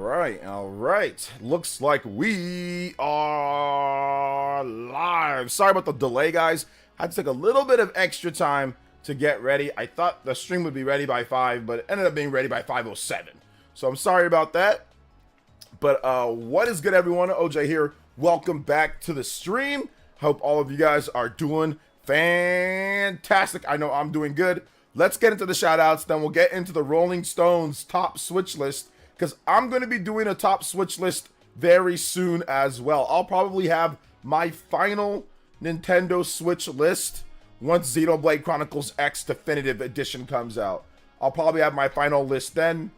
All right. Looks like we are live. Sorry about the delay, guys. Had to take a little bit of extra time to get ready. I thought the stream would be ready by 5, but it ended up being ready by 5:07. So I'm sorry about that. But what is good, everyone? OJ here. Welcome back to the stream. Hope all of you guys are doing fantastic. I know I'm doing good. Let's get into the shoutouts, then we'll get into the Rolling Stones top Switch list, because I'm going to be doing a top Switch list very soon as well. I'll probably have my final Nintendo Switch list once Xenoblade Chronicles X Definitive Edition comes out. I'll probably have my final list then,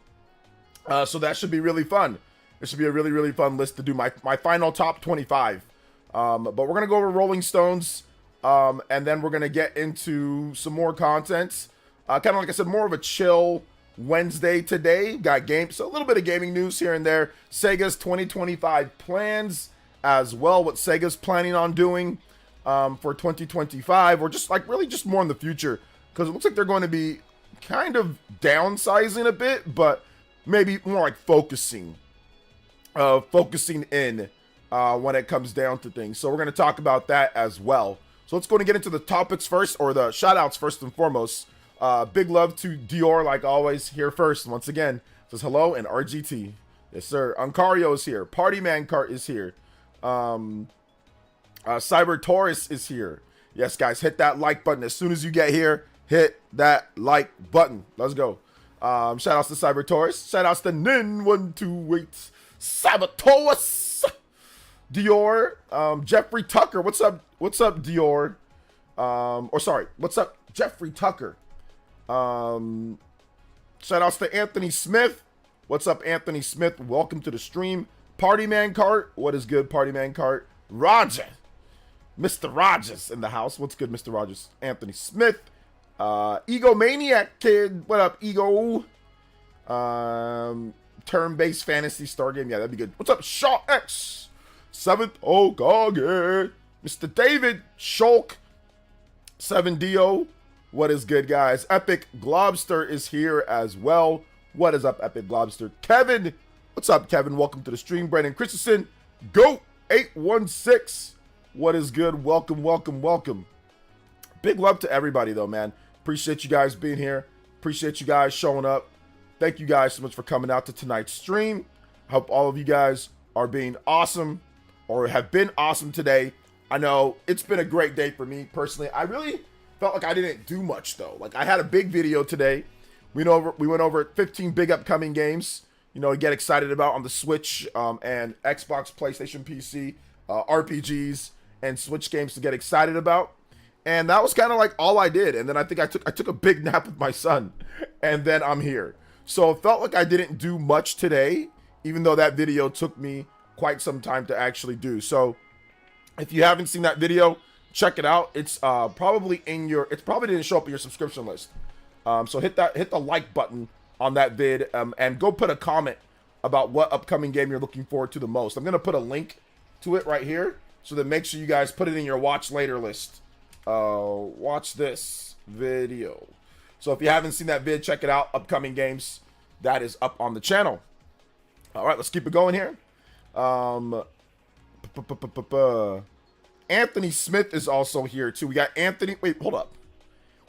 so that should be really fun. It should be a really, really fun list to do my final top 25. But we're going to go over Rolling Stones, and then we're going to get into some more content. Kind of like I said, more of a chill Wednesday today. Got games, so a little bit of gaming news here and there. Sega's 2025 plans as well. What Sega's planning on doing for 2025, or just like really just more in the future, because it looks like they're going to be kind of downsizing a bit, but maybe more like focusing in when it comes down to things. So we're going to talk about that as well. So let's go and get into the topics first, or the shoutouts first and foremost. Big love to Dior, like always, here first. Once again, says hello, and RGT. Yes, sir. Uncario is here. Party Man Cart is here. Cyber Taurus is here. Yes, guys, hit that like button. As soon as you get here, hit that like button. Let's go. Shout outs to Cyber Taurus. Shout outs to Nin128. Cyber Taurus. Dior. Jeffrey Tucker. What's up? What's up, Dior? What's up, Jeffrey Tucker? Shout outs to Anthony Smith. What's up, Anthony Smith? Welcome to the stream. Party Man Cart. What is good, Party Man Cart? Roger. Mr. Rogers in the house. What's good, Mr. Rogers? Anthony Smith. Egomaniac Kid. What up, Ego? Turn-based fantasy star game. Yeah, that'd be good. What's up, Shaw X? 7th Okage. Mr. David Shulk. 7DO. What is good, guys? Epic Globster is here as well. What is up, Epic Globster? Kevin. What's up, Kevin? Welcome to the stream. Brandon Christensen. Goat816. What is good? Welcome, welcome, welcome. Big love to everybody, though, man. Appreciate you guys being here. Appreciate you guys showing up. Thank you guys so much for coming out to tonight's stream. I hope all of you guys are being awesome, or have been awesome today. I know it's been a great day for me personally. I really felt like I didn't do much, though. Like, I had a big video today. We went over 15 big upcoming games, you know, to get excited about on the Switch and Xbox, PlayStation, PC, RPGs, and Switch games to get excited about. And that was kind of like all I did. And then I think I took a big nap with my son, and then I'm here. So it felt like I didn't do much today, even though that video took me quite some time to actually do. So if you haven't seen that video, check it out. It's probably didn't show up in your subscription list. So hit the like button on that vid, and go put a comment about what upcoming game you're looking forward to the most. I'm gonna put a link to it right here, so that make sure you guys put it in your watch later list. Watch this video. So if you haven't seen that vid, check it out. Upcoming games that is up on the channel. All right, let's keep it going here. Anthony Smith is also here too. We got Anthony. Wait, hold up.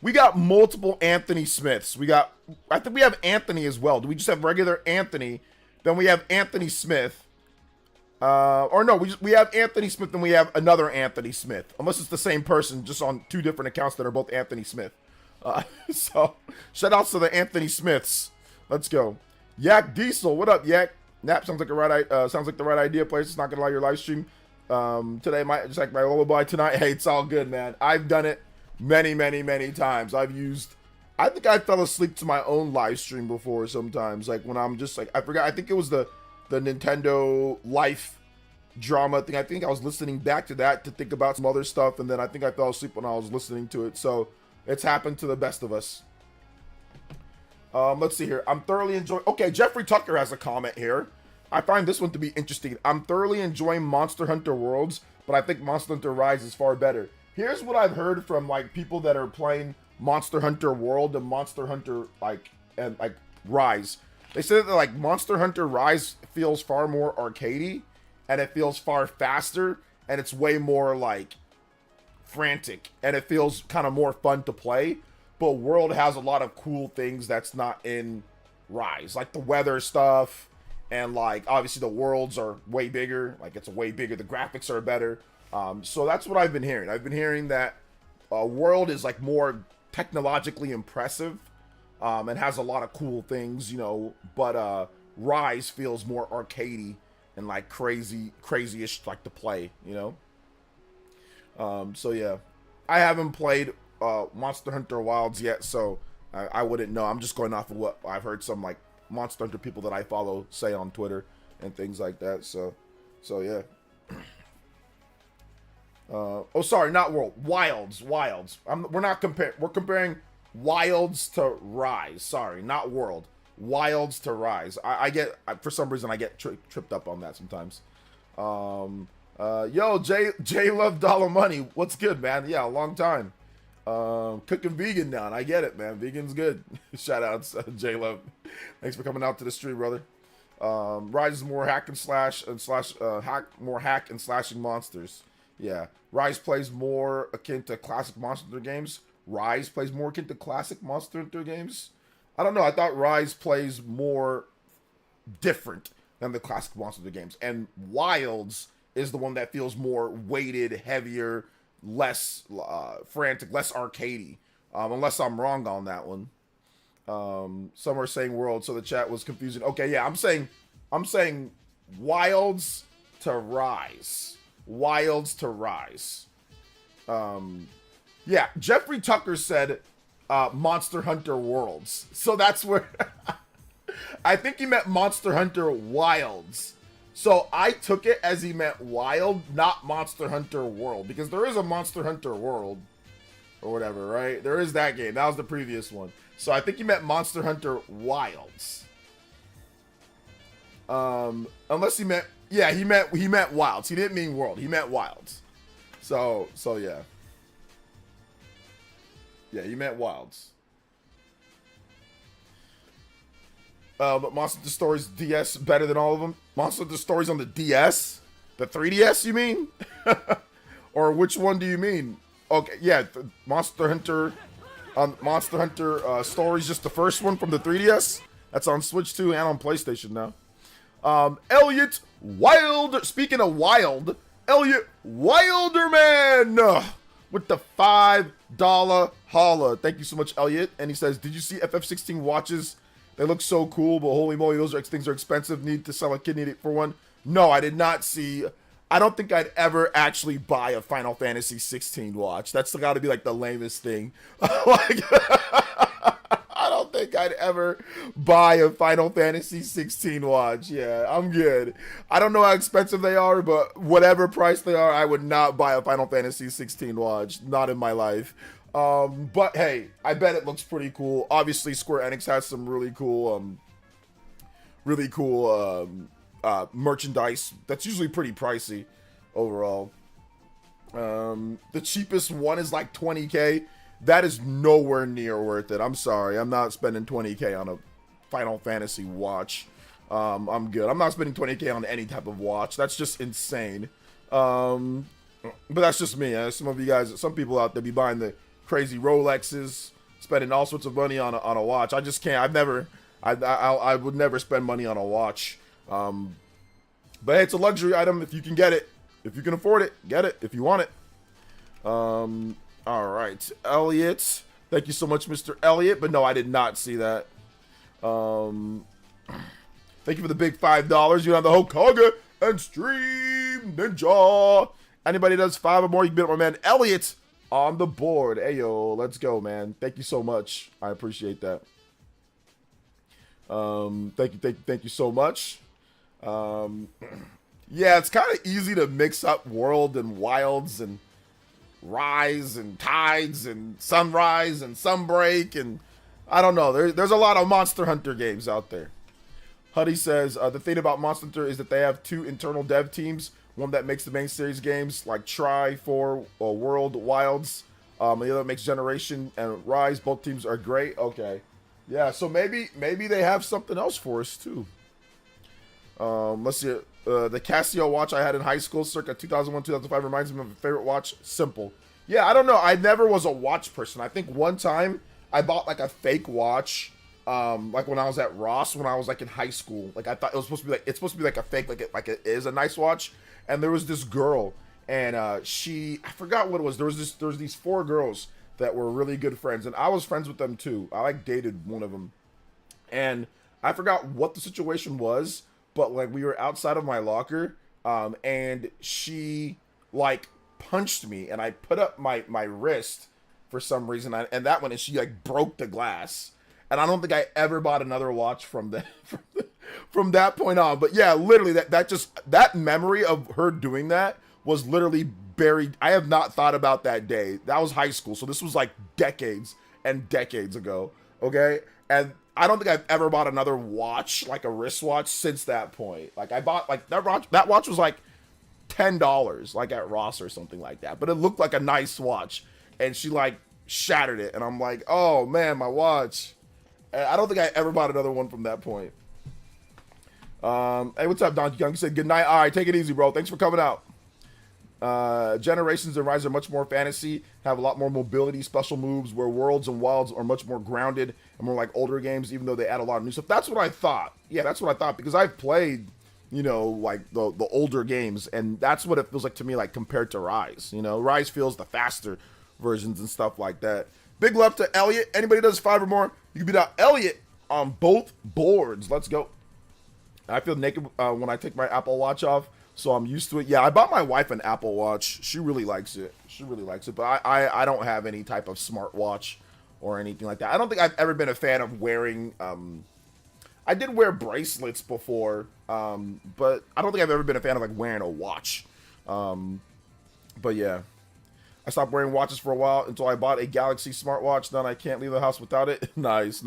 We got multiple Anthony Smiths. I think we have Anthony as well. Do we just have regular Anthony? Then we have Anthony Smith. Or no, we have Anthony Smith, and we have another Anthony Smith. Unless it's the same person, just on two different accounts that are both Anthony Smith. So shout outs to the Anthony Smiths. Let's go. Yak Diesel, what up, Yak? Nap sounds like the right idea. Players, it's not gonna lie, your live stream today might just like my lullaby tonight. Hey, it's all good, man. I've done it many times. I think I fell asleep to my own live stream before sometimes, like when I'm just like, I forgot, I think it was the Nintendo Life drama thing. I think I was listening back to that to think about some other stuff, and then I think I fell asleep when I was listening to it. So it's happened to the best of us. Let's see here. I'm thoroughly enjoying... Okay, Jeffrey Tucker has a comment here. I find this one to be interesting. I'm thoroughly enjoying Monster Hunter Worlds, but I think Monster Hunter Rise is far better. Here's what I've heard from like people that are playing Monster Hunter World and Monster Hunter like Rise. They said that like Monster Hunter Rise feels far more arcadey, and it feels far faster, and it's way more like frantic, and it feels kind of more fun to play. But World has a lot of cool things that's not in Rise, like the weather stuff, and like obviously the worlds are way bigger. Like it's way bigger. The graphics are better. So that's what I've been hearing. I've been hearing that World is like more technologically impressive, and has a lot of cool things, you know. But Rise feels more arcadey and like crazy-ish like to play, you know. So yeah, I haven't played Monster Hunter Wilds yet, so I wouldn't know. I'm just going off of what I've heard some like Monster Hunter people that I follow say on Twitter and things like that. So yeah. Oh, sorry, not World. Wilds. We're comparing Wilds to Rise. Sorry, not World. Wilds to Rise. For some reason I get tripped up on that sometimes. Yo, J Love Dollar Money. What's good, man? Yeah, a long time. Cooking vegan now, and I get it, man. Vegan's good. Shout outs, J Love. Thanks for coming out to the stream, brother. Rise is more hack and slashing monsters. Yeah, Rise plays more akin to classic Monster Hunter games. Rise plays more akin to classic Monster Hunter games. I don't know. I thought Rise plays more different than the classic Monster Hunter games, and Wilds is the one that feels more weighted, heavier, less frantic, less arcadey. Unless I'm wrong on that one. Some are saying World, so the chat was confusing. Okay, yeah, I'm saying Wilds to Rise. Wilds to Rise. Yeah, Jeffrey Tucker said Monster Hunter Worlds. So that's where I think he meant Monster Hunter Wilds. So I took it as he meant Wild, not Monster Hunter World, because there is a Monster Hunter World or whatever, right? There is that game. That was the previous one. So I think he meant Monster Hunter Wilds. Unless he meant, yeah, he meant Wilds. He didn't mean World. He meant Wilds. So yeah. Yeah, he meant Wilds. But Monster Hunter Stories DS better than all of them. Monster Hunter Stories on the DS? The 3DS, you mean? Or which one do you mean? Okay, yeah, Monster Hunter Stories, just the first one from the 3DS. That's on Switch too and on PlayStation now. Elliot Wild. Speaking of Wild, Elliot Wilderman with the $5 holla. Thank you so much, Elliot. And he says, "Did you see FF16 watches? They look so cool, but holy moly, those things are expensive. Need to sell a kidney for one." No, I did not see. I don't think I'd ever actually buy a Final Fantasy 16 watch. That's got to be like the lamest thing. Like, I don't think I'd ever buy a Final Fantasy 16 watch. Yeah, I'm good. I don't know how expensive they are, but whatever price they are, I would not buy a Final Fantasy 16 watch. Not in my life. But hey, I bet it looks pretty cool. Obviously, Square Enix has some really cool merchandise that's usually pretty pricey overall. The cheapest one is like $20K. That is nowhere near worth it. I'm sorry. I'm not spending $20K on a Final Fantasy watch. I'm good. I'm not spending $20K on any type of watch. That's just insane. But that's just me. Some people out there be buying the crazy Rolexes, spending all sorts of money on a watch. I just can't. I would never spend money on a watch. But hey, it's a luxury item if you can get it. If you can afford it, get it if you want it. All right, Elliot. Thank you so much, Mr. Elliot. But no, I did not see that. Thank you for the big $5. You have the Hokage and Stream Ninja. Anybody does 5 or more, you can beat up my man Elliot on the board. Hey yo, let's go, man. Thank you so much. I appreciate that. Thank you so much. Yeah, it's kind of easy to mix up World and Wilds and Rise and Tides and Sunrise and Sunbreak, and I don't know. There's a lot of Monster Hunter games out there. Huddy says, the thing about Monster Hunter is that they have 2 internal dev teams. One that makes the main series games like Tri for World Wilds. The other makes Generation and Rise. Both teams are great. Okay. Yeah, so maybe they have something else for us too. Let's see. The Casio watch I had in high school, circa 2001, 2005, reminds me of a favorite watch. Simple. Yeah, I don't know. I never was a watch person. I think one time I bought like a fake watch, like when I was at Ross, when I was like in high school. Like I thought it was supposed to be like it's supposed to be like a fake, like it is a nice watch. And there was this girl, and I forgot what it was. There was these four girls that were really good friends, and I was friends with them too. I like dated one of them, and I forgot what the situation was, but like we were outside of my locker, and she like punched me, and I put up my wrist for some reason, and that one, and she like broke the glass, and I don't think I ever bought another watch from that from that point on. But yeah, literally that memory of her doing that was literally buried. I have not thought about that day. That was high school, so this was like decades and decades ago. Okay, and I don't think I've ever bought another watch, like a wristwatch, since that point. Like I bought like that watch was like $10, like at Ross or something like that. But it looked like a nice watch, and she like shattered it, and I'm like, oh man, my watch. And I don't think I ever bought another one from that point. Hey, what's up, Donkey Kong? You said good night. All right, take it easy, bro. Thanks for coming out. Generations and Rise are much more fantasy, have a lot more mobility, special moves, where Worlds and Wilds are much more grounded and more like older games, even though they add a lot of new stuff. That's what I thought. Yeah, that's what I thought, because I've played, you know, like the older games, and that's what it feels like to me, like compared to Rise. You know, Rise feels the faster versions and stuff like that. Big love to Elliot. Anybody does 5 or more, you can beat out Elliot on both boards. Let's go. I feel naked when I take my Apple Watch off, so I'm used to it. Yeah, I bought my wife an Apple Watch. She really likes it. But I don't have any type of smartwatch or anything like that. I don't think I've ever been a fan of wearing. I did wear bracelets before, but I don't think I've ever been a fan of like wearing a watch. But yeah, I stopped wearing watches for a while until I bought a Galaxy smartwatch. Then I can't leave the house without it. Nice.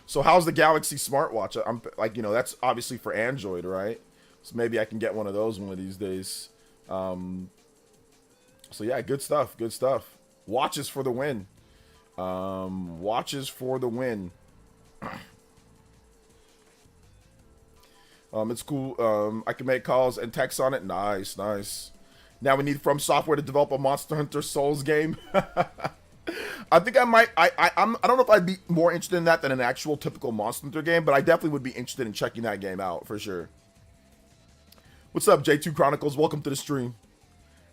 So how's the Galaxy smartwatch? I'm like, you know, that's obviously for Android, right? So maybe I can get one of those one of these days. So yeah, good stuff. Watches for the win. Watches for the win. It's cool. I can make calls and text on it. Nice. Now we need From Software to develop a Monster Hunter Souls game. I think I might. I don't know if I'd be more interested in that than an actual typical Monster Hunter game, but I definitely would be interested in checking that game out for sure. What's up, J2 Chronicles? Welcome to the stream.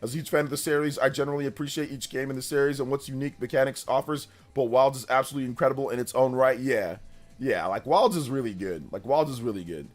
As a huge fan of the series, I generally appreciate each game in the series and what's unique mechanics offers, but Wilds is absolutely incredible in its own right. Yeah, like Wilds is really good.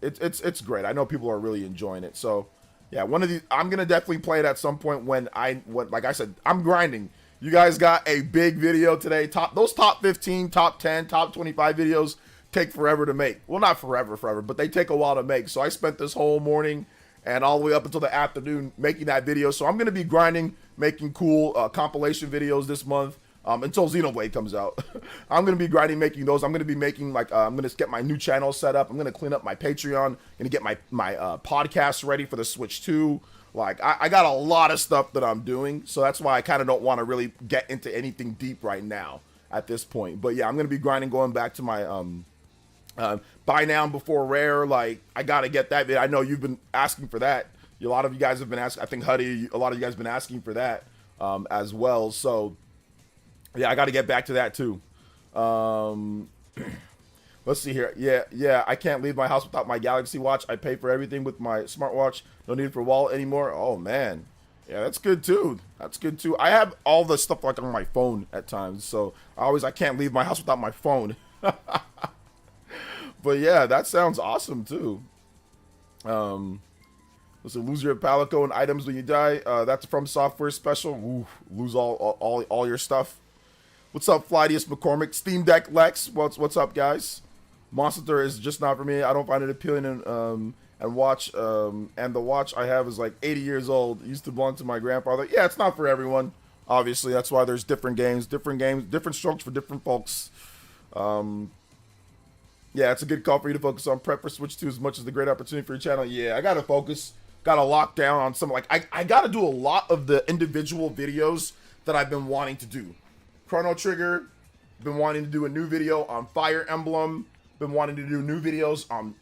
It's great. I know people are really enjoying it. So, yeah, one of these, I'm gonna definitely play it at some point when like I said, I'm grinding. You guys got a big video today. Those top 15, top 10, top 25 videos take forever to make. Well, not forever, but they take a while to make. So I spent this whole morning and all the way up until the afternoon making that video. So I'm going to be grinding, making cool compilation videos this month until Xenoblade comes out. I'm going to be grinding, making those. I'm going to be making, like, I'm going to get my new channel set up. I'm going to clean up my Patreon. I'm going to get my podcasts ready for the Switch 2. Like, I got a lot of stuff that I'm doing. So that's why I kind of don't want to really get into anything deep right now at this point. But yeah, I'm going to be grinding, going back to my Buy Now Before Rare. Like, I gotta get that. I know you've been asking for that. A lot of you guys have been asking. I think Huddy, a lot of you guys have been asking for that as well. So yeah, I got to get back to that too. Let's see here. Yeah, I can't leave my house without my Galaxy Watch. I pay for everything with my smartwatch. No need for wallet anymore. Oh man, yeah, that's good too. I have all the stuff like on my phone at times, so I can't leave my house without my phone. But yeah, that sounds awesome too. Listen, lose your palico and items when you die. That's From Software special. Ooh, lose all your stuff. What's up, Flydius McCormick? Steam Deck Lex. What's up, guys? Monster Hunter is just not for me. I don't find it appealing. And the watch I have is like 80 years old. It used to belong to my grandfather. Yeah, it's not for everyone. Obviously, that's why there's different strokes for different folks. Yeah, it's a good call for you to focus on prep for Switch 2 as much as the great opportunity for your channel. Yeah, I gotta focus. Gotta lock down on some, like, I gotta do a lot of the individual videos that I've been wanting to do. Chrono Trigger, Been wanting to do a new video on Fire Emblem. Been wanting to do new videos on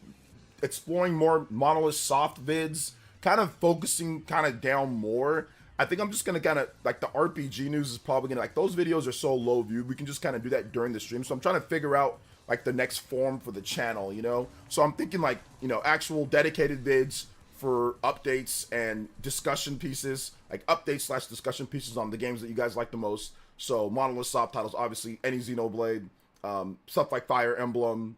exploring more Monolith Soft vids, kind of focusing kind of down more. I think I'm just gonna kind of like the RPG news is probably gonna like those videos are so low viewed. We can just kind of do that during the stream. So I'm trying to figure out like the next form for the channel, you know. So I'm thinking like, you know, actual dedicated vids for updates and discussion pieces, like updates / discussion pieces on the games that you guys like the most. So Monolith Soft titles, obviously any Xenoblade, stuff like Fire Emblem,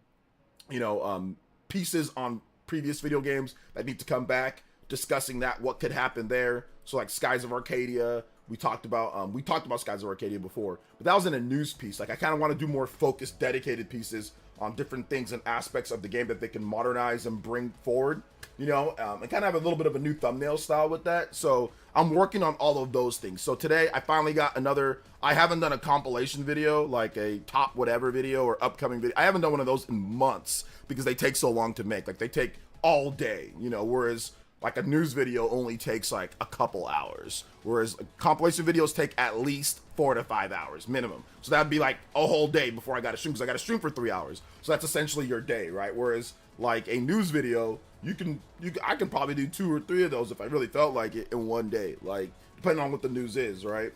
you know, pieces on previous video games that need to come back, discussing that, what could happen there. So like Skies of Arcadia, we talked about Skies of Arcadia before, but that was in a news piece. Like I kind of want to do more focused, dedicated pieces on different things and aspects of the game that they can modernize and bring forward, you know, and kind of have a little bit of a new thumbnail style with that. So I'm working on all of those things. So today I finally got another, I haven't done a compilation video, like a top whatever video or upcoming video. I haven't done one of those in months because they take so long to make. Like they take all day, you know, whereas like a news video only takes like a couple hours, whereas compilation videos take at least 4 to 5 hours minimum. So that'd be like a whole day before I got to stream, because I got to stream for 3 hours. So that's essentially your day, right? Whereas like a news video, I can probably do 2 or 3 of those if I really felt like it in one day, like depending on what the news is, right?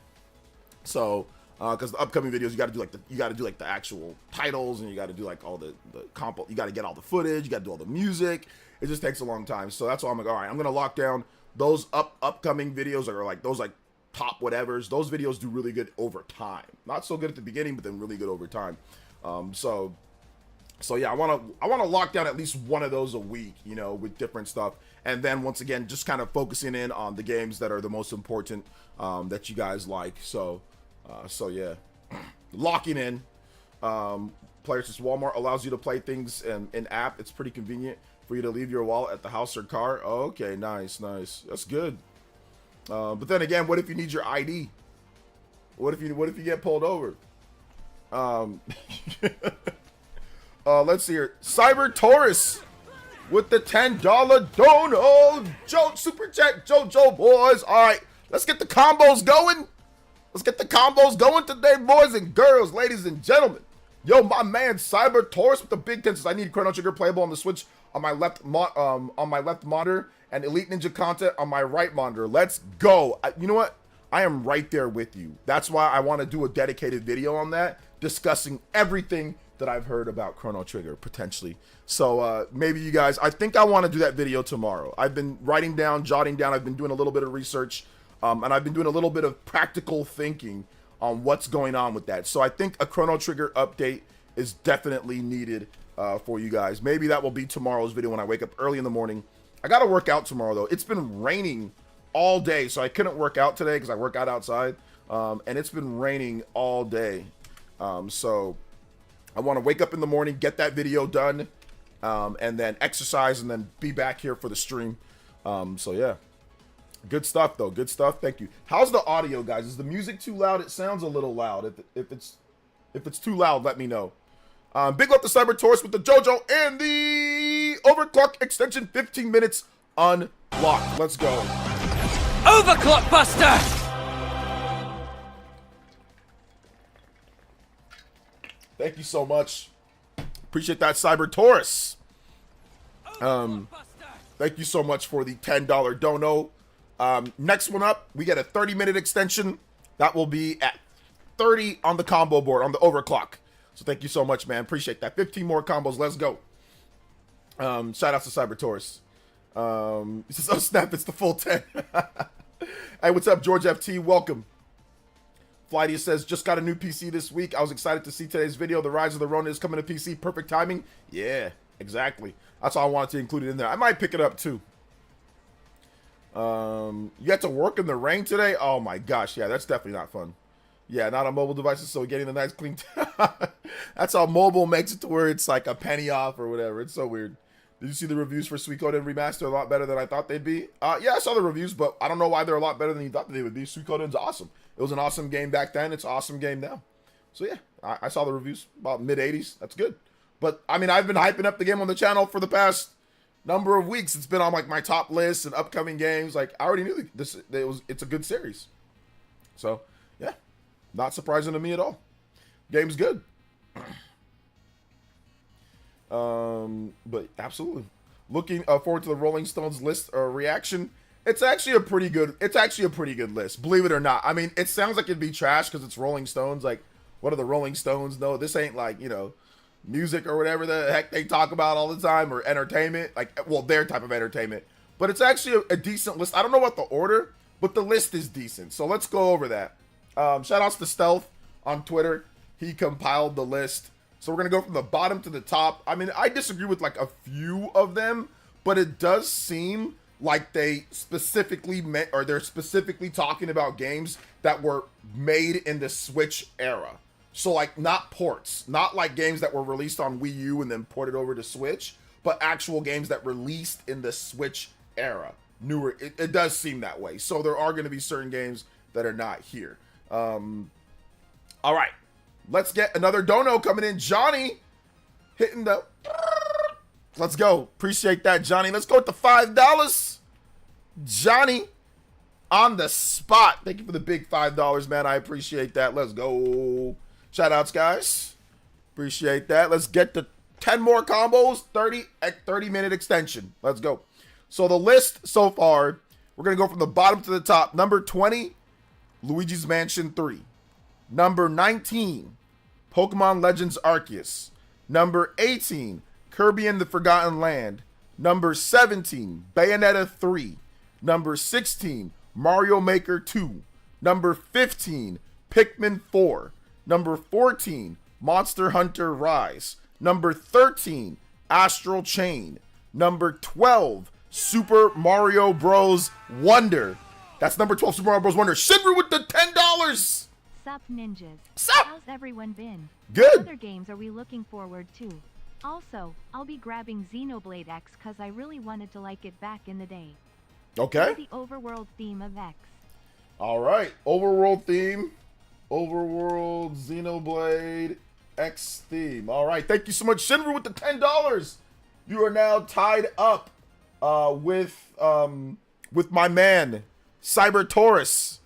So because the upcoming videos, you got to do like the actual titles, and you got to do like all the comp, you got to get all the footage, you got to do all the music. It just takes a long time. So that's why I'm like, all right, I'm gonna lock down those upcoming videos, or like those like top whatevers. Those videos do really good over time. Not so good at the beginning, but then really good over time. So yeah, I wanna lock down at least one of those a week, you know, with different stuff. And then once again, just kind of focusing in on the games that are the most important, that you guys like. So yeah, locking in. Player says Walmart allows you to play things in app. It's pretty convenient for you to leave your wallet at the house or car. Oh, okay, nice. That's good. But then again, what if you need your ID? What if you get pulled over? Let's see here. Cyber Taurus with the $10 dono. Joe Super Chat, JoJo boys. All right, let's get the combos going. Let's get the combos going today, boys and girls, ladies and gentlemen. Yo, my man Cyber Taurus with the big 10 says I need Chrono Trigger playable on the Switch on my left monitor and Elite Ninja content on my right monitor. Let's go. You know what? I am right there with you. That's why I want to do a dedicated video on that, discussing everything that I've heard about Chrono Trigger potentially. So maybe you guys, I think I want to do that video tomorrow. I've been writing down, jotting down. I've been doing a little bit of research, and I've been doing a little bit of practical thinking on what's going on with that. So I think a Chrono Trigger update is definitely needed for you guys. Maybe that will be tomorrow's video when I wake up early in the morning. I got to work out tomorrow though. It's been raining all day, so I couldn't work out today because I work out outside, and it's been raining all day. So I want to wake up in the morning, get that video done, and then exercise, and then be back here for the stream. So yeah, good stuff though. Good stuff. Thank you. How's the audio, guys? Is the music too loud? It sounds a little loud. If it's too loud, let me know. Big up to Cyber Taurus with the JoJo and the Overclock extension. 15 minutes unlocked. Let's go. Overclock Buster! Thank you so much. Appreciate that, Cyber Taurus. Thank you so much for the $10 dono. Next one up, we get a 30-minute extension. That will be at 30 on the combo board, on the overclock. So thank you so much, man. Appreciate that. 15 more combos. Let's go. Shout out to Cyber Taurus. He says, oh snap, it's the full 10. Hey, what's up, George FT? Welcome. Flighty says, just got a new PC this week. I was excited to see today's video. The Rise of the Ronin is coming to PC. Perfect timing. Yeah, exactly. That's why I wanted to include it in there. I might pick it up too. You had to work in the rain today? Oh my gosh, yeah, that's definitely not fun. Yeah, not on mobile devices, so getting a nice clean... That's how mobile makes it to where it's like a penny off or whatever. It's so weird. Did you see the reviews for Suikoden Remaster? A lot better than I thought they'd be. Yeah, I saw the reviews, but I don't know why they're a lot better than you thought they would be. Suikoden's awesome. It was an awesome game back then. It's an awesome game now. So yeah, I saw the reviews about mid-80s. That's good. But, I mean, I've been hyping up the game on the channel for the past number of weeks. It's been on like my top list and upcoming games. Like, I already knew it's a good series. So, yeah, not surprising to me at all. Game's good. But absolutely, looking forward to the Rolling Stones list reaction. It's actually a pretty good. It's actually a pretty good list, believe it or not. I mean, it sounds like it'd be trash because it's Rolling Stones. Like, what are the Rolling Stones? No, this ain't like, you know, music or whatever the heck they talk about all the time, or entertainment. Like, well, their type of entertainment. But it's actually a decent list. I don't know what the order, but the list is decent. So let's go over that. Shout outs to Stealth on Twitter. He compiled the list. So we're going to go from the bottom to the top. I mean, I disagree with like a few of them, but it does seem like they specifically meant, or they're specifically talking about games that were made in the Switch era. So like not ports, not like games that were released on Wii U and then ported over to Switch, but actual games that released in the Switch era. Newer, it does seem that way. So there are going to be certain games that are not here. All right. Let's get another dono coming in. Johnny hitting the... Let's go. Appreciate that, Johnny. Let's go with the $5. Johnny on the spot. Thank you for the big $5, man. I appreciate that. Let's go. Shout outs, guys. Appreciate that. Let's get the 10 more combos. 30-minute extension. Let's go. So the list so far, we're going to go from the bottom to the top. Number 20, Luigi's Mansion 3. Number 19, Pokemon Legends Arceus. Number 18, Kirby and the Forgotten Land. Number 17, Bayonetta 3. Number 16, Mario Maker 2. Number 15, Pikmin 4. Number 14, Monster Hunter Rise. Number 13, Astral Chain. Number 12, Super Mario Bros. Wonder. That's number 12, Super Mario Bros. Wonder. Shinru with the $10. Sup, ninjas. Sup? How's everyone been? Good. What other games are we looking forward to? Also, I'll be grabbing Xenoblade X cause I really wanted to like it back in the day. Okay. The overworld theme of X. All right. Overworld theme. Overworld Xenoblade X theme. All right. Thank you so much, Shinru, with the $10. You are now tied up with my man, Cyber Taurus,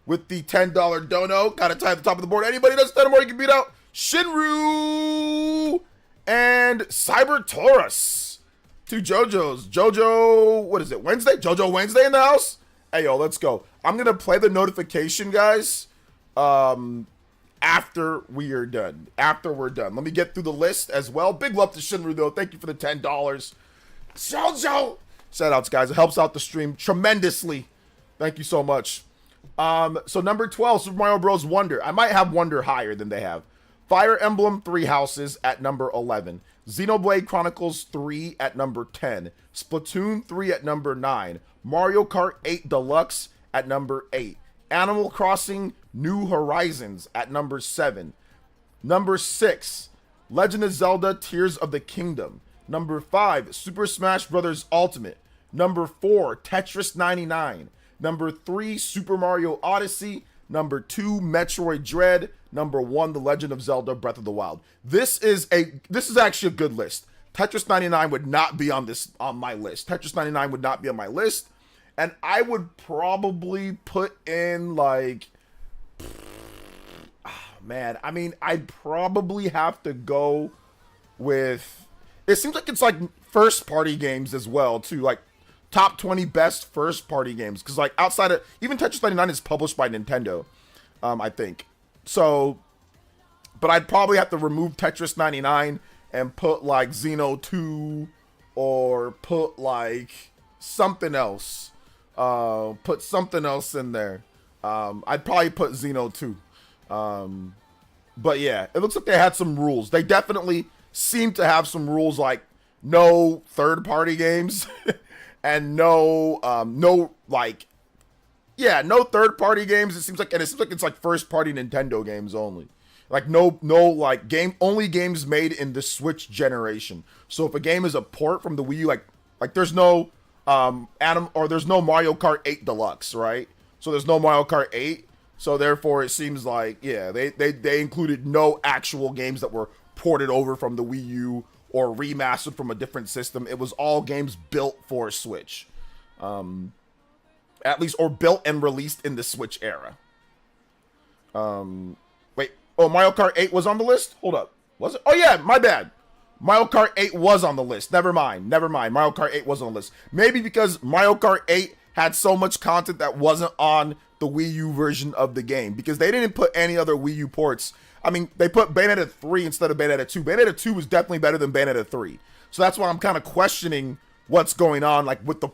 with the $10 dono. Got to tie at the top of the board. Anybody that's 10 or more, you can beat out Shinru and Cyber Taurus. Two JoJo's. JoJo, what is it, Wednesday? JoJo Wednesday in the house? Hey, yo, let's go. I'm going to play the notification, guys, after we are done. After we're done. Let me get through the list as well. Big love to Shinru, though. Thank you for the $10. JoJo. Shout outs, guys. It helps out the stream tremendously. Thank you so much. So number 12, Super Mario Bros. Wonder. I might have Wonder higher than they have. Fire Emblem 3 Houses at number 11. Xenoblade Chronicles 3 at number 10. Splatoon 3 at number 9. Mario Kart 8 Deluxe at number 8. Animal Crossing New Horizons at number 7. Number 6, Legend of Zelda Tears of the Kingdom. Number 5, Super Smash Bros. Ultimate. Number 4, Tetris 99. Number 3, Super Mario Odyssey. Number 2, Metroid Dread. Number 1, The Legend of Zelda Breath of the Wild. This is actually a good list. Tetris 99 would not be on my list. Tetris 99 would not be on my list. And I would probably put in like, man, I mean, I'd probably have to go with, it seems like it's like first party games as well too, like top 20 best first party games, because like outside of, even Tetris 99 is published by Nintendo, I think. So, but I'd probably have to remove Tetris 99 and put like Xeno 2 or put like something else. Put something else in there. I'd probably put Xeno 2. But yeah, it looks like they had some rules. They definitely seem to have some rules, like no third-party games and no third-party games. It seems like it's like first-party Nintendo games only. Like no like only games made in the Switch generation. So if a game is a port from the Wii U, like there's no there's no Mario Kart 8 Deluxe, right? So there's no Mario Kart 8. So therefore, it seems like, yeah, they included no actual games that were ported over from the Wii U or remastered from a different system. It was all games built for Switch, at least, or built and released in the Switch era. Wait, oh, Mario Kart 8 was on the list? Hold up. Was it? Oh yeah, my bad. Mario Kart 8 was on the list. Never mind. Mario Kart 8 was on the list. Maybe because Mario Kart 8 had so much content that wasn't on the Wii U version of the game. Because they didn't put any other Wii U ports. I mean, they put Bayonetta 3 instead of Bayonetta 2. Bayonetta 2 was definitely better than Bayonetta 3. So that's why I'm kind of questioning what's going on, like, with the...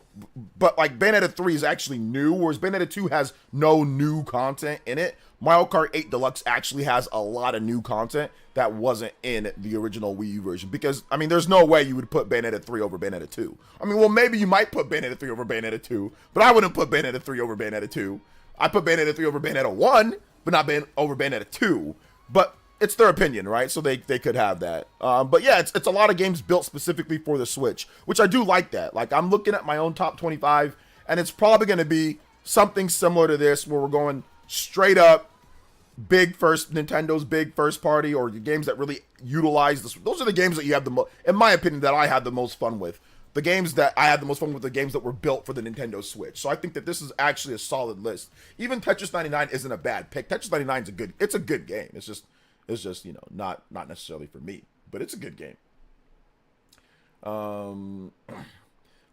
But, like, Bayonetta 3 is actually new, whereas Bayonetta 2 has no new content in it. Mario Kart 8 Deluxe actually has a lot of new content that wasn't in the original Wii U version. Because, I mean, there's no way you would put Bayonetta 3 over Bayonetta 2. I mean, well, maybe you might put Bayonetta 3 over Bayonetta 2, but I wouldn't put Bayonetta 3 over Bayonetta 2. I put Bayonetta 3 over Bayonetta 1, but not over Bayonetta 2. But it's their opinion, right? So they could have that. But yeah, it's a lot of games built specifically for the Switch, which I do like that. Like, I'm looking at my own top 25, and it's probably going to be something similar to this, where we're going straight up Nintendo's big first party, or the games that really utilize this. Those are the games that you have the most, in my opinion, that I had the most fun with. The games that I had the most fun with, the games that were built for the Nintendo Switch. So I think that this is actually a solid list. Even Tetris 99 isn't a bad pick. Tetris 99 is a good game. It's just, you know, not necessarily for me, but it's a good game.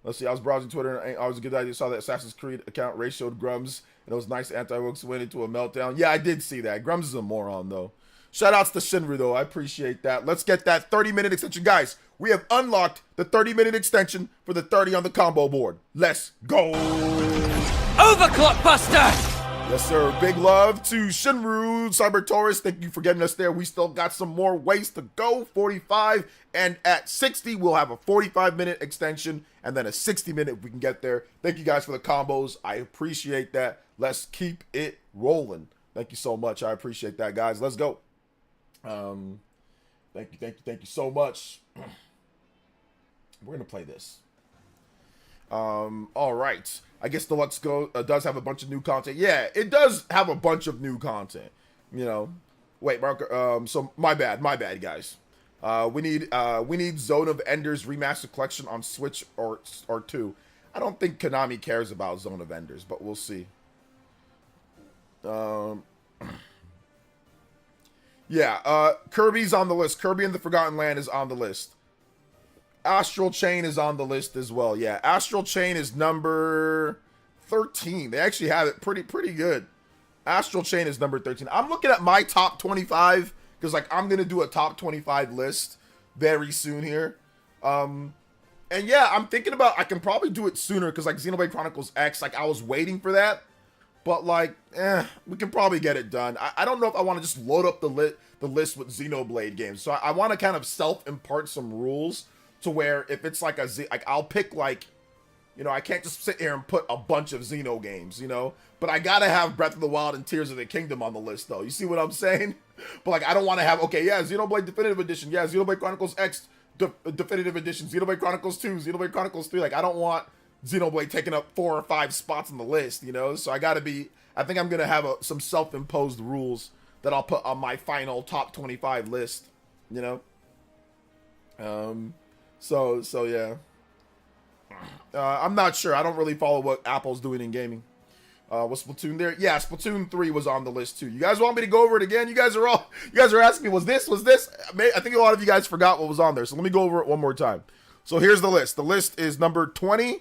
Let's see. I was browsing Twitter, and I was a good idea. Saw that Assassin's Creed account ratioed Grums, and it was nice. Anti-Wokes went into a meltdown. Yeah, I did see that. Grums is a moron, though. Shoutouts to Shinru, though. I appreciate that. Let's get that 30-minute extension, guys. We have unlocked the 30-minute extension for the 30 on the combo board. Let's go. Overclock Buster! Yes, sir. Big love to Shinru, Cyber Taurus. Thank you for getting us there. We still got some more ways to go. 45, and at 60, we'll have a 45-minute extension, and then a 60-minute if we can get there. Thank you guys for the combos. I appreciate that. Let's keep it rolling. Thank you so much. I appreciate that, guys. Let's go. Thank you so much. We're gonna play this. All right. I guess Deluxe does have a bunch of new content. Yeah, it does have a bunch of new content. You know, wait, Mark. So my bad, guys. We need Zone of Enders remastered collection on Switch or 2. I don't think Konami cares about Zone of Enders, but we'll see. Yeah, Kirby's on the list. Kirby and the Forgotten Land is on the list. Astral Chain is on the list as well. Yeah, Astral Chain is number 13. They actually have it pretty good. Astral Chain is number 13. I'm looking at my top 25 because, like, I'm gonna do a top 25 list very soon here. And yeah, I'm thinking about, I can probably do it sooner because, like, Xenoblade Chronicles X, like, I was waiting for that. But, like, we can probably get it done. I don't know if I want to just load up the list with Xenoblade games. So I want to kind of self-impart some rules to where if it's like I'll pick, like, you know, I can't just sit here and put a bunch of Xeno games, you know? But I gotta have Breath of the Wild and Tears of the Kingdom on the list, though. You see what I'm saying? But, like, I don't want to have, okay, yeah, Xenoblade Definitive Edition. Yeah, Xenoblade Chronicles X Definitive Edition. Xenoblade Chronicles 2. Xenoblade Chronicles 3. Like, I don't want Xenoblade taking up 4 or 5 spots on the list, you know? So I think I'm gonna have some self-imposed rules that I'll put on my final top 25 list, you know? So yeah. I'm not sure. I don't really follow what Apple's doing in gaming. Was Splatoon there? Yeah, Splatoon 3 was on the list too. You guys want me to go over it again? You guys are asking me, was this? I think a lot of you guys forgot what was on there. So let me go over it one more time. So here's the list. The list is number 20,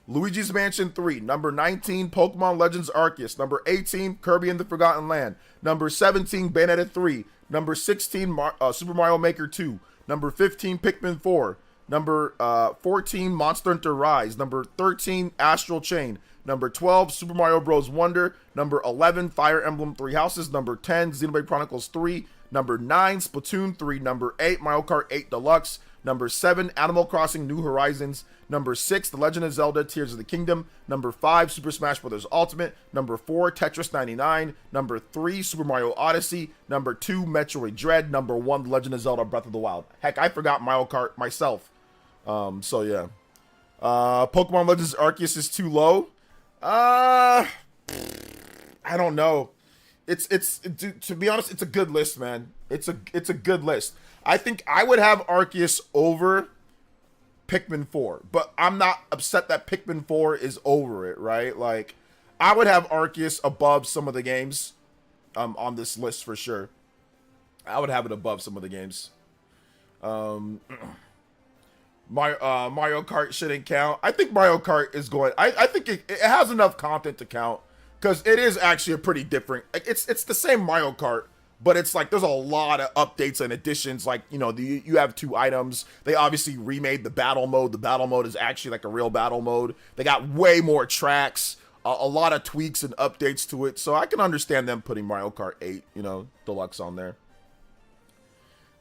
Luigi's Mansion 3. Number 19, Pokemon Legends Arceus. Number 18, Kirby and the Forgotten Land. Number 17, Bayonetta 3. Number 16, Super Mario Maker 2. Number 15, Pikmin 4. Number 14, Monster Hunter Rise. Number 13, Astral Chain. Number 12, Super Mario Bros. Wonder. Number 11, Fire Emblem 3 Houses. Number 10, Xenoblade Chronicles 3. Number 9, Splatoon 3. Number 8, Mario Kart 8 Deluxe. Number 7, Animal Crossing New Horizons. Number 6, The Legend of Zelda Tears of the Kingdom. Number 5, Super Smash Bros. Ultimate. Number 4, Tetris 99. Number 3, Super Mario Odyssey. Number 2, Metroid Dread. Number 1, The Legend of Zelda Breath of the Wild. Heck, I forgot Mario Kart myself. So yeah. Pokemon Legends Arceus is too low. I don't know. To be honest, it's a good list, man. It's a good list. I think I would have Arceus over Pikmin 4, but I'm not upset that Pikmin 4 is over it, right? Like, I would have Arceus above some of the games on this list for sure. I would have it above some of the games. Mario Kart shouldn't count. I think Mario Kart is going. I think it has enough content to count because it is actually a pretty different. It's the same Mario Kart, but it's like there's a lot of updates and additions. Like, you know, you have 2 items. They obviously remade the battle mode. The battle mode is actually like a real battle mode. They got way more tracks, a lot of tweaks and updates to it. So I can understand them putting Mario Kart 8, you know, Deluxe on there.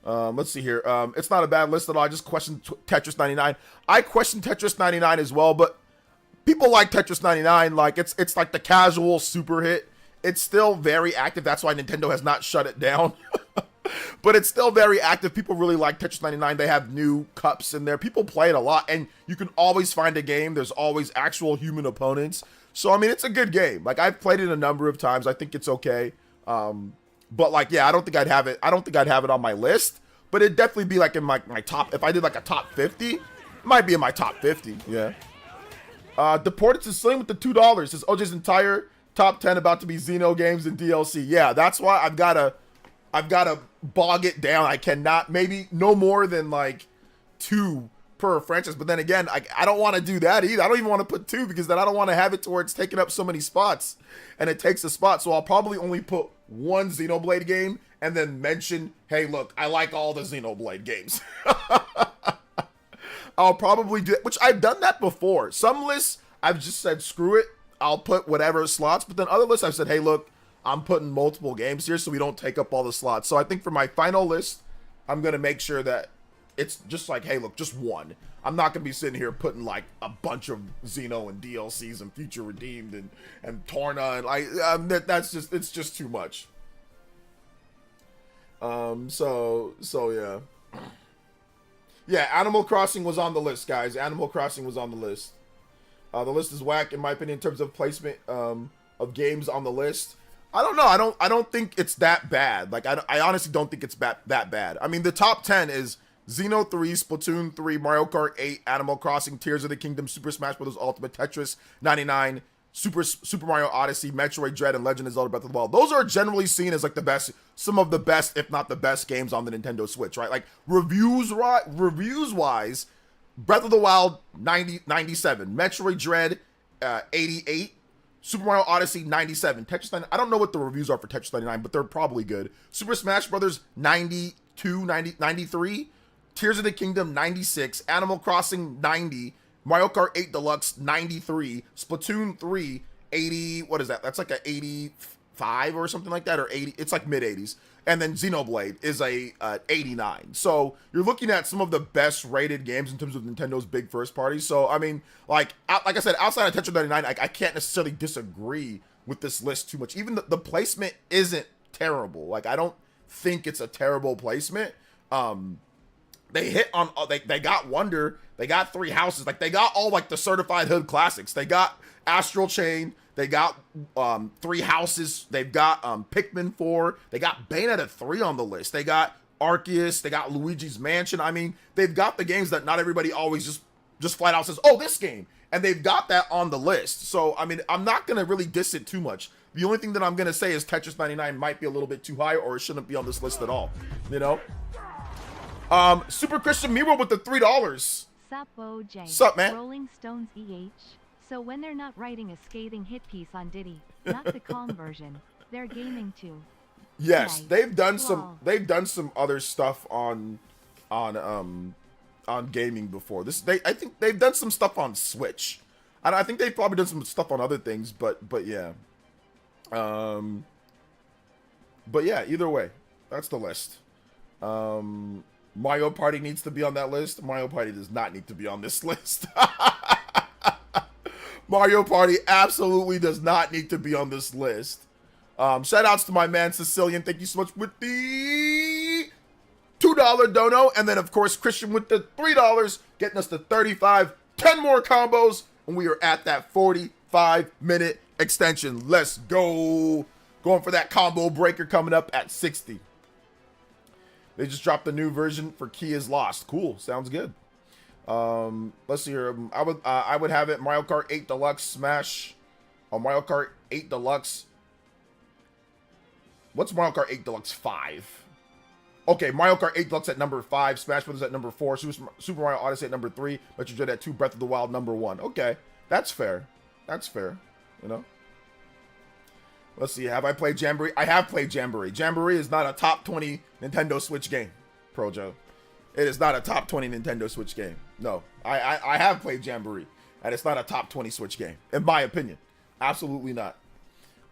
Let's see here. It's not a bad list at all. I just questioned Tetris 99. I questioned Tetris 99 as well, but people like Tetris 99. Like, it's like the casual super hit. It's still very active. That's why Nintendo has not shut it down. But it's still very active. People really like Tetris 99. They have new cups in there. People play it a lot, and you can always find a game. There's always actual human opponents. So, I mean, it's a good game. Like, I've played it a number of times. I think it's okay. But like, yeah, I don't think I'd have it. I don't think I'd have it on my list, but it'd definitely be like in my top. If I did like a top 50, it might be in my top 50. Yeah. Deported to Sling with the $2. Says OJ's entire top 10 about to be Xeno games and DLC. Yeah, that's why I've gotta bog it down. I cannot, maybe no more than like 2 per franchise. But then again, I don't want to do that either. I don't even want to put 2 because then I don't want to have it to where it's taking up so many spots and it takes a spot. So I'll probably only put 1 Xenoblade game and then mention, hey, look, I like all the Xenoblade games. I'll probably do it, which I've done that before. Some lists, I've just said, screw it. I'll put whatever slots. But then other lists, I've said, hey, look, I'm putting multiple games here so we don't take up all the slots. So I think for my final list, I'm going to make sure that it's just like, hey, look, just 1. I'm not going to be sitting here putting like a bunch of Xeno and DLCs and Future Redeemed and Torna and like, it's just too much. So yeah. Yeah, Animal Crossing was on the list, guys. Animal Crossing was on the list. The list is whack in my opinion in terms of placement of games on the list. I don't know. I don't think it's that bad. Like I honestly don't think it's that bad. I mean, the top 10 is Xeno 3, Splatoon 3, Mario Kart 8, Animal Crossing, Tears of the Kingdom, Super Smash Bros. Ultimate, Tetris 99, Super Mario Odyssey, Metroid Dread, and Legend of Zelda Breath of the Wild. Those are generally seen as like the best, some of the best, if not the best games on the Nintendo Switch, right? Like reviews wise, Breath of the Wild 97, Metroid Dread 88, Super Mario Odyssey 97, Tetris 99. I don't know what the reviews are for Tetris 99, but they're probably good. Super Smash Bros. 92, 93, Tears of the Kingdom 96, Animal Crossing 90, Mario Kart 8 Deluxe 93, Splatoon 3 80. What is that? That's like a 85 or something like that, or 80. It's like mid 80s. And then Xenoblade is a 89. So you're looking at some of the best rated games in terms of Nintendo's big first parties. So I mean, like I said, outside of Tetris 99, I can't necessarily disagree with this list too much. Even the placement isn't terrible. Like I don't think it's a terrible placement. They hit on, they got Wonder, they got 3 Houses, like they got all like the certified hood classics. They got Astral Chain, they got 3 Houses, they've got Pikmin 4, they got Bayonetta 3 on the list, they got Arceus, they got Luigi's Mansion. I mean, they've got the games that not everybody always just flat out says, oh, this game, and they've got that on the list. So I mean, I'm not gonna really diss it too much. The only thing that I'm gonna say is Tetris 99 might be a little bit too high, or it shouldn't be on this list at all, you know. Super Christian Miro with the $3. Sup, OJ. Sup, man? Rolling Stones EH. So when they're not writing a scathing hit piece on Diddy, not the calm version, they're gaming too. Yes, Nice. they've done Wow. some other stuff on gaming before. I think they've done some stuff on Switch. And I think they've probably done some stuff on other things, but yeah. But yeah, either way, that's the list. Mario Party needs to be on that list. Mario Party does not need to be on this list. Mario Party absolutely does not need to be on this list. Shout outs to my man Sicilian. Thank you so much with the $2 dono. And then, of course, Christian with the $3, getting us to 35. 10 more combos, and we are at that 45-minute extension. Let's go. Going for that combo breaker coming up at 60. They just dropped the new version for Key is Lost. Cool. Sounds good. Let's see here. I would have it Mario Kart 8 Deluxe Smash. Mario Kart 8 Deluxe. What's Mario Kart 8 Deluxe 5? Okay, Mario Kart 8 Deluxe at number 5, Smash Bros. At number 4, Super Mario Odyssey at number 3, Metroid Dread at 2, Breath of the Wild number 1. Okay, that's fair. That's fair, you know? Let's see, have I played Jamboree? I have played Jamboree. Jamboree is not a top 20 Nintendo Switch game, Pro Joe. It is not a top 20 Nintendo Switch game. No, I have played Jamboree, and it's not a top 20 Switch game, in my opinion. Absolutely not.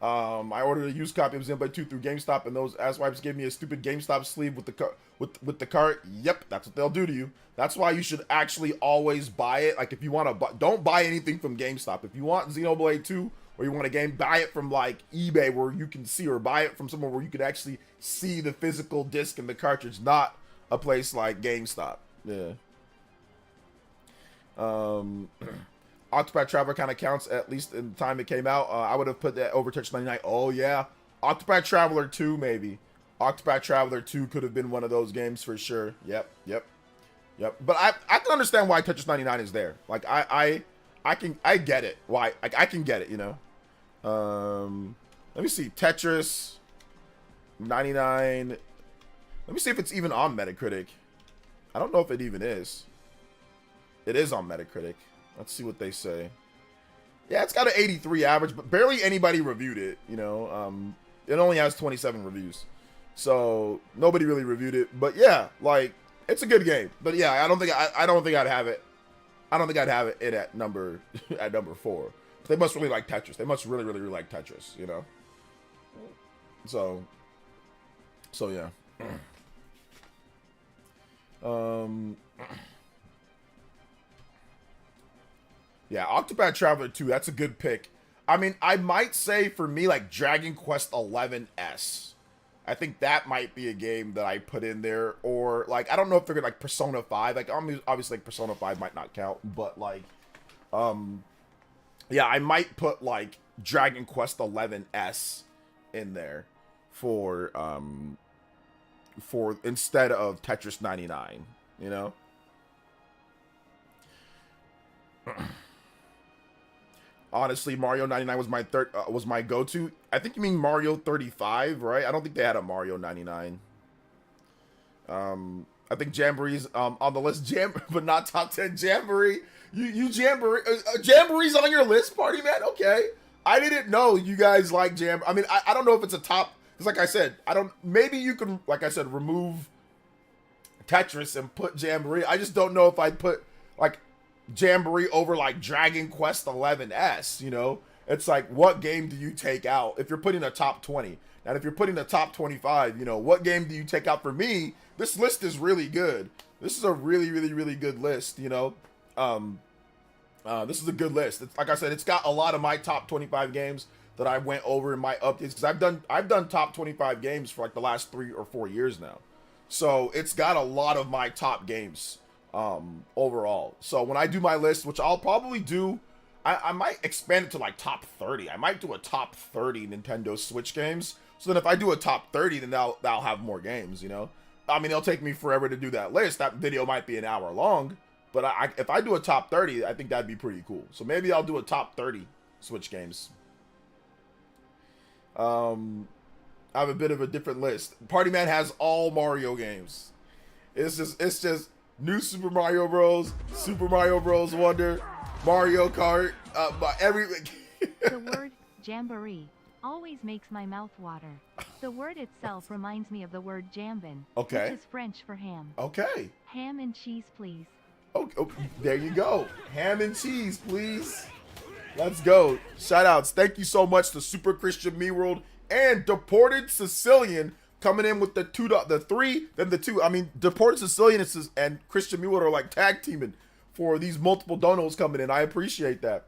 I ordered a used copy of Xenoblade 2 through GameStop, and those asswipes gave me a stupid GameStop sleeve with the cart. Yep, that's what they'll do to you. That's why you should actually always buy it. Like, if you want to, don't buy anything from GameStop. If you want Xenoblade 2 or you want a game, buy it from like eBay where you can see, or buy it from somewhere where you can actually see the physical disc and the cartridge, not a place like GameStop. Yeah. Octopath Traveler kind of counts, at least in the time it came out. I would have put that over Tetris 99. Oh yeah, Octopath Traveler 2 maybe. Octopath Traveler 2 could have been one of those games for sure. Yep. But I can understand why Tetris 99 is there. Like I get it. Why I can get it. You know. Let me see, Tetris 99. Let me see if it's even on Metacritic. I don't know if it even is. It is on Metacritic. Let's see what they say. Yeah, it's got an 83 average, but barely anybody reviewed it, you know. It only has 27 reviews. So nobody really reviewed it. But yeah, like, it's a good game. But yeah, I don't think I'd have it. I don't think I'd have it at number 4. They must really like Tetris. They must really like Tetris, you know. So yeah. Yeah, Octopath Traveler 2, that's a good pick. I mean, I might say for me, like, Dragon Quest 11S. I think that might be a game that I put in there. Or, like, I don't know if they're gonna, like, Persona 5. Like, obviously, like, Persona 5 might not count. But, like, yeah, I might put, like, Dragon Quest 11S in there for instead of Tetris 99, you know? Honestly, Mario 99 was my go-to. I think you mean Mario 35, right? I don't think they had a Mario 99. I think Jamboree's on the list, but not top 10. Jamboree, you Jamboree, Jamboree's on your list, party man. Okay, I didn't know you guys like I mean, I don't know if it's a top, because like I said, maybe you can, like I said, remove Tetris and put Jamboree. I just don't know if I'd put like Jamboree over like Dragon Quest 11S, you know? It's like, what game do you take out if you're putting a top 20? And if you're putting a top 25, you know, what game do you take out? For me, this list is really good. This is a really good list, you know? This is a good list. It's, like I said, it's got a lot of my top 25 games that I went over in my updates, because I've done top 25 games for like the last 3 or 4 years now. So it's got a lot of my top games overall. So when I do my list, which I'll probably do, I might expand it to like top 30. I might do a top 30 Nintendo Switch games. So then if I do a top 30, then that'll have more games, you know? I mean, it'll take me forever to do that list. That video might be an hour long, but if I do a top 30, I think that'd be pretty cool. So maybe I'll do a top 30 Switch games. I have a bit of a different list. Party Man has all Mario games. It's just New Super Mario Bros, Super Mario Bros Wonder, Mario Kart, The word jamboree always makes my mouth water. The word itself reminds me of the word jambon, okay, which is French for ham. Okay. Ham and cheese, please. Oh, there you go. Ham and cheese, please. Let's go. Shoutouts. Thank you so much to Super Christian Me World and Deported Sicilian coming in with the 3, then the 2. I mean, Deported Sicilian and Christian Me World are like tag teaming for these multiple donos coming in. I appreciate that.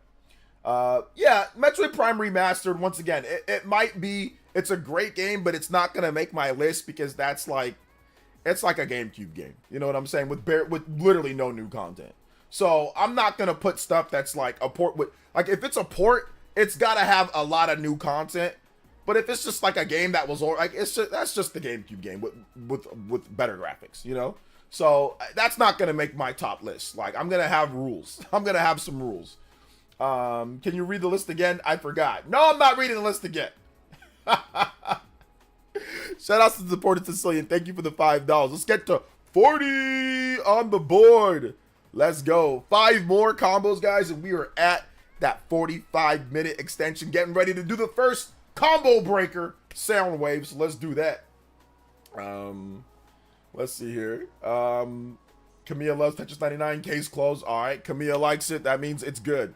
Yeah, Metroid Prime Remastered, once again, it might be, it's a great game, but it's not going to make my list because that's like, it's like a GameCube game. You know what I'm saying? With literally no new content. So I'm not going to put stuff that's like a port with, like if it's a port, it's got to have a lot of new content. But if it's just like a game that was, like, that's just the GameCube game with better graphics, you know? So that's not going to make my top list. Like, I'm going to have rules. I'm going to have some rules. Can you read the list again? I forgot. No, I'm not reading the list again. Shout out to the supporter Sicilian. Thank you for the $5. Let's get to 40 on the board. Let's go. 5 more combos, guys, and we are at that 45-minute extension. Getting ready to do the first combo breaker sound wave. So let's do that. Let's see here. Camilla loves Tetris 99. Case closed. All right. Camilla likes it. That means it's good.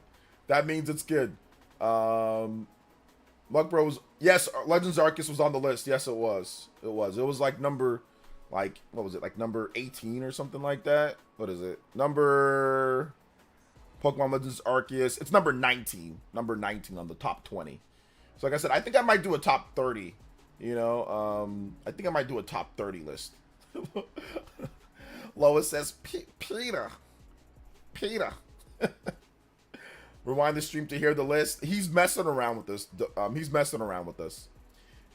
That means it's good. Luck Bros. Yes, Legends Arceus was on the list. Yes, it was. It was like number, what was it? Like number 18 or something like that. What is it? Number Pokemon Legends Arceus. It's number 19. Number 19 on the top 20. So like I said, I think I might do a top 30. You know, I think I might do a top 30 list. Lois says, Peter. Rewind the stream to hear the list. He's messing around with this.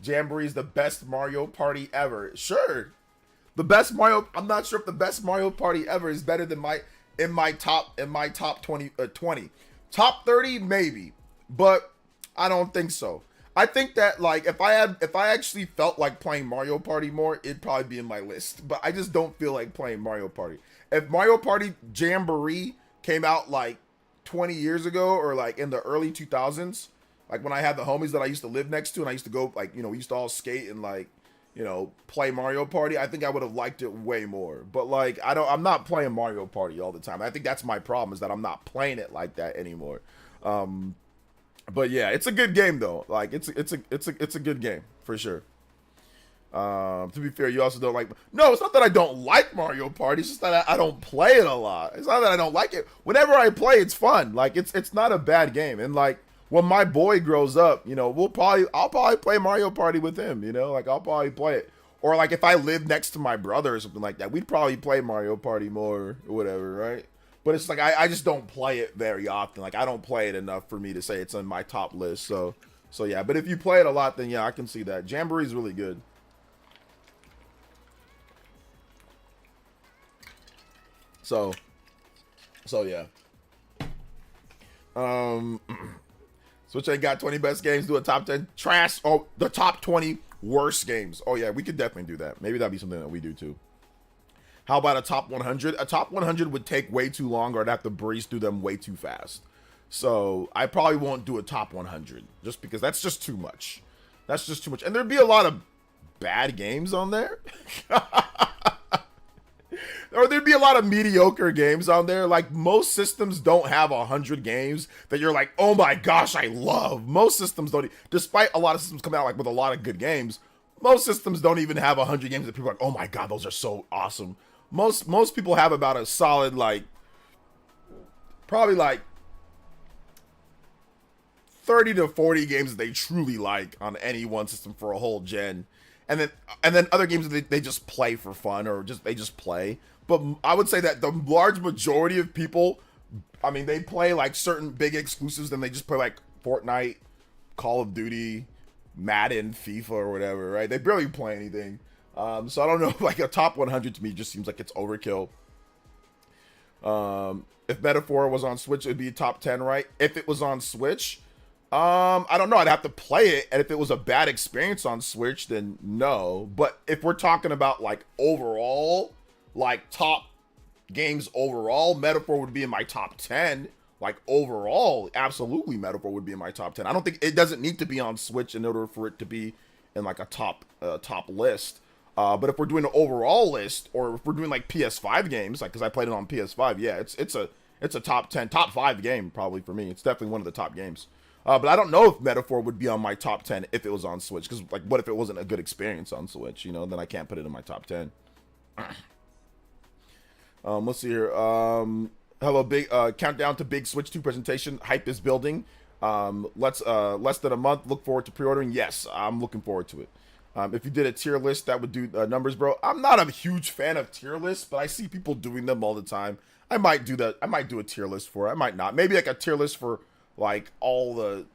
Jamboree is the best Mario Party ever. Sure. The best Mario. I'm not sure if the best Mario Party ever is better than my top 20. Top 30 maybe, but I don't think so. I think that like if I actually felt like playing Mario Party more, it'd probably be in my list. But I just don't feel like playing Mario Party. If Mario Party Jamboree came out like 20 years ago or like in the early 2000s, like when I had the homies that I used to live next to and I used to go like, you know, we used to all skate and like, you know, play Mario Party, I think I would have liked it way more. But like I'm not playing Mario Party all the time. I think that's my problem, is that I'm not playing it like that anymore. But yeah, it's a good game though. Like it's a good game for sure. To be fair, you also don't like. No, it's not that I don't like Mario Party. It's just that I don't play it a lot. It's not that I don't like it. Whenever I play, it's fun. Like it's not a bad game. And like when my boy grows up, you know, I'll probably play Mario Party with him. You know, like I'll probably play it. Or like if I lived next to my brother or something like that, we'd probably play Mario Party more or whatever, right? But it's like I just don't play it very often. Like I don't play it enough for me to say it's on my top list. So yeah. But if you play it a lot, then yeah, I can see that. Jamboree is really good. So yeah. Switch ain't got 20 best games. Do a top 10 trash. Oh, the top 20 worst games. Oh yeah, we could definitely do that. Maybe that'd be something that we do too. How about a top 100? A top 100 would take way too long, or I'd have to breeze through them way too fast. So I probably won't do a top 100 just because that's just too much. That's just too much. And there'd be a lot of bad games on there. Or there'd be a lot of mediocre games on there. Like most systems don't have 100 games that you're like, oh my gosh, I love. Most systems don't, despite a lot of systems coming out like with a lot of good games, most systems don't even have 100 games that people are like, oh my god, those are so awesome. Most people have about a solid like, probably like 30 to 40 games that they truly like on any one system for a whole gen. And then other games that they just play for fun or they just play. But I would say that the large majority of people, I mean, they play like certain big exclusives, and they just play like Fortnite, Call of Duty, Madden, FIFA, or whatever, right? They barely play anything. So I don't know, like a top 100 to me just seems like it's overkill. If Metaphor was on Switch, it would be top 10, right? If it was on Switch, I don't know. I'd have to play it, and if it was a bad experience on Switch, then no. But if we're talking about like overall, like top games overall, Metaphor would be in my top 10. Like overall, absolutely, Metaphor would be in my top 10. I don't think it doesn't need to be on Switch in order for it to be in like a top list. But if we're doing an overall list, or if we're doing like PS5 games, like because I played it on PS5, yeah, it's a top 10, top 5 game probably for me. It's definitely one of the top games. But I don't know if Metaphor would be on my top 10 if it was on Switch. Because, like, what if it wasn't a good experience on Switch? You know, then I can't put it in my top 10. Let's see here. Hello, big countdown to big Switch 2 presentation. Hype is building. Less than a month. Look forward to pre-ordering. Yes, I'm looking forward to it. If you did a tier list, that would do numbers, bro. I'm not a huge fan of tier lists, but I see people doing them all the time. I might do that. I might do a tier list for it. I might not. Maybe like a tier list for like all the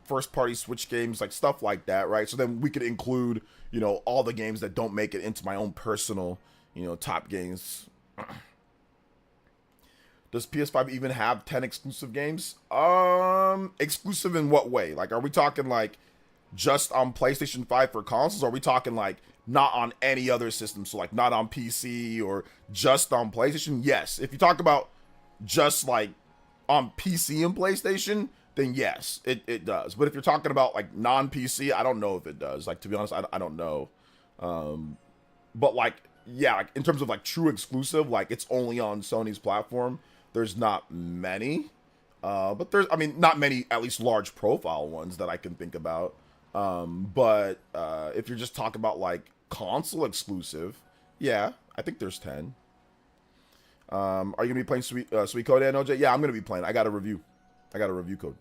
first party Switch games, like stuff like that, right? So then we could include, you know, all the games that don't make it into my own personal, you know, top games. Does PS5 even have 10 exclusive games? Exclusive in what way? Like, are we talking like just on PlayStation 5 for consoles? Or are we talking like not on any other system? So like not on PC or just on PlayStation? Yes. If you talk about just like on PC and PlayStation, then yes, it does. But if you're talking about like non-PC, I don't know if it does. Like, to be honest, I don't know. But like, yeah, like in terms of like true exclusive, like it's only on Sony's platform. There's not many. But there's, I mean, not many, at least large profile ones that I can think about. But if you're just talking about like console exclusive, yeah, I think there's 10. Are you gonna be playing Sweet Code, NOJ? Yeah, I'm gonna be playing. I got a review code.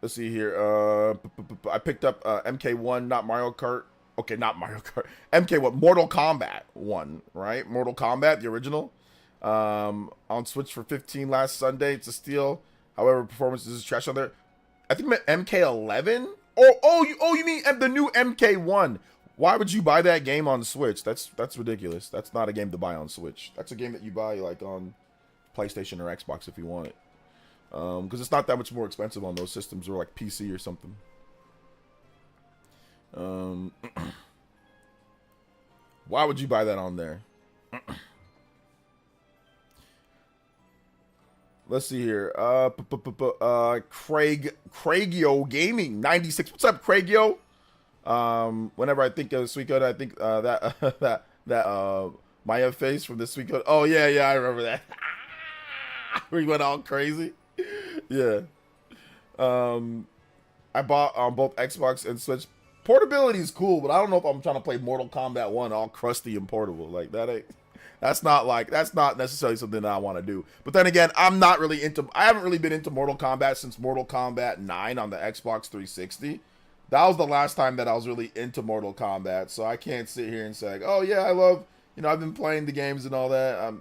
Let's see here. I picked up MK1, not Mario Kart. Okay, not Mario Kart. MK1, Mortal Kombat 1, right? Mortal Kombat, the original. On Switch for $15 last Sunday. It's a steal. However, performance is trash on there. I think MK11. You mean the new MK1? Why would you buy that game on Switch? That's ridiculous. That's not a game to buy on Switch. That's a game that you buy like on PlayStation or Xbox if you want it. Because it's not that much more expensive on those systems, or like PC or something. Why would you buy that on there? Let's see here. Craigio Gaming 96. What's up, Craigio? Whenever I think of Sweet Code, I think that Maya face from the Sweet Code. Oh yeah, I remember that. We went all crazy. Yeah. I bought on both Xbox and Switch. Portability is cool, but I don't know if I'm trying to play Mortal Kombat 1 all crusty and portable. Like that's not necessarily something that I want to do. But then again, I haven't really been into Mortal Kombat since Mortal Kombat 9 on the Xbox 360. That was the last time that I was really into Mortal Kombat. So I can't sit here and say, like, oh yeah, I love, I've been playing the games and all that.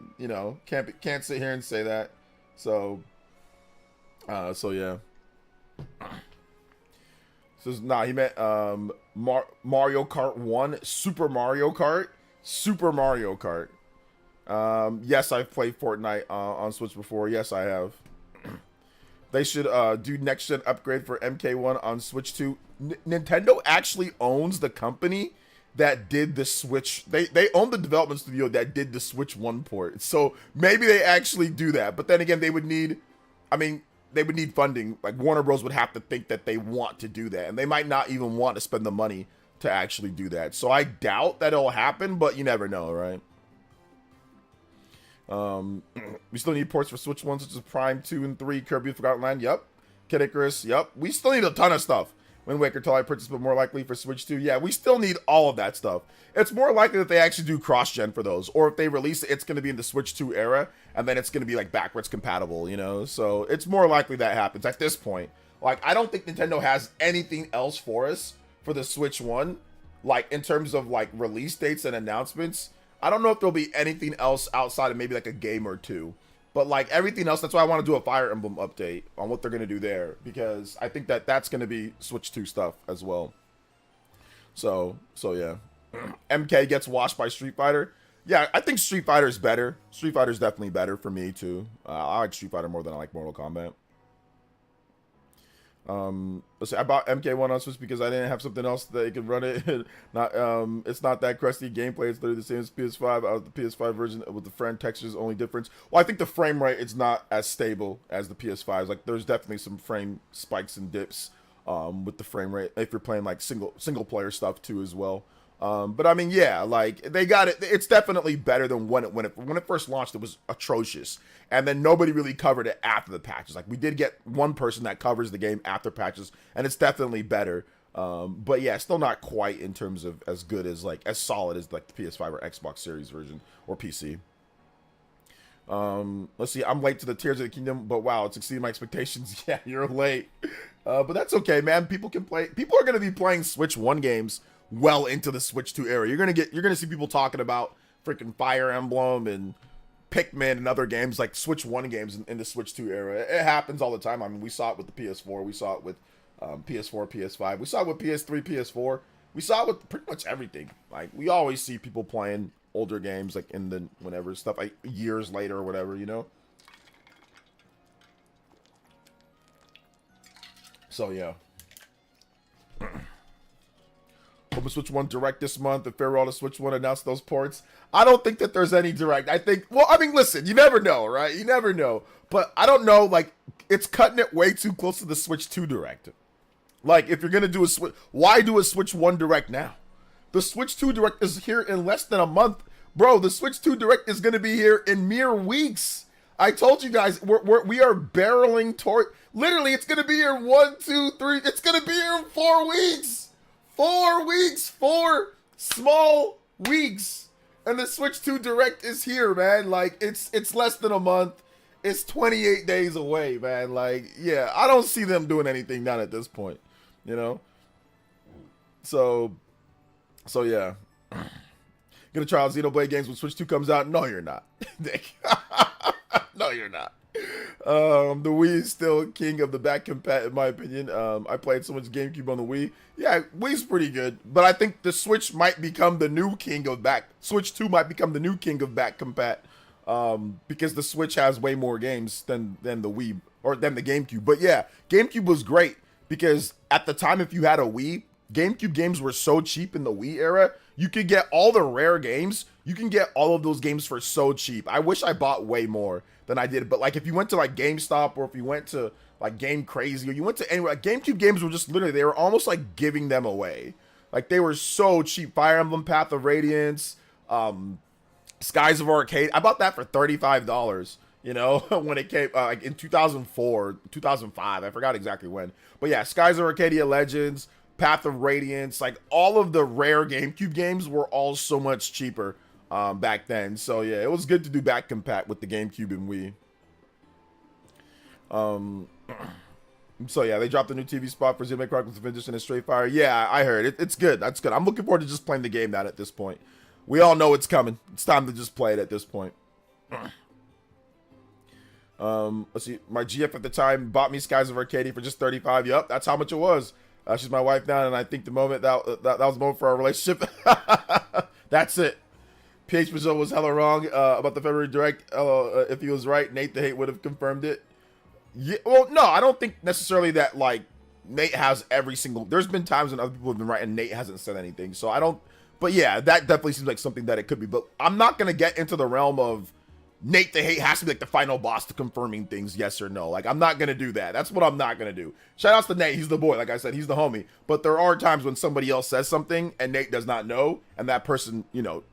Can't sit here and say that. So yeah. So he meant Mario Kart 1, Super Mario Kart. Yes, I've played Fortnite on Switch before. Yes, I have. They should do next gen upgrade for MK1 on Switch 2. Nintendo actually owns the company that did the Switch. They own the development studio that did the Switch 1 port. So maybe they actually do that. But then again, they would need funding. Like Warner Bros. Would have to think that they want to do that. And they might not even want to spend the money to actually do that. So I doubt that it'll happen, but you never know, right? We still need ports for Switch 1, such as Prime 2 and 3, Kirby Forgotten Land. Yep. Kid Icarus. Yep. We still need a ton of stuff. Wind Waker, Twilight Princess, but more likely for Switch 2. Yeah, we still need all of that stuff. It's more likely that they actually do cross-gen for those. Or if they release it, it's going to be in the Switch 2 era, and then it's going to be, like, backwards compatible, So it's more likely that happens at this point. Like, I don't think Nintendo has anything else for us for the Switch 1. Like, in terms of, like, release dates and announcements. I don't know if there'll be anything else outside of maybe, like, a game or two. But, like, everything else, that's why I want to do a Fire Emblem update on what they're going to do there. Because I think that that's going to be Switch 2 stuff as well. So yeah. MK gets washed by Street Fighter. Yeah, I think Street Fighter is better. Street Fighter is definitely better for me, too. I like Street Fighter more than I like Mortal Kombat. Let's see, I bought MK1 on Switch because I didn't have something else that you could run it. It's not that crusty gameplay. It's literally the same as PS5. The PS5 version with the frame textures only difference. Well, I think the frame rate is not as stable as the PS5's. Like, there's definitely some frame spikes and dips with the frame rate if you're playing like single player stuff too as well. But I mean, yeah, like they got it. It's definitely better than when it first launched. It was atrocious, and then nobody really covered it after the patches. Like we did get one person that covers the game after patches, and it's definitely better. But yeah, still not quite in terms of as good as like as solid as like the PS5 or Xbox Series version or PC. Let's see. I'm late to the Tears of the Kingdom, but wow, it's exceeding my expectations. Yeah, you're late, but that's okay, man. People can play. People are gonna be playing Switch 1 games well into the Switch 2 era. You're gonna see people talking about freaking Fire Emblem and Pikmin and other games like Switch 1 games in the Switch 2 era. It happens all the time. I mean, we saw it with the PS4. We saw it with PS4, PS5. We saw it with PS3, PS4. We saw it with pretty much everything. Like we always see people playing older games like in the whenever stuff like years later or whatever, So yeah. Open Switch 1 Direct this month. The farewell to Switch 1 announced those ports. I don't think that there's any Direct. I think, well, I mean, listen, you never know, right? You never know. But I don't know, like, it's cutting it way too close to the Switch 2 Direct. Like, if you're going to do a Switch, why do a Switch 1 Direct now? The Switch 2 Direct is here in less than a month. Bro, the Switch 2 Direct is going to be here in mere weeks. I told you guys, we are barreling toward, literally, it's going to be here 1, 2, 3, it's going to be here in 4 weeks. 4 weeks, 4 small weeks, and the Switch 2 Direct is here, man. Like, it's less than a month. It's 28 days away, man. Like, yeah, I don't see them doing anything down at this point, you know? So yeah. Gonna try out Xenoblade games when Switch 2 comes out? No, you're not. No, you're not. The Wii is still king of the back compat, in my opinion. I played so much GameCube on the Wii. Yeah, Wii's pretty good, but I think the Switch might become the new king of back. Switch 2 might become the new king of back compat, because the Switch has way more games than the Wii or than the GameCube. But yeah, GameCube was great because at the time, if you had a Wii, GameCube games were so cheap in the Wii era. You could get all the rare games. You can get all of those games for so cheap. I wish I bought way more than I did. But like if you went to like GameStop or if you went to like Game Crazy or you went to anywhere, like GameCube games were just literally, they were almost like giving them away. Like they were so cheap. Fire Emblem Path of Radiance, Skies of Arcade. I bought that for $35, you know, when it came like in 2004, 2005. I forgot exactly when. But yeah, Skies of Arcadia Legends, Path of Radiance, like all of the rare GameCube games were all so much cheaper back then. So yeah, it was good to do back compat with the GameCube and Wii. So yeah, they dropped a new TV spot for Xenoblade Chronicles of Vengeance and Stray Fire. Yeah, I heard it. It's good. That's good. I'm looking forward to just playing the game now at this point. We all know it's coming. It's time to just play it at this point. Let's see. My GF at the time bought me Skies of Arcadia for just $35. Yup, that's how much it was. She's my wife now, and I think the moment that was the moment for our relationship. That's it. PH Brazil was hella wrong about the February Direct. If he was right, Nate the Hate would have confirmed it. Yeah, well, no, I don't think necessarily that like Nate has every single. There's been times when other people have been right and Nate hasn't said anything. So I don't. But yeah, that definitely seems like something that it could be. But I'm not gonna get into the realm of Nate the Hate has to be like the final boss to confirming things, yes or no. Like, I'm not going to do that. That's what I'm not going to do. Shout outs to Nate. He's the boy. Like I said, he's the homie. But there are times when somebody else says something and Nate does not know. And that person, you know,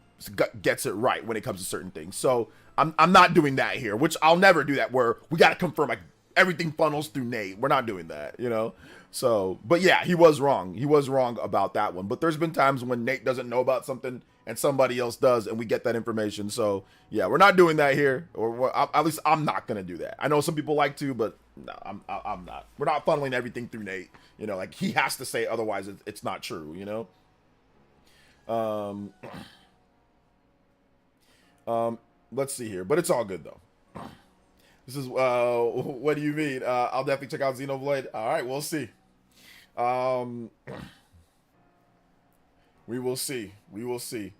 gets it right when it comes to certain things. So I'm not doing that here, which I'll never do that where we got to confirm like everything funnels through Nate. We're not doing that, you know? So, but yeah, he was wrong. He was wrong about that one. But there's been times when Nate doesn't know about something and somebody else does, and we get that information. So yeah, we're not doing that here, or at least I'm not gonna do that. I know some people like to, but no, I'm not. We're not funneling everything through Nate. You know, like he has to say it, otherwise it's not true. You know. Let's see here, but it's all good though. This is what do you mean? I'll definitely check out Xenoblade. All right, we'll see. We will see. We will see.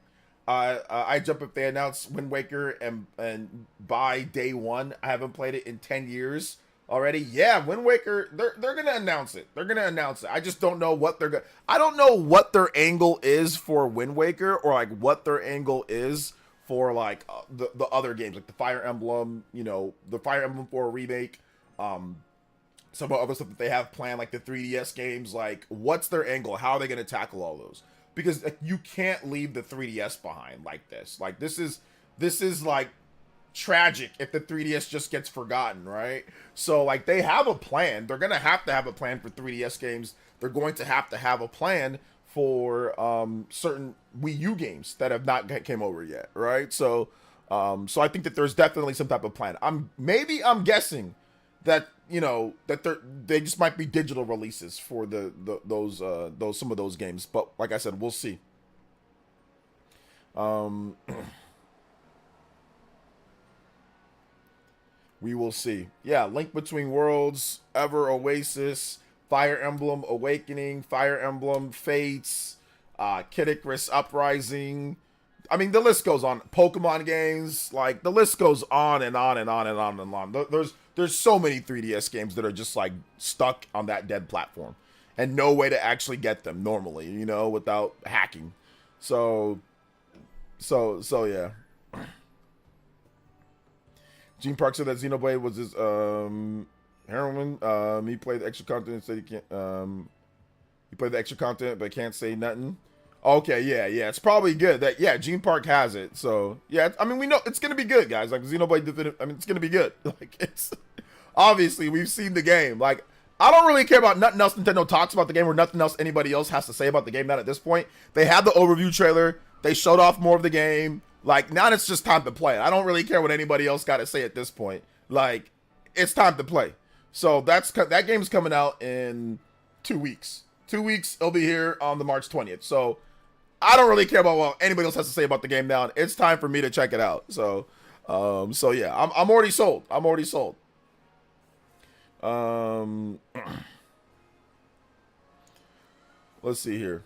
I jump if they announce Wind Waker and by day one. I haven't played it in 10 years already. Yeah, Wind Waker. They're gonna announce it. They're gonna announce it. I just don't know what they're gonna. I don't know what their angle is for Wind Waker, or like what their angle is for like the other games, like the Fire Emblem. You know, the Fire Emblem 4 remake. Some other stuff that they have planned, like the 3DS games. Like, what's their angle? How are they gonna tackle all those? Because like, you can't leave the 3DS behind like this. Like this is like tragic if the 3DS just gets forgotten, right? So like they have a plan. They're gonna have to have a plan for 3DS games. They're going to have a plan for certain Wii U games that have not came over yet, right? So so I think that there's definitely some type of plan. I'm guessing that, you know, that they just might be digital releases for those some of those games, but like I said, we'll see. We will see. Yeah, Link Between Worlds, Ever Oasis, Fire Emblem Awakening, Fire Emblem Fates, Kid Icarus Uprising. I mean, the list goes on. Pokemon games, like the list goes on and on and on and on and on. there's so many 3DS games that are just like stuck on that dead platform and no way to actually get them normally, you know, without hacking. So yeah. Gene Park said that Xenoblade was his heroin. He played the extra content and said he can't. He played the extra content but can't say nothing. Okay, yeah, it's probably good. That Gene Park has it. So yeah, I mean we know it's gonna be good, guys. Like Xenoblade Definitive. I mean it's gonna be good. Like it's obviously we've seen the game. Like I don't really care about nothing else Nintendo talks about the game or nothing else anybody else has to say about the game. Not at this point. They had the overview trailer. They showed off more of the game. Like, now it's just time to play. I don't really care what anybody else got to say at this point. Like, it's time to play. So that game's coming out in 2 weeks. 2 weeks, it'll be here on the March 20th. So, I don't really care about what anybody else has to say about the game now. It's time for me to check it out. So yeah, I'm already sold. I'm already sold. Let's see here.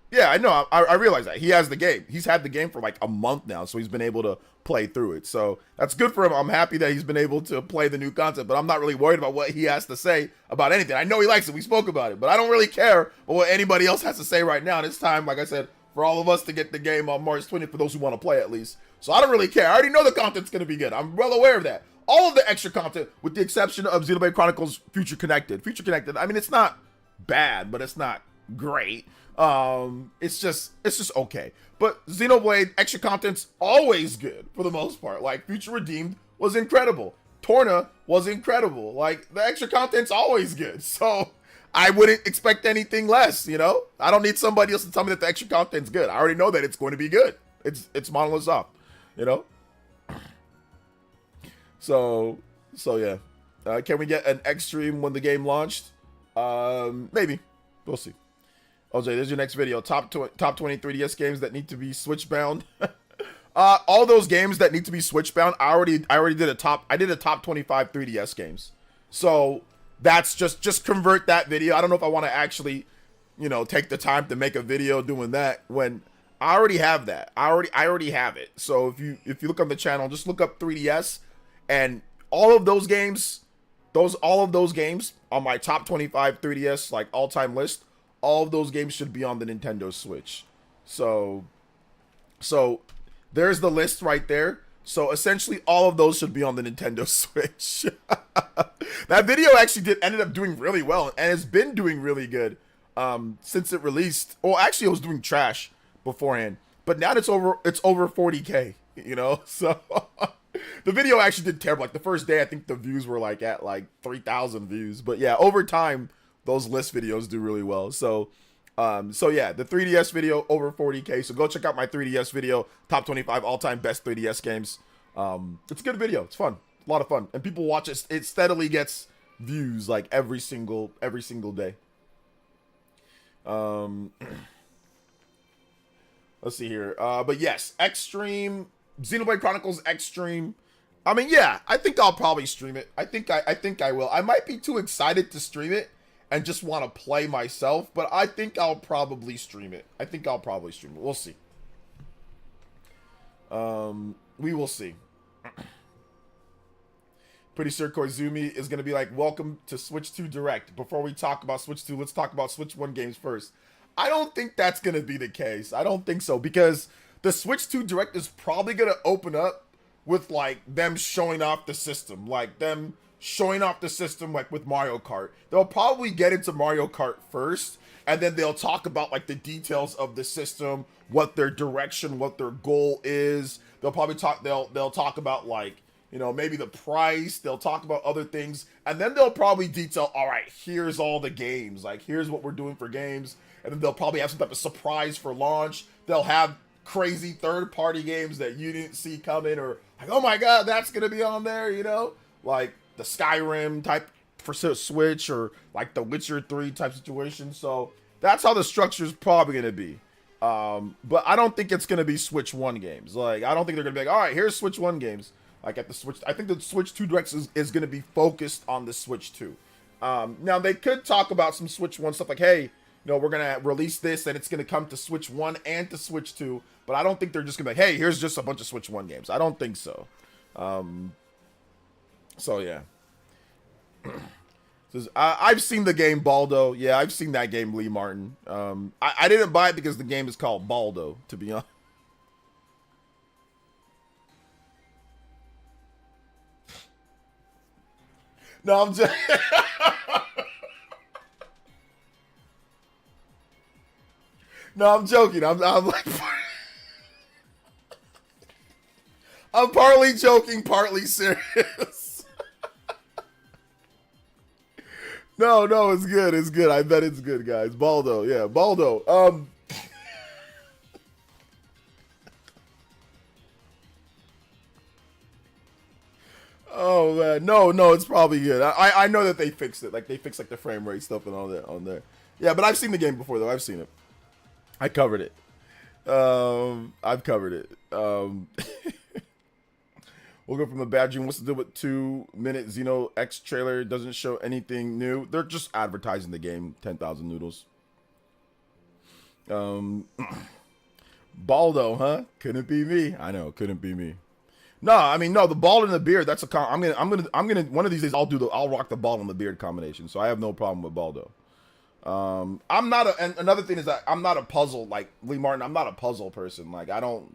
Yeah, I know. I realize that. He has the game. He's had the game for like a month now, so he's been able to play through it. So that's good for him. I'm happy that he's been able to play the new content, but I'm not really worried about what he has to say about anything. I know he likes it. We spoke about it, but I don't really care about what anybody else has to say right now. And it's time, like I said, for all of us to get the game on March 20th, for those who want to play at least. So I don't really care. I already know the content's going to be good. I'm well aware of that. All of the extra content, with the exception of Xenoblade Chronicles Future Connected. Future Connected, I mean, it's not bad, but it's not great. It's just okay. But Xenoblade extra content's always good for the most part. Like Future Redeemed was incredible. Torna was incredible. Like the extra content's always good. So I wouldn't expect anything less, you know? I don't need somebody else to tell me that the extra content's good. I already know that it's going to be good. It's Monolith Soft, you know? So yeah. Can we get an X stream when the game launched? Maybe. We'll see. OJ, there's your next video. Top 20 3DS games that need to be Switch bound. All those games that need to be Switch bound, I already did a top. I did a top 25 3DS games. So that's just convert that video. I don't know if I want to actually, you know, take the time to make a video doing that when I already have that. I already have it. So if you look on the channel, just look up 3DS and all of those games on my top 25 3DS like all-time list. All of those games should be on the Nintendo Switch. So there's the list right there. So essentially all of those should be on the Nintendo Switch. That video actually ended up doing really well and it's been doing really good since it released. Well, actually it was doing trash beforehand, but now it's over 40K, you know? So the video actually did terrible. Like the first day I think the views were like at like 3,000 views, but yeah, over time those list videos do really well. So yeah, the 3DS video over 40K. So go check out my 3DS video, top 25 all-time best 3DS games. It's a good video. It's fun. A lot of fun. And people watch it. It steadily gets views like every single day. Let's see here. But yes, Xtreme, Xenoblade Chronicles Xtreme. I mean, yeah, I think I'll probably stream it. I think I will. I might be too excited to stream it and just want to play myself, but I think I'll probably stream it. We'll see. We will see. Pretty sure Koizumi is going to be like, welcome to Switch 2 Direct. Before we talk about Switch 2, let's talk about Switch 1 games first. I don't think that's going to be the case. I don't think so, because the Switch 2 Direct is probably going to open up with like them showing off the system. Like them showing off the system like with Mario Kart. They'll probably get into Mario Kart first, and then they'll talk about like the details of the system, what their direction, what their goal is. They'll probably talk about like, you know, maybe the price. They'll talk about other things, and then they'll probably detail, all right, here's all the games. Like, here's what we're doing for games. And then they'll probably have some type of surprise for launch. They'll have crazy third-party games that you didn't see coming, or like, oh my god, that's gonna be on there, you know? Like the Skyrim type for Switch, or like the Witcher 3 type situation. So that's how the structure is probably going to be. But I don't think it's going to be Switch 1 games. Like, I don't think they're going to be like, all right, here's Switch 1 games. Like at the Switch, I think the Switch 2 Direct is going to be focused on the Switch 2. Now they could talk about some Switch 1 stuff like, hey, you know, we're going to release this and it's going to come to Switch 1 and to Switch 2. But I don't think they're just going to be like, hey, here's just a bunch of Switch 1 games. I don't think so. So yeah. I've seen the game Baldo. Yeah, I've seen that game, Lee Martin. I didn't buy it because the game is called Baldo, to be honest. No, I'm just... No, I'm joking. I'm like... I'm partly joking, partly serious. No, it's good. It's good. I bet it's good, guys. Baldo, yeah, Baldo. Oh man, no, it's probably good. I know that they fixed it. Like they fixed like the frame rate stuff and all that on there. Yeah, but I've seen the game before though. I've seen it. I covered it. I've covered it. We'll go from a bad dream. What's the deal with 2-minute Xeno X trailer? Doesn't show anything new. They're just advertising the game. 10,000 noodles. Baldo, huh? Couldn't be me. I know, couldn't be me. No, I mean no. The ball and the beard. That's a. I'm gonna. One of these days, I'll rock the ball and the beard combination. So I have no problem with Baldo. I'm not a. And another thing is that I'm not a puzzle like Lee Martin. I'm not a puzzle person. Like I don't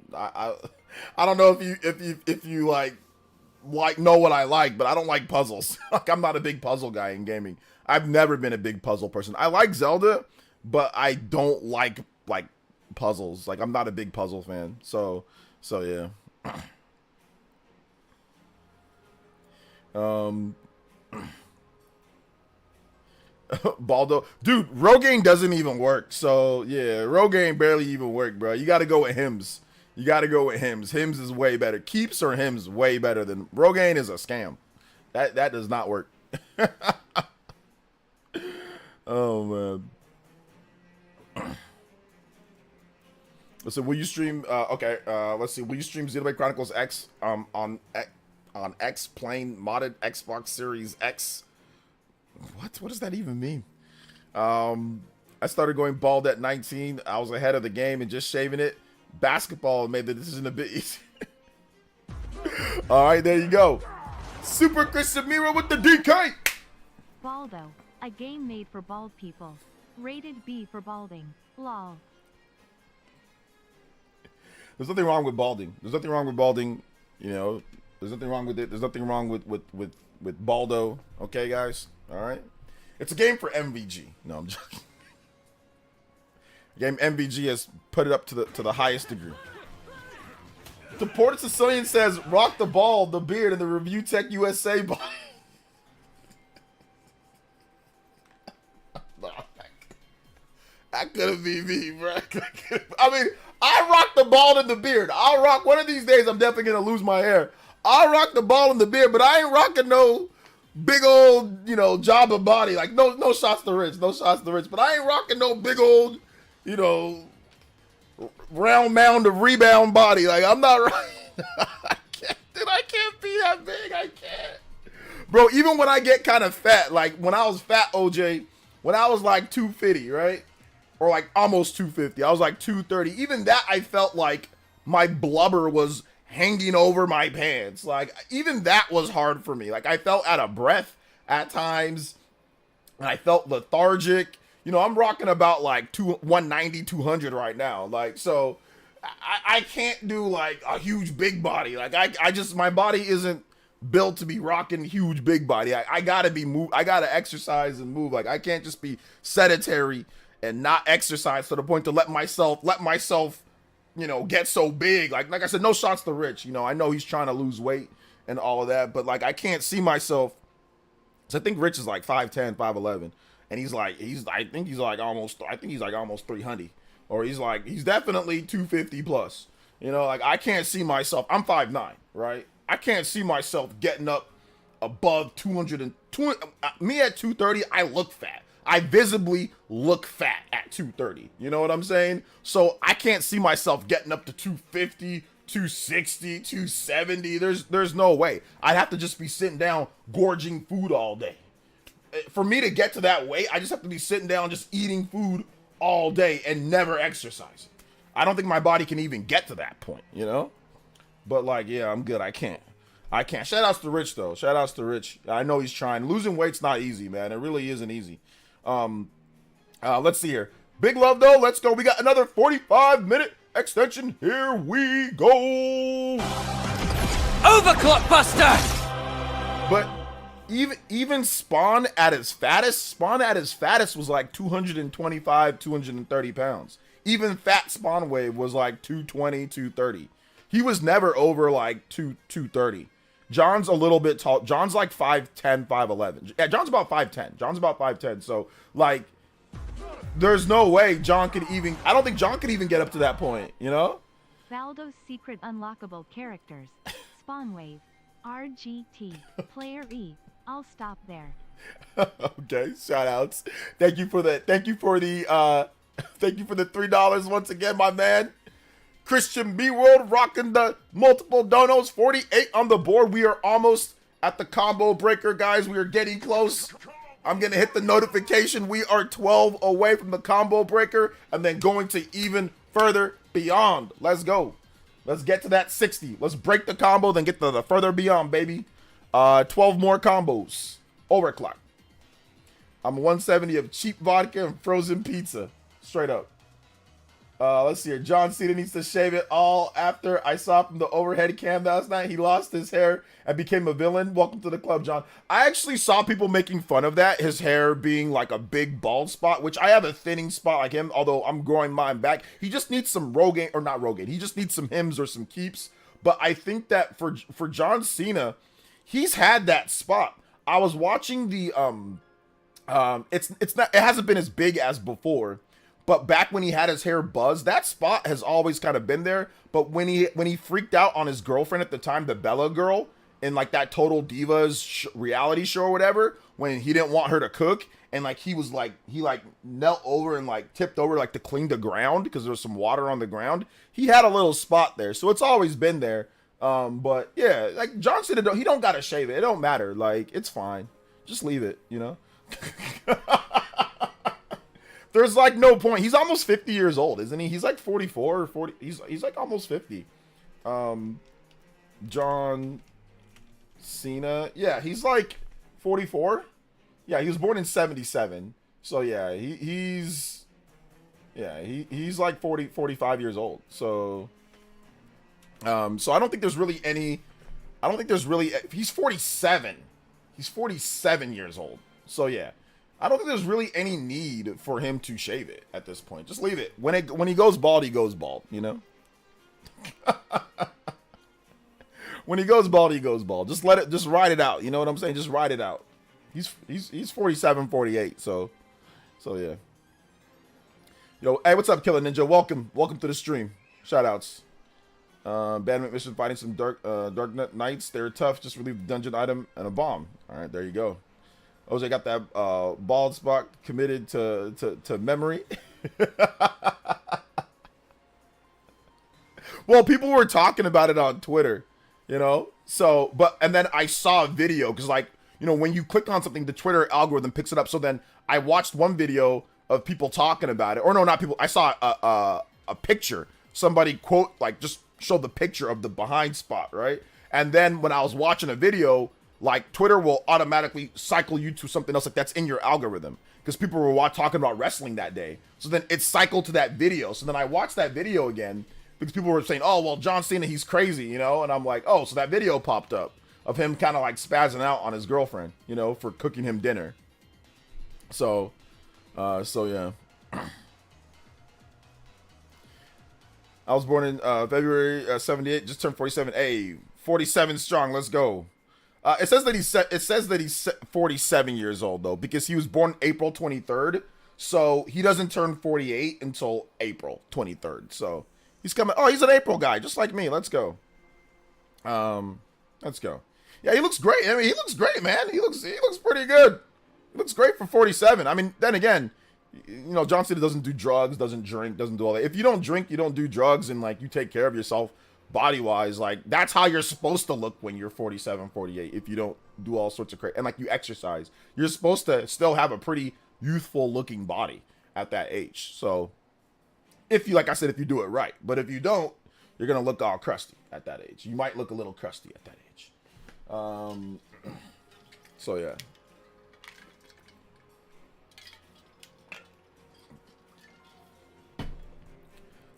know if you like know what I like, but I don't like puzzles. Like I'm not a big puzzle guy in gaming. I've never been a big puzzle person. I like Zelda, but I don't like puzzles. Like I'm not a big puzzle fan. So yeah. Baldo, dude, Rogaine doesn't even work. So yeah, Rogaine barely even work, bro. You got to go with hymns. You got to go with hymns. Hymns is way better. Keeps or hymns way better than Rogaine is a scam. That does not work. Oh man. So will you stream? Okay, let's see. Will you stream Xenoblade Chronicles X on X Plane modded Xbox Series X? What does that even mean? I started going bald at 19. I was ahead of the game and just shaving it. Basketball made the decision a bit easier. All right, there you go. Super Chrisamira with the DK. Baldo, a game made for bald people. Rated B for balding. Lol. There's nothing wrong with balding. There's nothing wrong with balding. You know, there's nothing wrong with it. There's nothing wrong with Baldo. Okay, guys. All right. It's a game for MVG. No, I'm joking. Game MVG has put it up to the highest degree. The Ported Sicilian says, "Rock the ball, the beard, and the Review Tech USA ball." That couldn't be me, bro. I mean, I rock the ball and the beard. I'll rock one of these days. I'm definitely gonna lose my hair. I'll rock the ball and the beard, but I ain't rocking no big old, Jabba body. Like no shots to Rich, no shots to Rich. But I ain't rocking no big old, round mound of rebound body. Like I'm not right. I can't be that big. I can't, bro. Even when I get kind of fat, like when I was fat, OJ, when I was like 250, right? Or like almost 250. I was like 230. Even that, I felt like my blubber was hanging over my pants. Like even that was hard for me. Like I felt out of breath at times. And I felt lethargic. I'm rocking about like 190, 200 right now. Like, so I can't do like a huge big body. Like I just, my body isn't built to be rocking huge big body. I gotta be move. I gotta exercise and move. Like I can't just be sedentary and not exercise to the point to let myself, get so big. Like I said, no shots to Rich. I know he's trying to lose weight and all of that, but like I can't see myself. So I think Rich is like 5'10", 5'11", and I think he's like almost 300, or he's definitely 250 plus. Like I can't see myself. I'm 5'9", right? I can't see myself getting up above 200 and me at 230. I look fat. I visibly look fat at 230. You know what I'm saying? So I can't see myself getting up to 250, 260, 270. There's no way. I'd have to just be sitting down gorging food all day. For me to get to that weight, I just have to be sitting down just eating food all day and never exercising. I don't think my body can even get to that point, But like, yeah, I'm good. I can't. I can't. Shout outs to Rich though. Shout outs to Rich. I know he's trying. Losing weight's not easy, man. It really isn't easy. Let's see here. Big love though. Let's go. We got another 45-minute extension. Here we go. Overclock Buster! But even Spawn at his fattest was like 225, 230 pounds. Even fat Spawn Wave was like 220, 230. He was never over like 230. John's a little bit tall. John's like 5'10", 5'11". Yeah, John's about 5'10". So like, there's no way John could even. I don't think John could even get up to that point. You know. Valdo's secret unlockable characters. Spawn Wave. RGT. Player E. I'll stop there. Okay, shout outs. Thank you for the thank you for the $3 once again, my man. Christian B World rocking the multiple donos. 48 on the board. We are almost at the combo breaker, guys. We are getting close. I'm gonna hit the notification. We are 12 away from the combo breaker and then going to even further beyond. Let's go. Let's get to that 60. Let's break the combo, then get to the further beyond, baby. 12 more combos. Overclock. I'm 170 of cheap vodka and frozen pizza. Straight up. Let's see here. John Cena needs to shave it all after I saw from the overhead cam last night. He lost his hair and became a villain. Welcome to the club, John. I actually saw people making fun of that. His hair being like a big bald spot, which I have a thinning spot like him, although I'm growing mine back. He just needs some Rogaine, or not Rogaine. He just needs some Hims or some Keeps. But I think that for John Cena, he's had that spot. I was watching the it hasn't been as big as before. But back when he had his hair buzzed, that spot has always kind of been there. But when he freaked out on his girlfriend at the time, the Bella girl, in like that Total Divas reality show or whatever, when he didn't want her to cook, and like he knelt over and like tipped over like to clean the ground because there was some water on the ground. He had a little spot there, so it's always been there. But yeah, like John Cena, he don't gotta shave it. It don't matter. Like, it's fine. Just leave it, you know. There's like no point. He's almost 50 years old, isn't he? He's like 44 or 40. He's like almost 50. John Cena. Yeah, he's like 44. Yeah, he was born in 77. So yeah, he's like 45 years old. So so I don't think there's really he's 47. He's 47 years old. So yeah. I don't think there's really any need for him to shave it at this point. Just leave it. When he goes bald, you know? When he goes bald, he goes bald. Just ride it out. You know what I'm saying? Just ride it out. He's 47, 48, so yeah. Yo, hey, what's up, Killer Ninja? Welcome to the stream. Shout outs. Bandmate mission fighting some dark knights. They're tough. Just relieve the dungeon item and a bomb. All right, there you go. OJ got that bald spot committed to memory. Well, people were talking about it on Twitter, you know? So, and then I saw a video, because like, you know, when you click on something, the Twitter algorithm picks it up. So then I watched one video of people talking about it. Or no, not people. I saw a picture. Somebody quote, like, just showed the picture of the behind spot, right? And then when I was watching a video, like, Twitter will automatically cycle you to something else, like that's in your algorithm, because people were talking about wrestling that day. So then it cycled to that video. So then I watched that video again because people were saying, oh, well, John Cena, he's crazy, you know? And I'm like, oh, so that video popped up of him kind of like spazzing out on his girlfriend, you know, for cooking him dinner. So yeah. I was born in February 78, just turned 47. Hey, 47 strong, let's go. It says that he's 47 years old though, because he was born April 23rd, so he doesn't turn 48 until April 23rd. So he's coming. Oh, he's an April guy, just like me. Let's go. Let's go. Yeah, he looks great. I mean, he looks great, man. He looks pretty good. He looks great for 47. I mean, then again, you know, John Cena doesn't do drugs, doesn't drink, doesn't do all that. If you don't drink, you don't do drugs, and like you take care of yourself body-wise, like that's how you're supposed to look when you're 47, 48. If you don't do all sorts of crazy, and like you exercise, you're supposed to still have a pretty youthful looking body at that age. So if you, like I said, if you do it right, but if you don't, you're gonna look all crusty at that age. You might look a little crusty at that age. So yeah.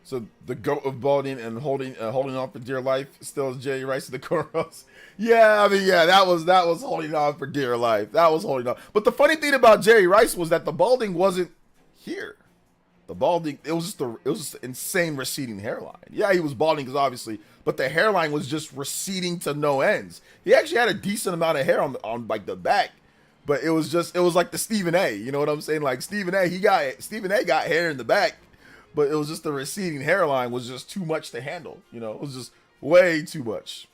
So the goat of balding and holding on for dear life still is Jerry Rice in the cornrows. Yeah, I mean, yeah, that was holding on for dear life. That was holding on. But the funny thing about Jerry Rice was that the balding wasn't here. The balding, it was just insane receding hairline. Yeah, he was balding because obviously, but the hairline was just receding to no ends. He actually had a decent amount of hair on like the back, but it was like the Stephen A. You know what I'm saying? Like Stephen A. Stephen A. got hair in the back, but it was just the receding hairline was just too much to handle. You know, it was just way too much.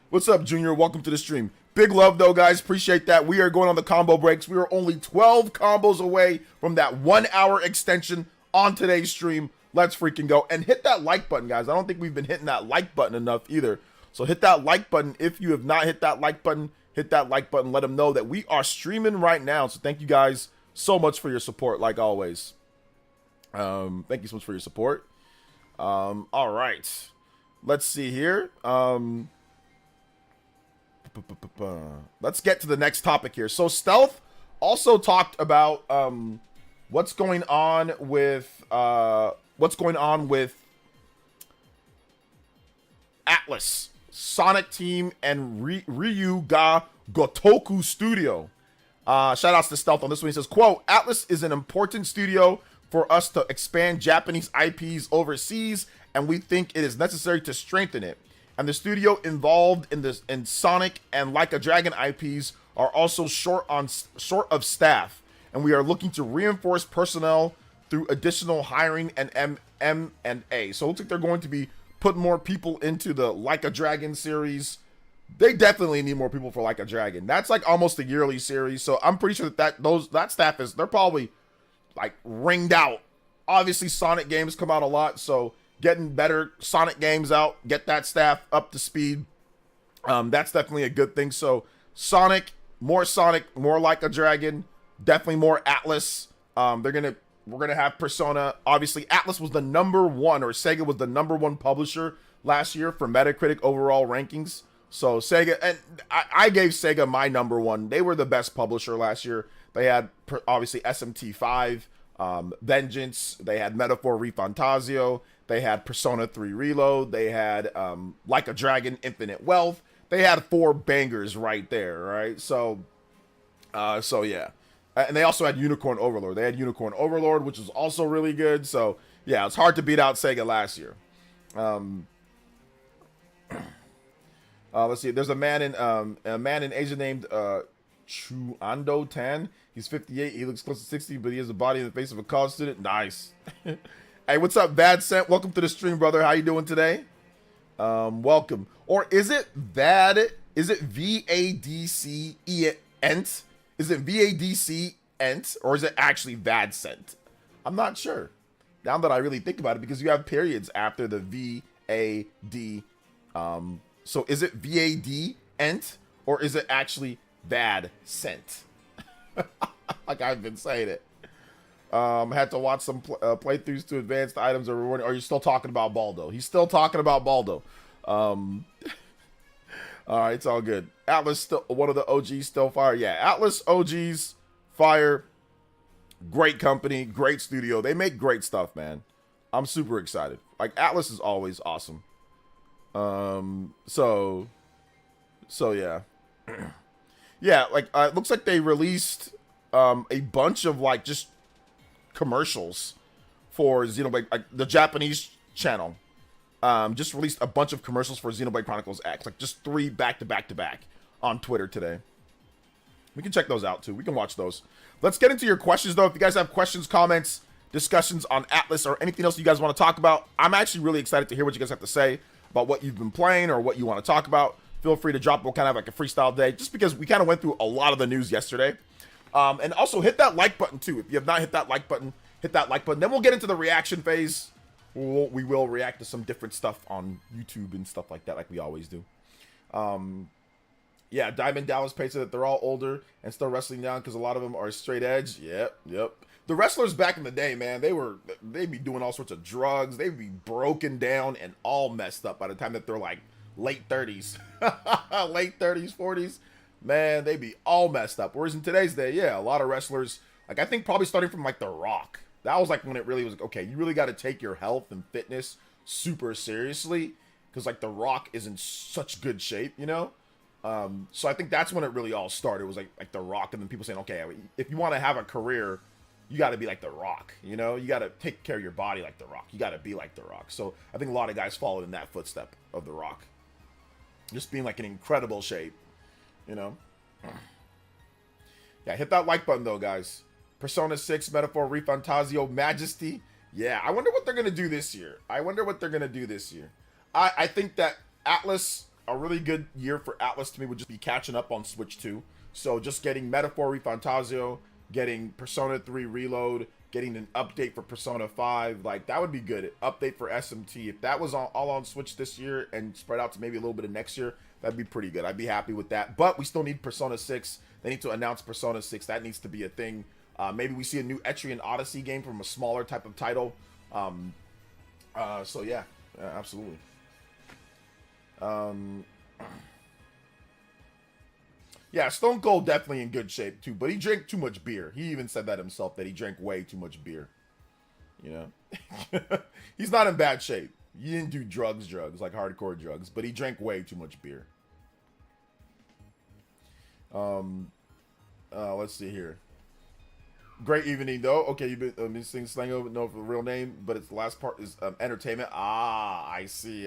What's up, Junior? Welcome to the stream. Big love, though, guys. Appreciate that. We are going on the combo breaks. We are only 12 combos away from that 1 hour extension on today's stream. Let's freaking go. And hit that like button, guys. I don't think we've been hitting that like button enough either. So hit that like button. If you have not hit that like button, hit that like button. Let them know that we are streaming right now. So thank you guys so much for your support, like always. Thank you so much for your support. All right. Let's see here. Let's get to the next topic here. So Stealth also talked about what's going on with Atlas, Sonic Team, and Ryu Ga Gotoku Studio. Shout outs to Stealth on this one. He says, quote, Atlas is an important studio for us to expand Japanese IPs overseas, and we think it is necessary to strengthen it. And the studio involved in Sonic and Like a Dragon IPs are also short of staff, and we are looking to reinforce personnel through additional hiring and M&A. So it looks like they're going to be putting more people into the Like a Dragon series. They definitely need more people for Like a Dragon. That's like almost a yearly series, so I'm pretty sure that staff they're probably like ringed out. Obviously, Sonic games come out a lot, so getting better Sonic games out, get that staff up to speed. That's definitely a good thing. So Sonic, more Like a Dragon, definitely more Atlas. We're gonna have Persona. Obviously, Atlas was the number one, or Sega was the number one publisher last year for Metacritic overall rankings. So Sega, and I gave Sega my number one. They were the best publisher last year. They had obviously SMT5, Vengeance. They had Metaphor Refantasio. They had Persona 3 Reload. They had Like a Dragon, Infinite Wealth. They had 4 bangers right there, right? So yeah. And they also had Unicorn Overlord. They had Unicorn Overlord, which was also really good. So yeah, it's hard to beat out Sega last year. Let's see. There's a man in Asia named Chuando Tan. He's 58. He looks close to 60, but he has the body and the face of a college student. Nice. Hey, what's up, Bad Scent? Welcome to the stream, brother. How you doing today? Welcome. Or is it VAD? Is it VADC-ENT? Is it VADC-ENT? Or is it actually VAD Scent? I'm not sure. Now that I really think about it, because you have periods after the VAD. So is it VAD-ENT? Or is it actually VAD Scent? Like I've been saying it. Had to watch some playthroughs to advance the items are rewarding. Are you still talking about Baldo? He's still talking about Baldo. All right, it's all good. Atlas, still one of the OGs, still fire. Yeah, Atlas OGs, fire. Great company, great studio. They make great stuff, man. I'm super excited. Like Atlas is always awesome. So yeah. Yeah, like it looks like they released a bunch of like just commercials for Xenoblade, like the Japanese channel. Just released a bunch of commercials for Xenoblade Chronicles X, like just 3 back to back on Twitter today. We can check those out too. We can watch those. Let's get into your questions though. If you guys have questions, comments, discussions on Atlas, or anything else you guys want to talk about, I'm actually really excited to hear what you guys have to say about what you've been playing or what you want to talk about. Feel free to drop. We'll kind of have like a freestyle day, just because we kind of went through a lot of the news yesterday. And also hit that like button too. If you have not hit that like button, hit that like button. Then we'll get into the reaction phase. We will react to some different stuff on YouTube and stuff like that, like we always do. Yeah, Diamond Dallas Page said that they're all older and still wrestling down because a lot of them are straight edge. Yep. The wrestlers back in the day, man, they'd be doing all sorts of drugs. They'd be broken down and all messed up by the time that they're like late 30s. Late 30s, 40s. Man, they be all messed up. Whereas in today's day, yeah, a lot of wrestlers, like I think probably starting from like The Rock. That was like when it really was like, okay, you really got to take your health and fitness super seriously because like The Rock is in such good shape, you know? So I think that's when it really all started. It was like The Rock, and then people saying, okay, if you want to have a career, you got to be like The Rock, you know? You got to take care of your body like The Rock. You got to be like The Rock. So I think a lot of guys followed in that footstep of The Rock. Just being like in incredible shape, you know? Yeah, hit that like button though, guys. Persona 6, Metaphor Refantasio Majesty. Yeah, I wonder what they're going to do this year. I think that Atlas, a really good year for Atlas to me would just be catching up on Switch 2. So just getting Metaphor Refantasio, getting Persona 3 Reload, getting an update for Persona 5, like that would be good. Update for SMT. If that was all on Switch this year and spread out to maybe a little bit of next year, that'd be pretty good. I'd be happy with that. But we still need Persona 6. They need to announce Persona 6. That needs to be a thing. Maybe we see a new Etrian Odyssey game from a smaller type of title. So yeah, absolutely. Yeah, Stone Cold definitely in good shape too, but he drank too much beer. He even said that himself, that he drank way too much beer. You know, he's not in bad shape. He didn't do drugs like hardcore drugs, but he drank way too much beer. Let's see here. Great evening though. Okay, you've been saying slang over no for the real name, but it's the last part is entertainment. Ah, I see.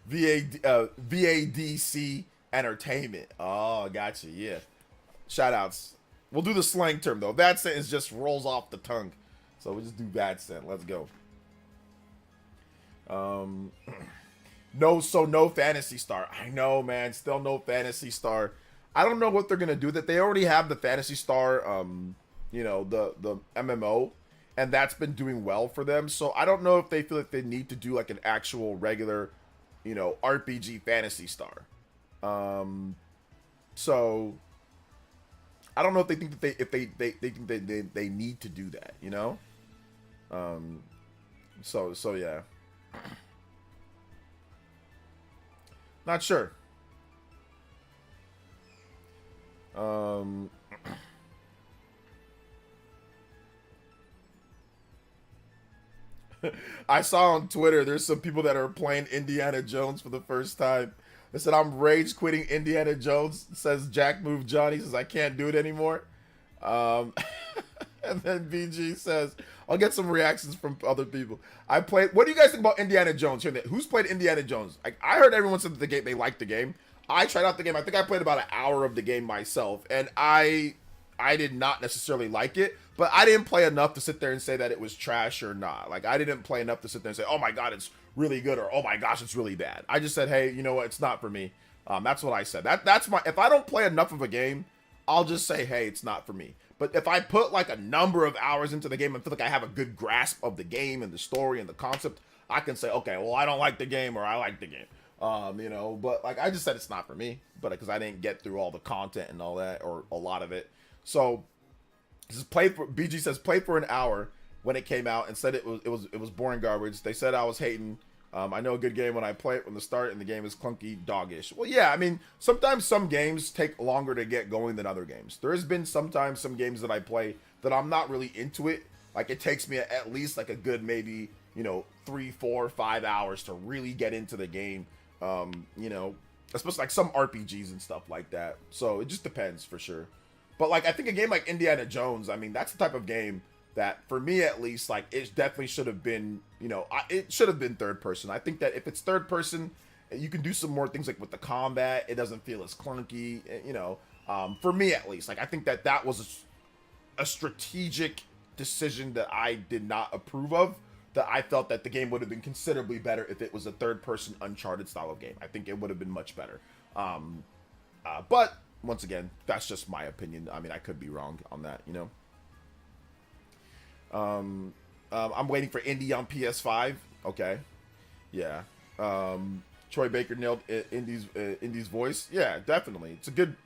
VADC Entertainment. Oh, gotcha. Yeah. Shoutouts. We'll do the slang term though. Bad sentence just rolls off the tongue, so we'll just do bad sentence. Let's go. No Fantasy Star. I know, man. Still no Fantasy Star. I don't know what they're gonna do. That they already have the Fantasy Star. You know, the MMO, and that's been doing well for them. So I don't know if they feel like they need to do like an actual regular, you know, RPG Fantasy Star. So I don't know if they think that they think they need to do that, you know. So yeah, not sure. I saw on Twitter there's some people that are playing Indiana Jones for the first time. They said, I'm rage quitting Indiana Jones. Says Jack Move Johnny. Says I can't do it anymore. And then BG says, I'll get some reactions from other people. What do you guys think about Indiana Jones? Who's played Indiana Jones? I heard everyone said that they liked the game. I tried out the game. I think I played about an hour of the game myself, and I did not necessarily like it, but I didn't play enough to sit there and say that it was trash or not. Like, I didn't play enough to sit there and say, oh my god, it's really good, or oh my gosh, it's really bad. I just said, hey, you know what, it's not for me. That's what I said. That's my, if I don't play enough of a game, I'll just say, hey, it's not for me. But if I put like a number of hours into the game and feel like I have a good grasp of the game and the story and the concept, I can say, okay, well, I don't like the game, or I like the game. You know, but like I just said, it's not for me, but because I didn't get through all the content and all that, or a lot of it. So just BG says play for an hour when it came out and said it was boring garbage. They said I was hating. I know a good game when I play it from the start and the game is clunky, doggish. Well, yeah, I mean, sometimes some games take longer to get going than other games. There has been sometimes some games that I play that I'm not really into it. Like it takes me at least like a good maybe, you know, 3, 4, 5 hours to really get into the game. You know, especially like some RPGs and stuff like that. So it just depends for sure. But like, I think a game like Indiana Jones, I mean, that's the type of game that for me at least, like it definitely should have been, you know, it should have been third person. I think that if it's third person, you can do some more things like with the combat. It doesn't feel as clunky, you know, for me at least. Like, I think that was a strategic decision that I did not approve of. That I felt that the game would have been considerably better if it was a third-person Uncharted style of game. I think it would have been much better. But, once again, that's just my opinion. I mean, I could be wrong on that, you know? I'm waiting for Indy on PS5. Okay. Yeah. Troy Baker nailed Indy's voice. Yeah, definitely. It's a good...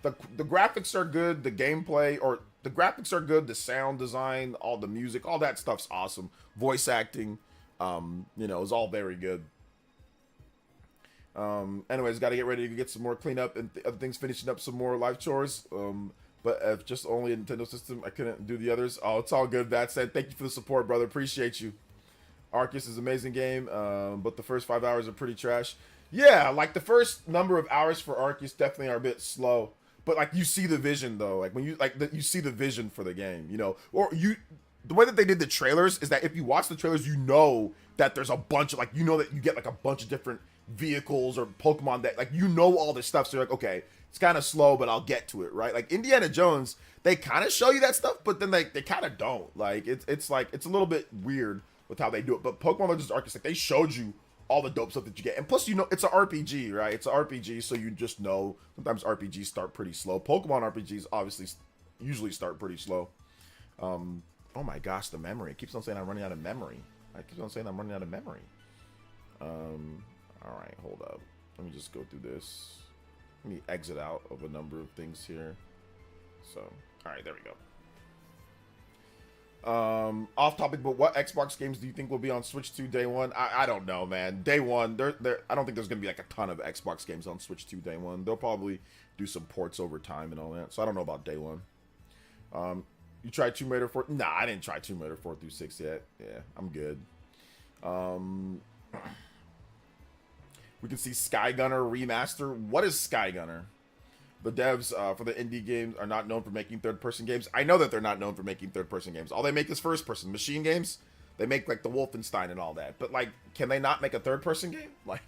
The graphics are good. The gameplay, or the graphics are good. The sound design, all the music, all that stuff's awesome. Voice acting, you know, is all very good. Anyways, got to get ready to get some more cleanup and other things, finishing up some more life chores. But if just only a Nintendo system, I couldn't do the others. Oh, it's all good. That said, thank you for the support, brother. Appreciate you. Arceus is an amazing game, but the first 5 hours are pretty trash. Yeah, like the first number of hours for Arceus definitely are a bit slow. But like you see the vision though, like when you you see the vision for the game, you know, or the way that they did the trailers is that if you watch the trailers, you know that there's a bunch of, like, you know that you get like a bunch of different vehicles or Pokemon that, like, you know all this stuff. So you're like, okay, it's kind of slow, but I'll get to it, right? Like Indiana Jones, they kind of show you that stuff, but then they kind of don't. Like it's like, it's a little bit weird with how they do it. But Pokemon Legends Arceus, like, they showed you all the dope stuff that you get. And plus, you know, it's an RPG, right? It's an RPG, so you just know sometimes RPGs start pretty slow. Pokemon RPGs obviously usually start pretty slow. Oh my gosh, the memory. It keeps on saying I'm running out of memory. I keep on saying I'm running out of memory. All right, hold up. Let me just go through this. Let me exit out of a number of things here. So, all right, there we go. Off topic, but what Xbox games do you think will be on Switch 2 day one? I don't know, man. Day one, I don't think there's gonna be like a ton of Xbox games on Switch 2 day one. They'll probably do some ports over time and all that. So I don't know about day one. You tried Tomb Raider 4? Nah, I didn't try Tomb Raider 4 through 6 yet. Yeah, I'm good. We can see Skygunner remaster. What is Skygunner? The devs for the indie games are not known for making third-person games. I know that they're not known for making third-person games. All they make is first-person. Machine games, they make like the Wolfenstein and all that. But like, can they not make a third-person game? Like,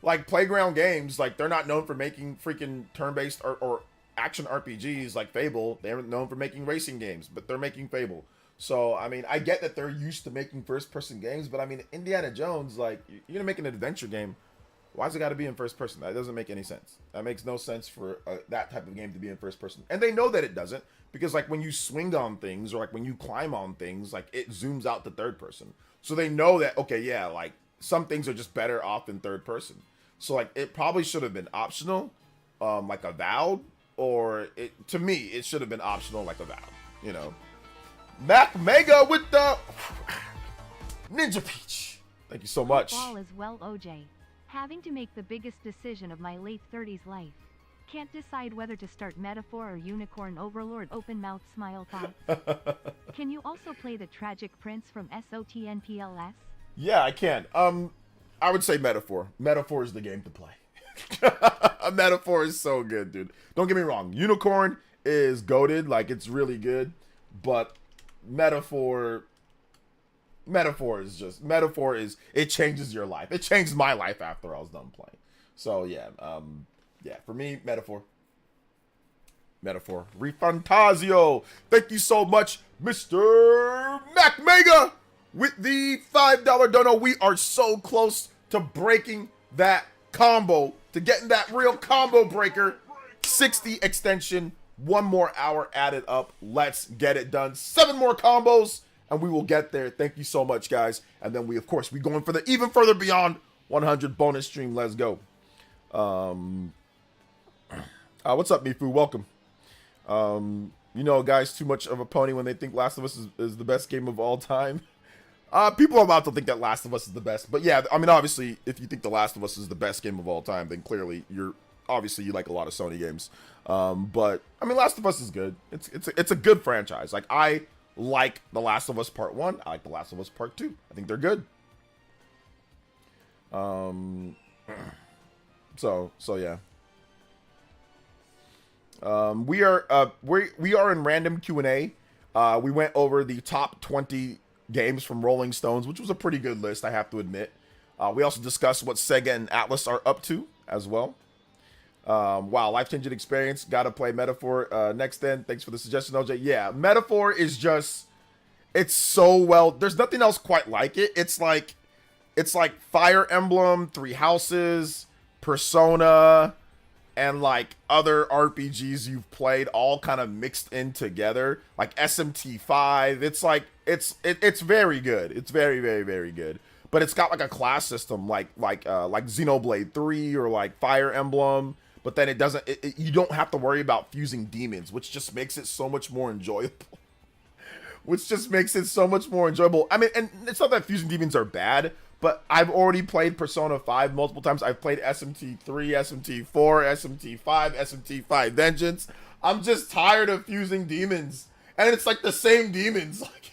like Playground Games, like they're not known for making freaking turn-based or action RPGs like Fable. They're known for making racing games, but they're making Fable. So, I mean, I get that they're used to making first-person games, but I mean, Indiana Jones, like, you're going to make an adventure game. Why's it got to be in first person? That doesn't make any sense. That makes no sense for that type of game to be in first person. And they know that it doesn't, because like when you swing on things or like when you climb on things, like it zooms out to third person. So they know that, okay, yeah, like some things are just better off in third person. So like it probably should have been optional, like Avowed, or to me, it should have been optional like Avowed, you know. Mac Mega with the Ninja Peach. Thank you so much. All is well, OJ. Having to make the biggest decision of my late 30s life. Can't decide whether to start Metaphor or Unicorn Overlord. Open mouth smile thoughts. Can you also play the Tragic Prince from SOTNPLS? Yeah, I can. I would say Metaphor. Metaphor is the game to play. Metaphor is so good, dude. Don't get me wrong. Unicorn is goated, like it's really good, but Metaphor is it changes your life. It changed my life after I was done playing. So yeah, for me, Metaphor. Refantazio. Thank you so much, Mr. Mac Mega, with the $5 dono. We are so close to breaking that combo, to getting that real combo breaker. 60 extension, 1 more hour added up. Let's get it done. 7 more combos, and we will get there. Thank you so much, guys. And then we, of course, we going for the even further beyond 100 bonus stream. Let's go. What's up, Mifu? Welcome. You know, guys, too much of a pony when they think Last of Us is the best game of all time. People are allowed to think that Last of Us is the best, but yeah, I mean, obviously, if you think The Last of Us is the best game of all time, then clearly you like a lot of Sony games. But I mean, Last of Us is good. It's a good franchise. Like, I like The Last of Us Part 1. I like The Last of Us Part 2. I think they're good. So yeah. We are in random Q&A. We went over the top 20 games from Rolling Stones, which was a pretty good list, I have to admit. We also discussed what Sega and Atlas are up to as well. Wow, life-changing experience. Gotta play Metaphor next then. Thanks for the suggestion, OJ. Yeah, Metaphor is just, it's so well. There's nothing else quite like it. It's like Fire Emblem, Three Houses, Persona, and like other RPGs you've played all kind of mixed in together, like SMT5. It's like it's very good. It's very, very, very good. But it's got like a class system like Xenoblade 3 or like Fire Emblem. But then it doesn't. You don't have to worry about fusing demons, which just makes it so much more enjoyable. I mean, and it's not that fusing demons are bad, but I've already played Persona 5 multiple times. I've played SMT3, SMT4, SMT5, SMT5 Vengeance. I'm just tired of fusing demons. And it's like the same demons. Like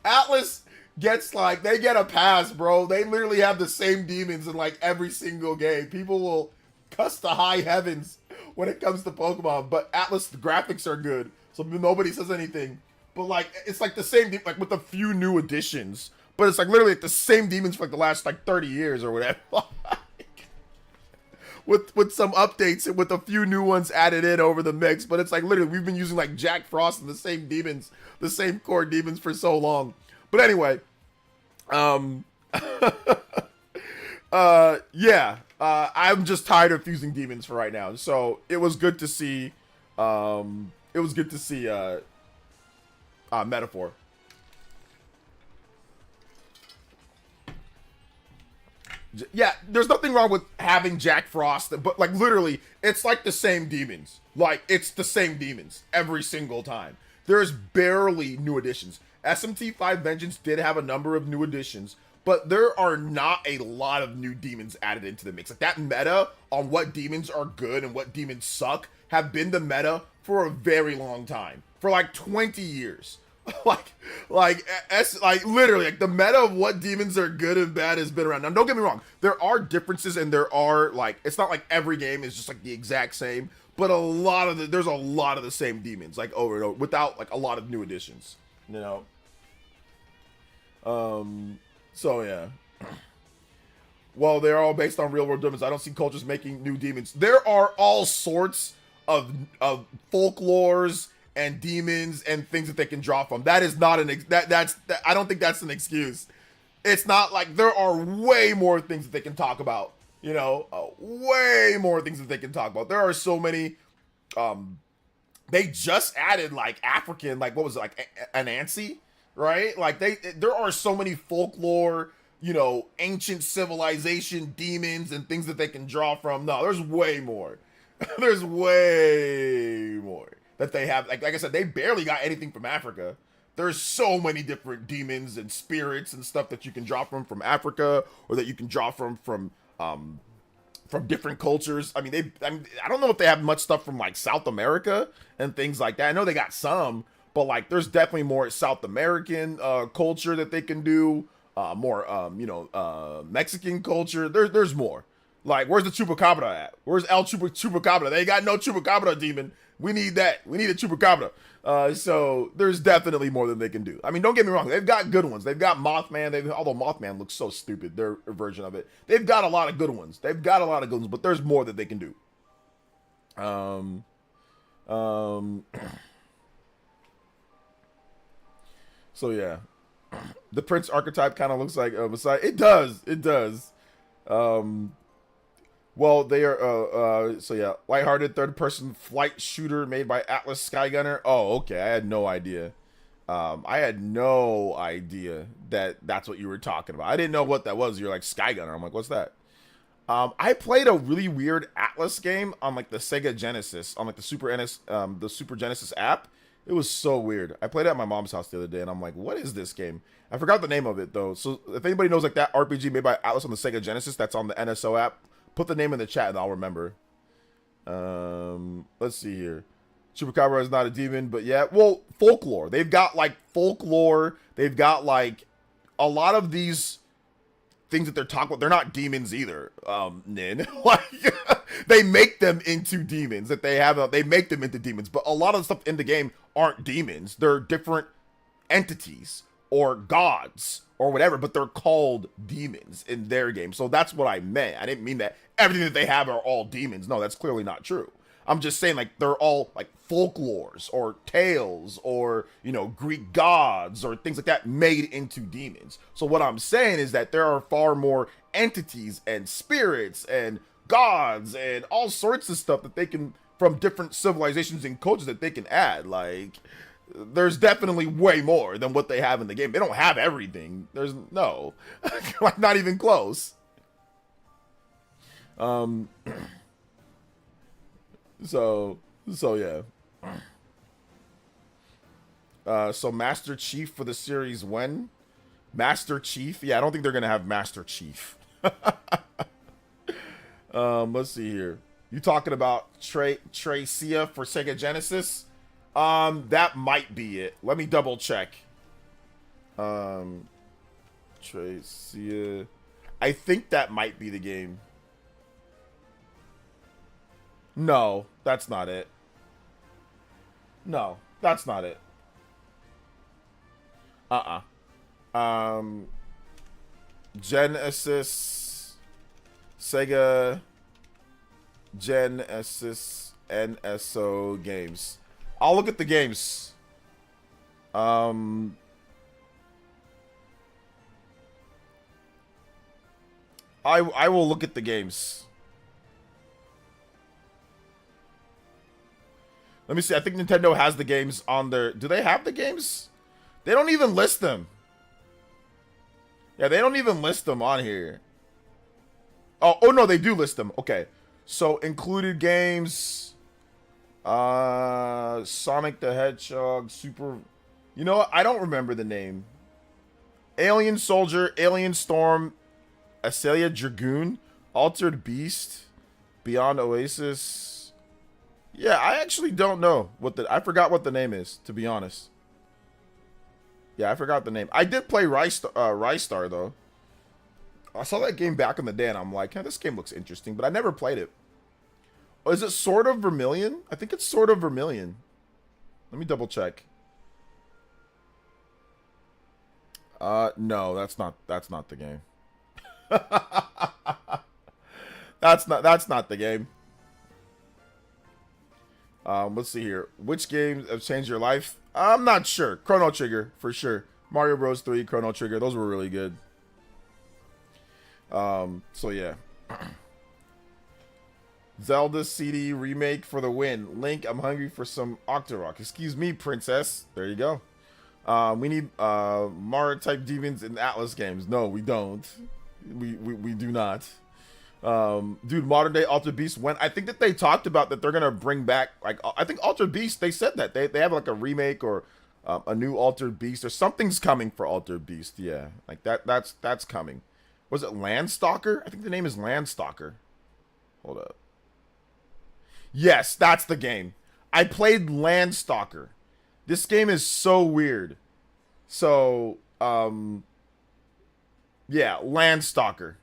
Atlas gets like, they get a pass, bro. They literally have the same demons in like every single game. People will cuss the high heavens when it comes to Pokemon, but Atlas, the graphics are good, so nobody says anything. But like, it's like the same, like with a few new additions. But it's like literally like the same demons for like the last like 30 years or whatever. with some updates and with a few new ones added in over the mix. But it's like literally we've been using like Jack Frost and the same demons, the same core demons for so long. But anyway, yeah, I'm just tired of fusing demons for right now. So it was good to see, Metaphor. Yeah, there's nothing wrong with having Jack Frost, but like literally, it's like the same demons. Like it's the same demons every single time. There's barely new additions. SMT5 Vengeance did have a number of new additions, but there are not a lot of new demons added into the mix. Like that meta on what demons are good and what demons suck have been the meta for a very long time, for like 20 years. like literally like the meta of what demons are good and bad has been around. Now don't get me wrong, there are differences and there are like, it's not like every game is just like the exact same, but there's a lot of the same demons like over and over without like a lot of new additions, you know. So yeah. Well, they're all based on real world demons. I don't see cultures making new demons. There are all sorts of folklores and demons and things that they can draw from. That is not I don't think that's an excuse. It's not like there are way more things that they can talk about, you know, way more things that they can talk about. There are so many, they just added like African, like what was it, like Anansi, right? Like there are so many folklore, you know, ancient civilization demons and things that they can draw from. No, there's way more. There's way more that they have. Like I said, they barely got anything from Africa. There's so many different demons and spirits and stuff that you can draw from Africa, or that you can draw from different cultures. I mean, I don't know if they have much stuff from like South America and things like that. I know they got some, but like there's definitely more South American culture that they can do. More Mexican culture. There's more. Like, where's the Chupacabra at? Where's El Chupacabra? They got no Chupacabra demon. We need that. We need a Chupacabra. So there's definitely more than they can do. I mean, don't get me wrong. They've got good ones. They've got Mothman. Although Mothman looks so stupid, their version of it. They've got a lot of good ones. But there's more that they can do. So yeah. The Prince archetype kind of looks like Messiah. It does. Well, they are, so yeah, lighthearted third-person flight shooter made by Atlas Skygunner. Oh, okay, I had no idea. I had no idea that that's what you were talking about. I didn't know what that was. You're like, Skygunner. I'm like, what's that? I played a really weird Atlas game on, like, the Sega Genesis, on, like, the Super Genesis app. It was so weird. I played it at my mom's house the other day, and I'm like, what is this game? I forgot the name of it, though. So if anybody knows, like, that RPG made by Atlas on the Sega Genesis that's on the NSO app, put the name in the chat and I'll remember. Let's see here. Chupacabra is not a demon, but yeah. Well, folklore. They've got, like, folklore. They've got, like, a lot of these things that they're talking about. They're not demons either, Nin. Like, they make them into demons that they have. They make them into demons. But a lot of the stuff in the game aren't demons. They're different entities or gods or whatever, but they're called demons in their game. So that's what I meant. I didn't mean that everything that they have are all demons. No, that's clearly not true. I'm just saying, like, they're all, like, folklores or tales or, you know, Greek gods or things like that made into demons. So what I'm saying is that there are far more entities and spirits and gods and all sorts of stuff that they can, from different civilizations and cultures, that they can add. Like, there's definitely way more than what they have in the game. They don't have everything. There's no, like, not even close. So yeah. So Master Chief for the series when? Master Chief. Yeah, I don't think they're gonna have Master Chief. Let's see here. You talking about Tracia for Sega Genesis? That might be it. Let me double check. Tracia. I think that might be the game. No, that's not it. No, that's not it. Genesis, Sega, Genesis, NSO games. I'll look at the games. I will look at the games. Let me see. I think Nintendo has the games on their... Do they have the games? They don't even list them. Yeah, they don't even list them on here. Oh no, they do list them. Okay. So, included games... Sonic the Hedgehog, Super... You know what? I don't remember the name. Alien Soldier, Alien Storm, Acelia Dragoon, Altered Beast, Beyond Oasis... Yeah, I actually don't know what I forgot what the name is, to be honest. Yeah, I forgot the name. I did play Rise Star though. I saw that game back in the day and I'm like, hey, this game looks interesting, but I never played it. Oh, is it Sword of Vermilion? I think it's Sword of Vermilion. Let me double check. No, that's not the game. That's not the game. Let's see here. Which games have changed your life? I'm not sure. Chrono Trigger, for sure. Mario Bros. 3, Chrono Trigger. Those were really good. So yeah. Zelda CD remake for the win. Link, I'm hungry for some Octorok. Excuse me, princess. There you go. We need Mario type demons in Atlas games. No, we don't. We do not. Dude, modern day Altered Beast, when I think that they talked about that they're gonna bring back, like, I think Altered Beast, they said that they have like a remake or a new Altered Beast or something's coming for Altered Beast. Yeah, like that's coming. Was it Landstalker? I think the name is Landstalker. Hold up. Yes, that's the game. I played Landstalker. This game is so weird. So yeah, Landstalker.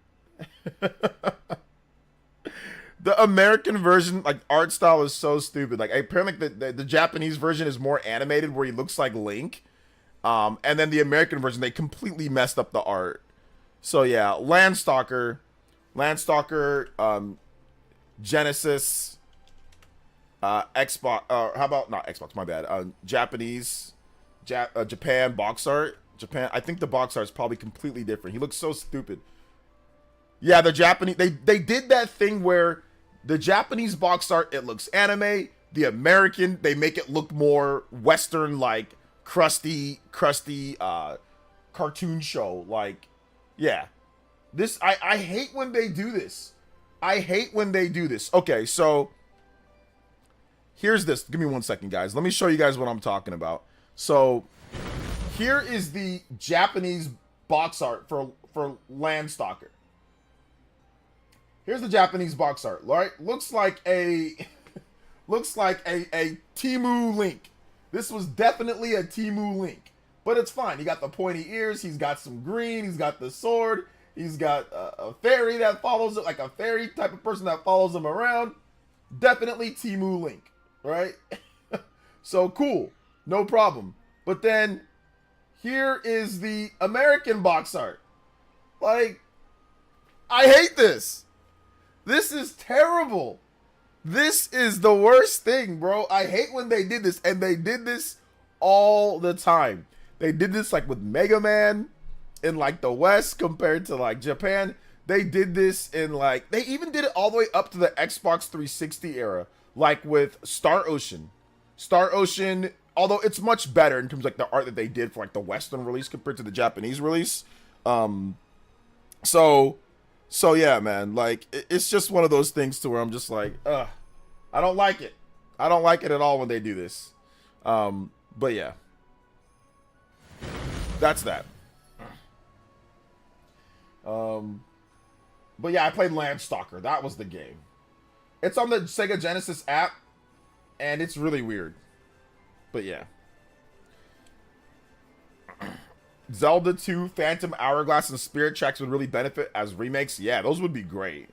The American version, like, art style is so stupid. Like, apparently the Japanese version is more animated where he looks like Link. And then the American version, they completely messed up the art. So yeah, Landstalker, Genesis, Xbox, how about, not Xbox, my bad, Japanese, Japan box art. Japan, I think the box art is probably completely different. He looks so stupid. Yeah, the Japanese, they did that thing where the Japanese box art, it looks anime. The American, they make it look more Western, like crusty cartoon show. Like, yeah. This, I hate when they do this. I hate when they do this. Okay, so here's this. Give me 1 second, guys. Let me show you guys what I'm talking about. So here is the Japanese box art for Landstalker. Here's the Japanese box art, right? Looks like a Temu Link. This was definitely a Temu Link, but it's fine. He got the pointy ears. He's got some green. He's got the sword. He's got a fairy that follows it, like a fairy type of person that follows him around. Definitely Temu Link, right? So cool, no problem. But then here is the American box art. Like, I hate this. This is terrible. This is the worst thing, bro. I hate when they did this, and they did this all the time. They did this like with Mega Man in like the West compared to like Japan. They did this in like, they even did it all the way up to the Xbox 360 era, like with Star Ocean. Star Ocean, although it's much better in terms of like the art that they did for like the Western release compared to the Japanese release. So yeah, man, like, it's just one of those things to where I'm just like, I don't like it. I don't like it at all when they do this. But yeah. That's that. But yeah, I played Landstalker. That was the game. It's on the Sega Genesis app, and it's really weird. But yeah. Zelda 2, Phantom Hourglass, and Spirit Tracks would really benefit as remakes. Yeah, those would be great.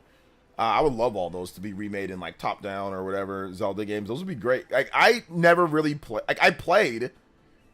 I would love all those to be remade in like top-down or whatever Zelda games. Those would be great. Like I never really play. Like I played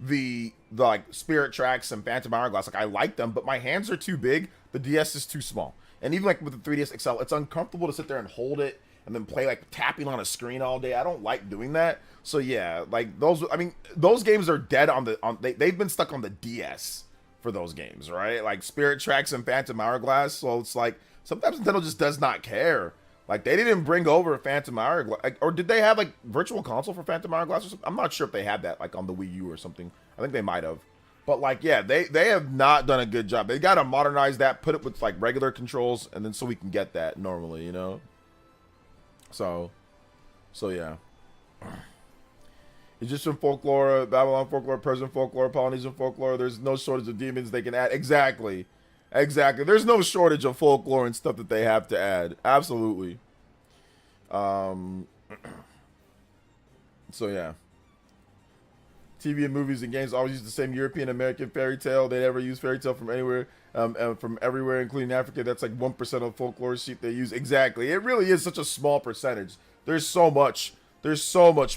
the like Spirit Tracks and Phantom Hourglass. Like I like them, but my hands are too big. The DS is too small. And even like with the 3DS XL, it's uncomfortable to sit there and hold it and then play like tapping on a screen all day. I don't like doing that. So yeah, like those. I mean, those games are dead on the they've been stuck on the DS for those games, right? Like Spirit Tracks and Phantom Hourglass. So it's like sometimes Nintendo just does not care. Like they didn't bring over Phantom Hourglass, like, or did they have like Virtual Console for Phantom Hourglass or something? I'm not sure if they had that like on the Wii U or something. I think they might have. But like, yeah, they have not done a good job. They got to modernize that, put it with like regular controls, and then so we can get that normally, you know. So yeah. Egyptian folklore, Babylon folklore, Persian folklore, Polynesian folklore. There's no shortage of demons they can add. Exactly. There's no shortage of folklore and stuff that they have to add. Absolutely. So yeah. TV and movies and games always use the same European American fairy tale. They never use fairy tale from anywhere, from everywhere, including Africa. That's like 1% of folklore sheet they use. Exactly. It really is such a small percentage. There's so much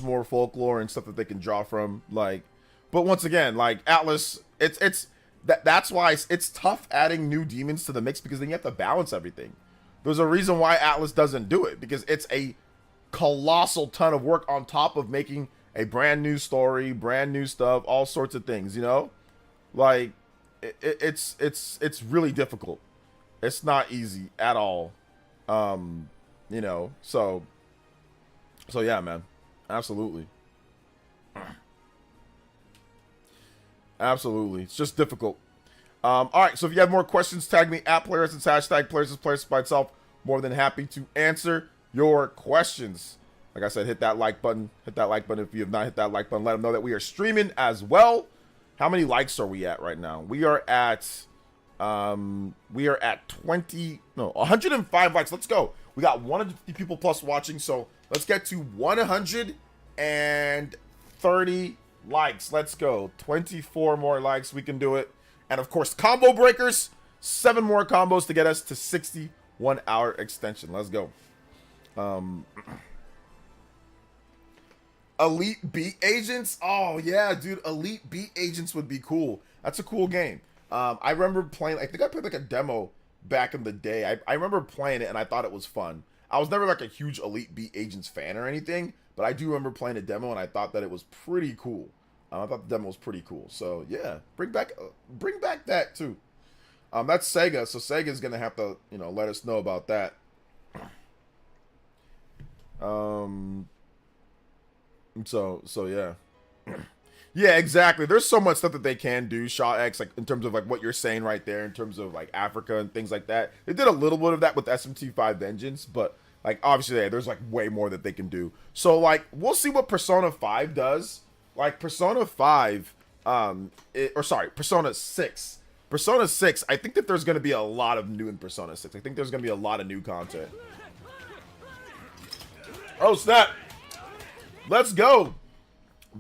more folklore and stuff that they can draw from. Like, but once again, like Atlas, that's why it's tough adding new demons to the mix, because then you have to balance everything. There's a reason why Atlas doesn't do it, because it's a colossal ton of work on top of making a brand new story, brand new stuff, all sorts of things, you know? Like, it's really difficult. It's not easy at all. You know, so yeah, man. Absolutely. Absolutely. It's just difficult. All right, so if you have more questions, tag me at PlayerEssence, hashtag PlayerEssence by itself. More than happy to answer your questions. Like I said, hit that like button. Hit that like button. If you have not hit that like button, let them know that we are streaming as well. How many likes are we at right now? We are at 105 likes. Let's go. We got 150 people plus watching, so let's get to 130 likes. Let's go. 24 more likes. We can do it. And of course, combo breakers. 7 more combos to get us to 61-hour extension. Let's go. Elite Beat Agents. Oh yeah, dude. Elite Beat Agents would be cool. That's a cool game. I remember playing. I think I played like a demo back in the day. I remember playing it and I thought it was fun. I was never like a huge Elite Beat Agents fan or anything, but I do remember playing a demo and I thought that it was pretty cool. I thought the demo was pretty cool. So yeah, bring back that too. That's Sega, so Sega's gonna have to, you know, let us know about that. So yeah. Yeah, exactly. There's so much stuff that they can do, Shoutouts, like in terms of like what you're saying right there, in terms of like Africa and things like that. They did a little bit of that with SMT5 Vengeance, but like obviously there's like way more that they can do. So like we'll see what Persona 5 does. Like Persona 5, Persona 6. Persona 6, I think that there's going to be a lot of new in Persona 6. I think there's going to be a lot of new content. Oh, snap. Let's go.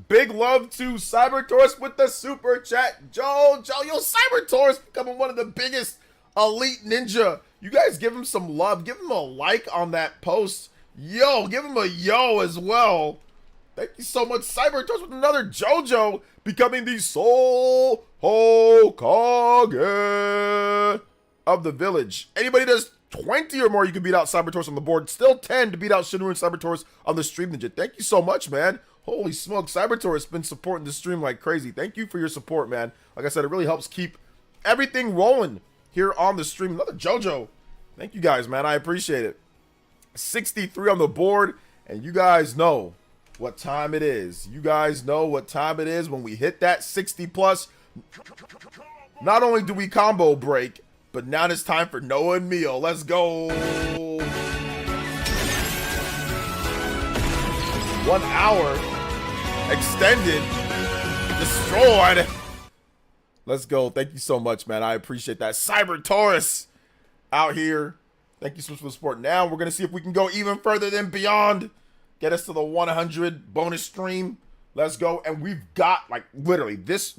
Big love to Cybertaurus with the super chat. Yo, Cybertaurus becoming one of the biggest elite ninja. You guys give him some love. Give him a like on that post. Yo, give him a yo as well. Thank you so much, Cybertaurus, with another JoJo becoming the sole Hokage of the village. Anybody does 20 or more, you can beat out Cybertaurus on the board. Still 10 to beat out Shinru and Cybertaurus on the stream ninja. Thank you so much, man. Holy smoke, Cybertaurus has been supporting the stream like crazy. Thank you for your support, man. Like I said, it really helps keep everything rolling here on the stream. Another JoJo. Thank you guys, man. I appreciate it. 63 on the board, and you guys know what time it is. You guys know what time it is when we hit that 60 plus. Not only do we combo break, but now it's time for Noah and Mio. Let's go. 1 hour extended, destroyed. Let's go. Thank you so much, man. I appreciate that. Cybertaurus. out here. Thank you so much for the support. Now we're gonna see if we can go even further than beyond. Get us to the 100 bonus stream. Let's go. And we've got, like, literally this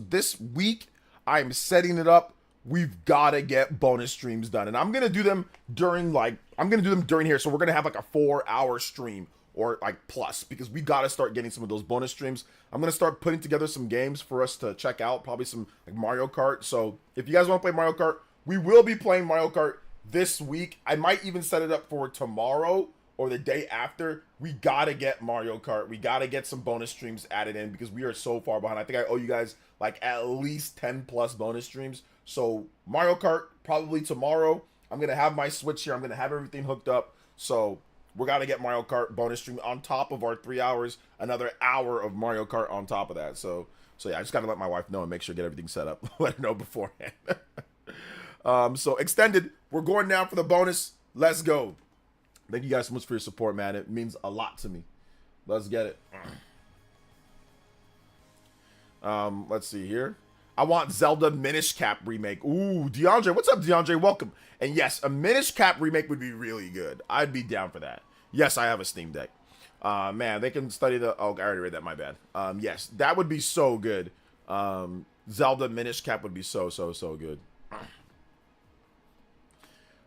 week, I am setting it up. We've got to get bonus streams done. And I'm going to do them during, here. So we're going to have, like, a 4-hour stream or, like, plus. Because we got to start getting some of those bonus streams. I'm going to start putting together some games for us to check out. Probably some, like, Mario Kart. So if you guys want to play Mario Kart, we will be playing Mario Kart this week. I might even set it up for tomorrow or the day after. We gotta get Mario Kart. We gotta get some bonus streams added in because we are so far behind. I think I owe you guys like at least 10 plus bonus streams. So Mario Kart probably tomorrow. I'm gonna have my Switch here. I'm gonna have everything hooked up. So we gotta get Mario Kart bonus stream on top of our 3 hours. Another hour of Mario Kart on top of that. So yeah, I just gotta let my wife know and make sure to get everything set up. Let her know beforehand. So extended. We're going down for the bonus. Let's go. Thank you guys so much for your support, man. It means a lot to me. Let's get it. Let's see here. I want Zelda Minish Cap remake. Ooh, DeAndre. What's up, DeAndre? Welcome. And yes, a Minish Cap remake would be really good. I'd be down for that. Yes, I have a Steam Deck. Man, they can study the... Oh, I already read that. My bad. Yes, that would be so good. Zelda Minish Cap would be so good.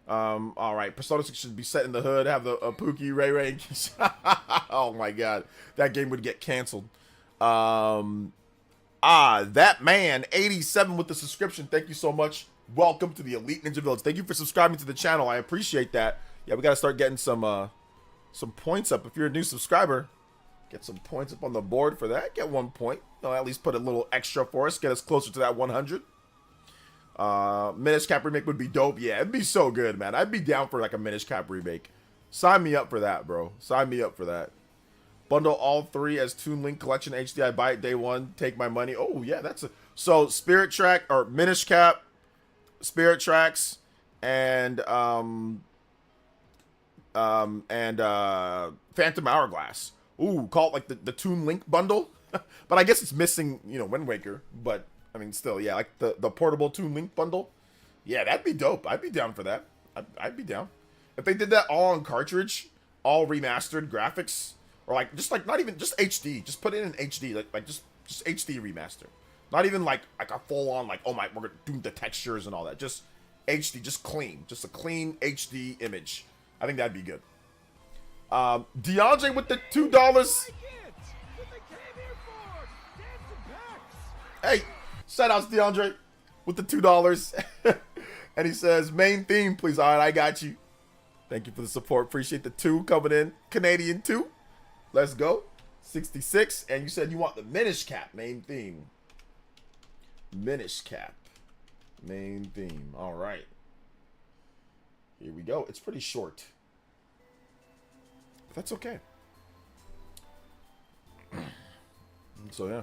All right, Persona 6 should be set in the hood, have the Pookie Ray Ray. Oh my god, that game would get canceled. That man 87 with the subscription. Thank you so much. Welcome to the Elite Ninja Village. Thank you for subscribing to the channel. I appreciate that. Yeah, we gotta start getting some points up. If you're a new subscriber, get some points up on the board for that. Get 1 point. I'll at least put a little extra for us. Get us closer to that 100. Minish Cap remake would be dope. Yeah, it'd be so good, man. I'd be down for like a Minish Cap remake. Sign me up for that, bro. Sign me up for that. Bundle all 3 as Toon Link Collection HD. I buy it day 1. Take my money. Oh yeah, that's a... So Spirit Track or Minish Cap, Spirit Tracks, and Phantom Hourglass. Ooh, call it like the Toon Link bundle. But I guess it's missing, Wind Waker. But I mean, still, yeah, like the portable Toon Link bundle. Yeah, that'd be dope. I'd be down for that. I'd be down. If they did that all on cartridge, all remastered graphics, or like, not even, just HD. Just put it in HD, like just HD remaster. Not even like a full on, like, oh my, we're doing the textures and all that. Just HD, just clean. Just a clean HD image. I think that'd be good. DeAndre with the $2. Hey! Shoutouts DeAndre with the $2. And he says, main theme, please. All right, I got you. Thank you for the support. Appreciate the 2 coming in. Canadian 2. Let's go. 66. And you said you want the Minish Cap main theme. Minish Cap main theme. All right. Here we go. It's pretty short. But that's okay. So, yeah.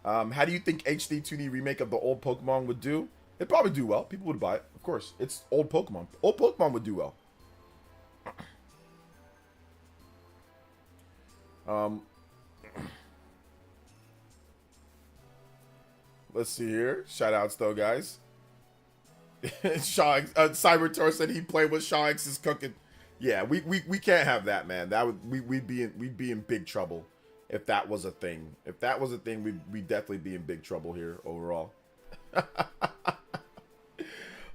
How do you think HD 2D remake of the old Pokemon would do? It'd probably do well. People would buy it. Of course. It's old Pokemon. Old Pokemon would do well. Let's see here. Shoutouts though, guys. Cybertor said he played with Shaw X's cooking. Yeah, we can't have that, man. That would we'd be in big trouble. If that was a thing. If that was a thing, we'd definitely be in big trouble here overall.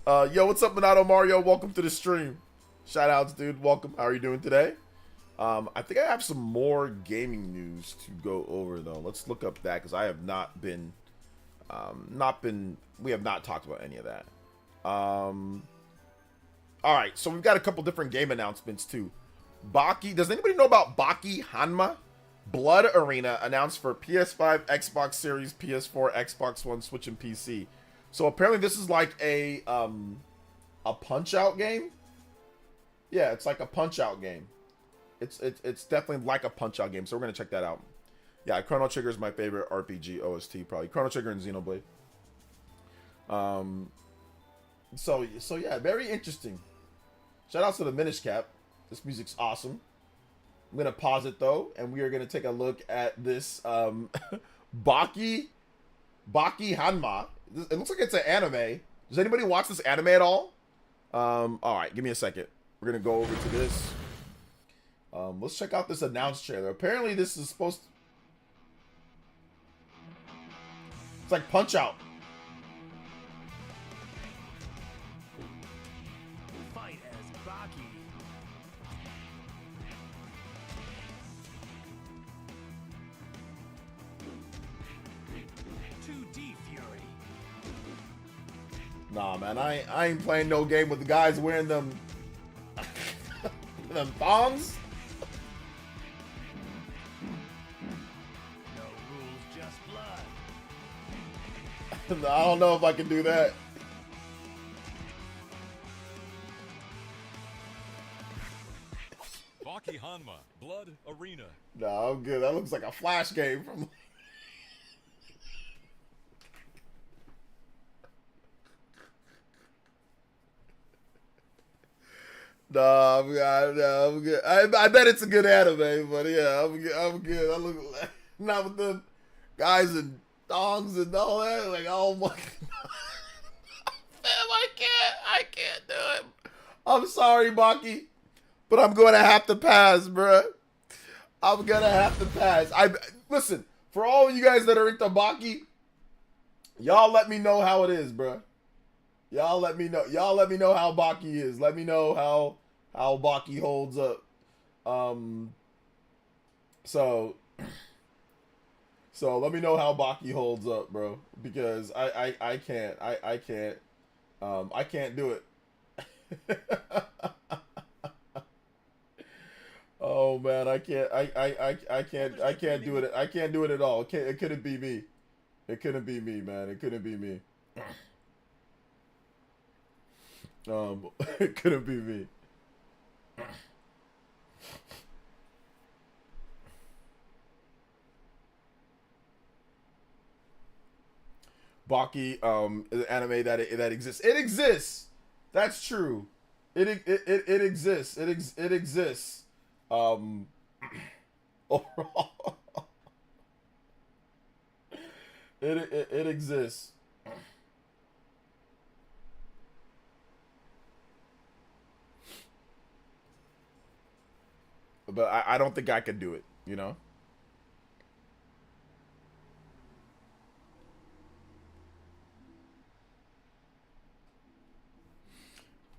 Yo, what's up, Minato Mario? Welcome to the stream. Shout outs, dude. Welcome. How are you doing today? I think I have some more gaming news to go over, though. Let's look up that, because I have not been... we have not talked about any of that. Alright, so we've got a couple different game announcements, too. Baki... Does anybody know about Baki Hanma? Blood Arena announced for PS5, Xbox Series, PS4, Xbox One, Switch, and PC. So apparently this is like a Punch-Out game. Yeah, it's like a Punch-Out game. It's definitely like a Punch-Out game. So we're gonna check that out. Yeah, Chrono Trigger is my favorite RPG OST, probably Chrono Trigger and Xenoblade. So yeah, very interesting. Shout out to the Minish Cap. This music's awesome. I'm gonna pause it though, and we are gonna take a look at this Baki Hanma. It looks like it's an anime. Does anybody watch this anime at all? All right, give me a second. We're gonna go over to this. Let's check out this announce trailer. Apparently, this is supposed to... It's like Punch-Out. Fight as Baki. 2D Fury. Nah, man, I ain't playing no game with the guys wearing them... them thongs. No rules, just blood. I don't know if I can do that. Baki Hanma, Blood Arena. No, I'm good. That looks like a Flash game from... No, I'm good. I bet it's a good anime, but yeah, I'm good. I look not with the guys and thongs and all that. Like, oh my Fam, I can't do it. I'm sorry, Baki, but I'm gonna have to pass, bruh. I'm gonna have to pass. Listen, for all of you guys that are into Baki, y'all let me know how it is, bruh. Y'all let me know. Y'all let me know how Baki is. Let me know how Baki holds up. So let me know how Baki holds up, bro. Because I can't. I can't do it. Oh man, I can't do it. I can't do it at all. It couldn't be me. It couldn't be me, man. It couldn't be me. It couldn't be me. Baki, is an anime that exists. It exists. That's true. It exists. It exists. Overall, it exists. But I don't think I could do it, you know?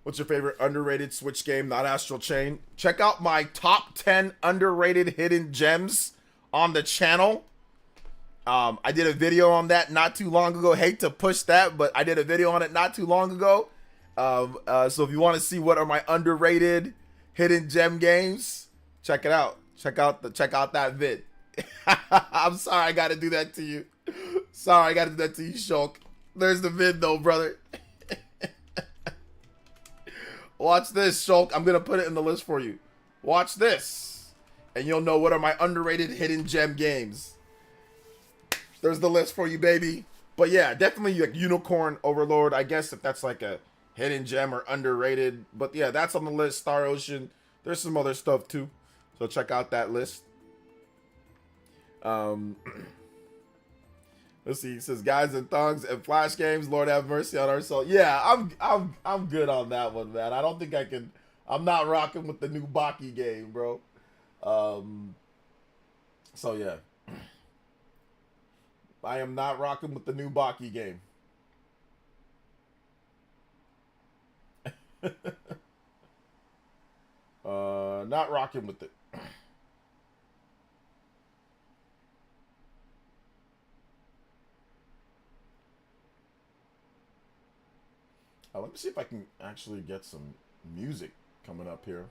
What's your favorite underrated Switch game, not Astral Chain? Check out my top 10 underrated hidden gems on the channel. I did a video on that not too long ago. Hate to push that, but I did a video on it not too long ago. So if you want to see what are my underrated hidden gem games, check it out. Check out that vid. I'm sorry I got to do that to you. Sorry I got to do that to you, Shulk. There's the vid though, brother. Watch this, Shulk. I'm going to put it in the list for you. Watch this. And you'll know what are my underrated hidden gem games. There's the list for you, baby. But yeah, definitely like Unicorn Overlord. I guess if that's like a hidden gem or underrated. But yeah, that's on the list. Star Ocean. There's some other stuff too. So check out that list. Let's see. He says, guys and thongs and flash games. Lord have mercy on our soul. Yeah, I'm good on that one, man. I don't think I can. I'm not rocking with the new Baki game, bro. So yeah, I am not rocking with the new Baki game. Not rocking with it. Let me see if I can actually get some music coming up here.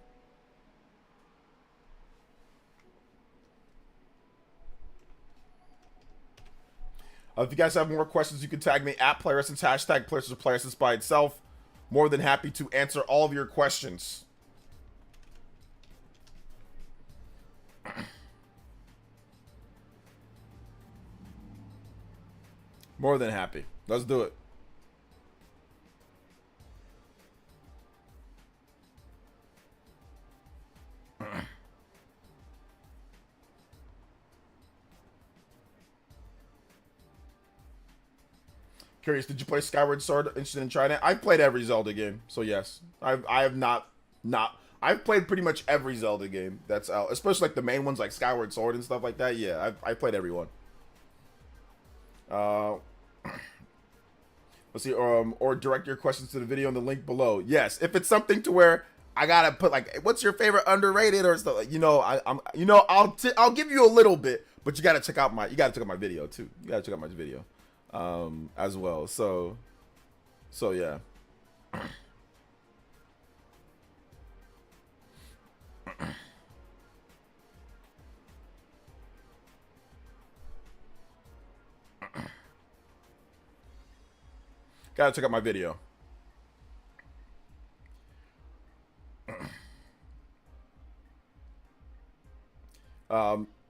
If you guys have more questions, you can tag me at PlayerEssence, hashtag PlayerEssence by itself. More than happy to answer all of your questions. More than happy. Let's do it. Curious, did you play Skyward Sword? Interested in trying it? I've played every Zelda game, so yes. I have not. I've played pretty much every Zelda game that's out, especially like the main ones like Skyward Sword and stuff like that. Yeah, I've played every one. Let's see, or direct your questions to the video in the link below. Yes, if it's something to where I gotta put like, what's your favorite underrated or stuff, you know, I'll give you a little bit, but you gotta check out my video too. You gotta check out my video, as well. So yeah. Gotta check out my video.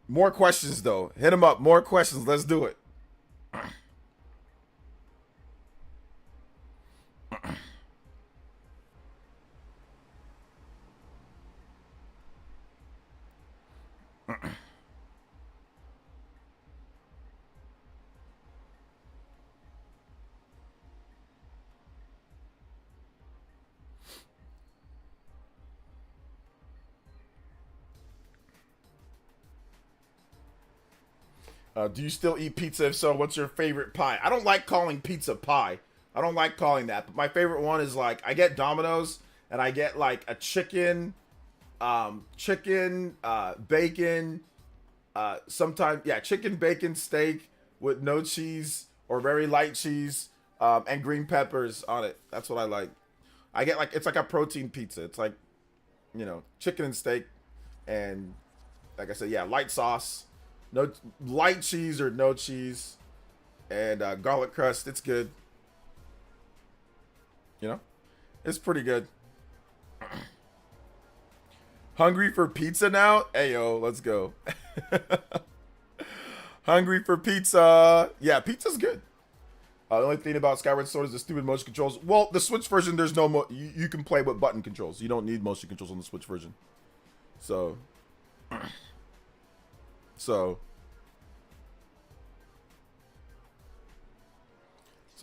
More questions though. Hit them up. More questions. Let's do it. Do you still eat pizza? If so, what's your favorite pie? I don't like calling pizza pie. I don't like calling that. But my favorite one is like, I get Domino's and I get like a chicken, bacon, sometimes, yeah, chicken, bacon, steak with no cheese or very light cheese, and green peppers on it. That's what I like. I get like, it's like a protein pizza. It's like, you know, chicken and steak and like I said, yeah, light sauce. No light cheese or no cheese, and garlic crust. It's good. You know, it's pretty good. Hungry for pizza now? Ayo, let's go. Hungry for pizza. Yeah, pizza's good. The only thing about Skyward Sword is the stupid motion controls. Well, the Switch version, there's no you can play with button controls. You don't need motion controls on the Switch version. So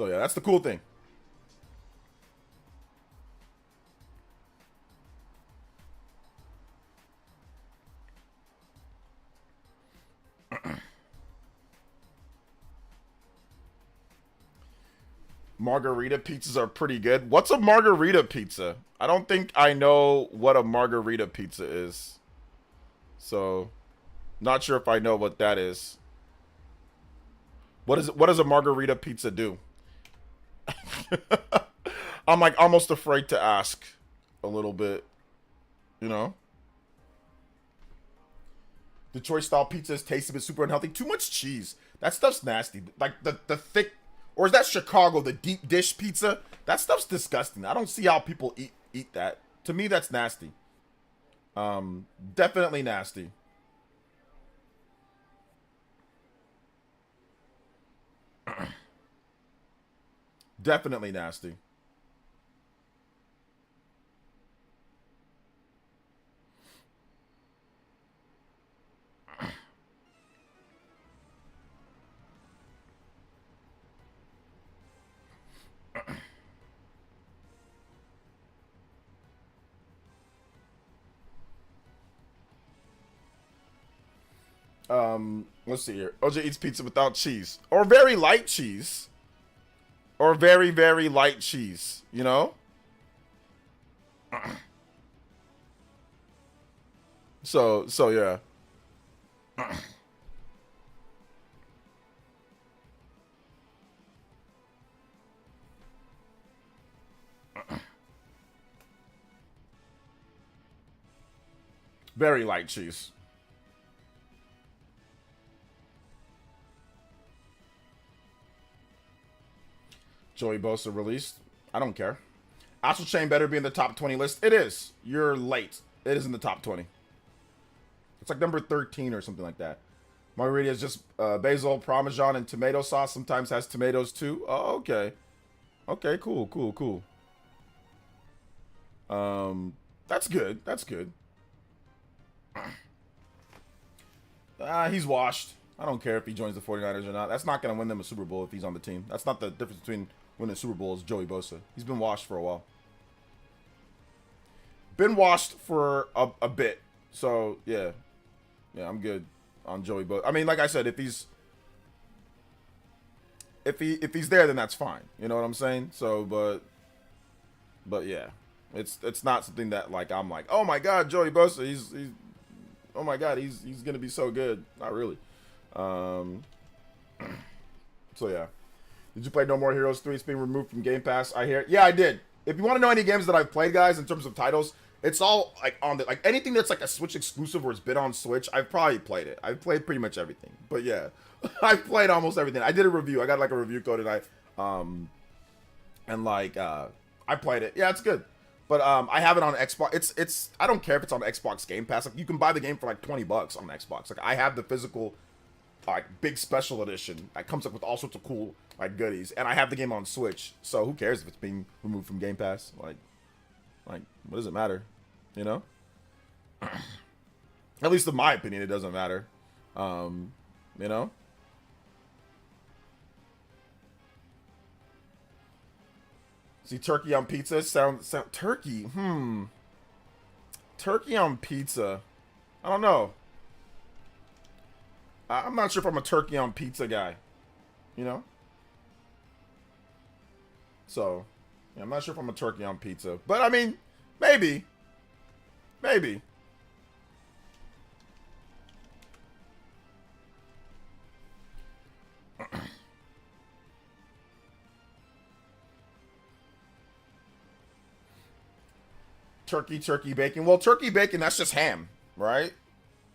yeah, that's the cool thing. Margarita pizzas are pretty good. What's a margarita pizza? I don't think I know what a margarita pizza is. So, not sure if I know what that is. What does a margarita pizza do? I'm like almost afraid to ask a little bit, you know? Detroit style pizza is tasty but super unhealthy. Too much cheese. That stuff's nasty. Like the thick, or is that Chicago, the deep dish pizza? That stuff's disgusting. I don't see how people eat that. To me, that's nasty. Definitely nasty. Definitely nasty. Let's see here. OJ eats pizza without cheese. Or very light cheese. Or very, very light cheese, you know? So yeah. Very light cheese. Joey Bosa released. I don't care. Astral Chain better be in the top 20 list. It is. You're late. It is in the top 20. It's like number 13 or something like that. Margarita is just basil, parmesan, and tomato sauce. Sometimes has tomatoes too. Oh, okay. Okay, cool. That's good. That's good. He's washed. I don't care if he joins the 49ers or not. That's not going to win them a Super Bowl if he's on the team. That's not the difference between winning a Super Bowl is Joey Bosa. He's been washed for a while. Been washed for a bit. So, yeah. Yeah, I'm good on Joey Bosa. I mean, like I said, if he's there, then that's fine. You know what I'm saying? So, but yeah. It's not something that, like, I'm like, oh my God, Joey Bosa, he's oh my God, he's going to be so good. Not really. So yeah, did you play No More Heroes 3? It's being removed from Game Pass, I hear. Yeah, I did. If you want to know any games that I've played, guys, in terms of titles, it's all like on the, like anything that's like a Switch exclusive or it's been on Switch, I've probably played it. I've played pretty much everything. But yeah, I've played almost everything. I did a review. I got like a review code tonight. And like I played it. Yeah, it's good. But I have it on Xbox. It's I don't care if it's on Xbox Game Pass. Like you can buy the game for like $20 on Xbox. Like I have the physical like big special edition that comes up with all sorts of cool like goodies, and I have the game on Switch. So who cares if it's being removed from Game Pass? Like what does it matter? You know? At least in my opinion, it doesn't matter. You know? See, turkey on pizza sound turkey. Turkey on pizza. I don't know. I'm not sure if I'm a turkey on pizza guy. You know? So, yeah, I'm not sure if I'm a turkey on pizza. But I mean, maybe. Maybe. Turkey bacon. Well, turkey bacon, that's just ham, right?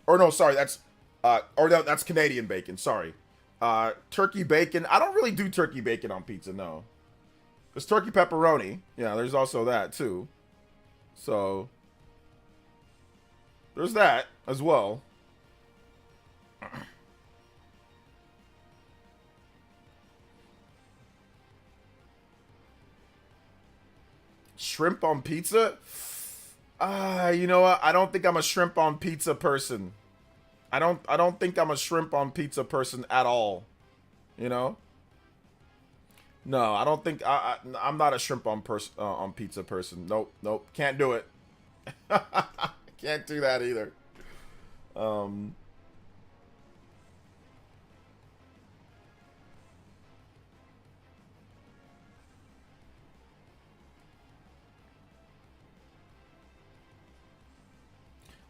Or no, sorry, that's that's Canadian bacon, sorry. Turkey bacon. I don't really do turkey bacon on pizza, no. There's turkey pepperoni. Yeah, there's also that too. So there's that as well. Shrimp on pizza? You know what? I don't think I'm a shrimp on pizza person. I don't think I'm a shrimp on pizza person at all. You know? No, I don't think I'm not a shrimp on pizza person. Nope, can't do it. Can't do that either.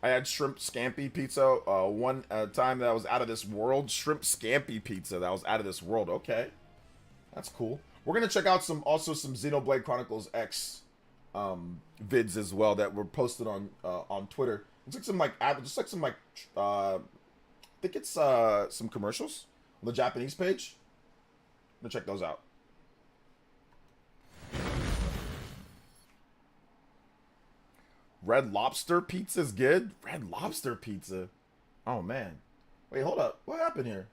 I had shrimp scampi pizza one time that was out of this world. Shrimp scampi pizza that was out of this world. Okay, that's cool. We're gonna check out some Xenoblade Chronicles X vids as well that were posted on Twitter. It's like some I think it's some commercials on the Japanese page. I'm gonna check those out. Red Lobster pizza's good? Red Lobster pizza? Oh, man. Wait, hold up. What happened here?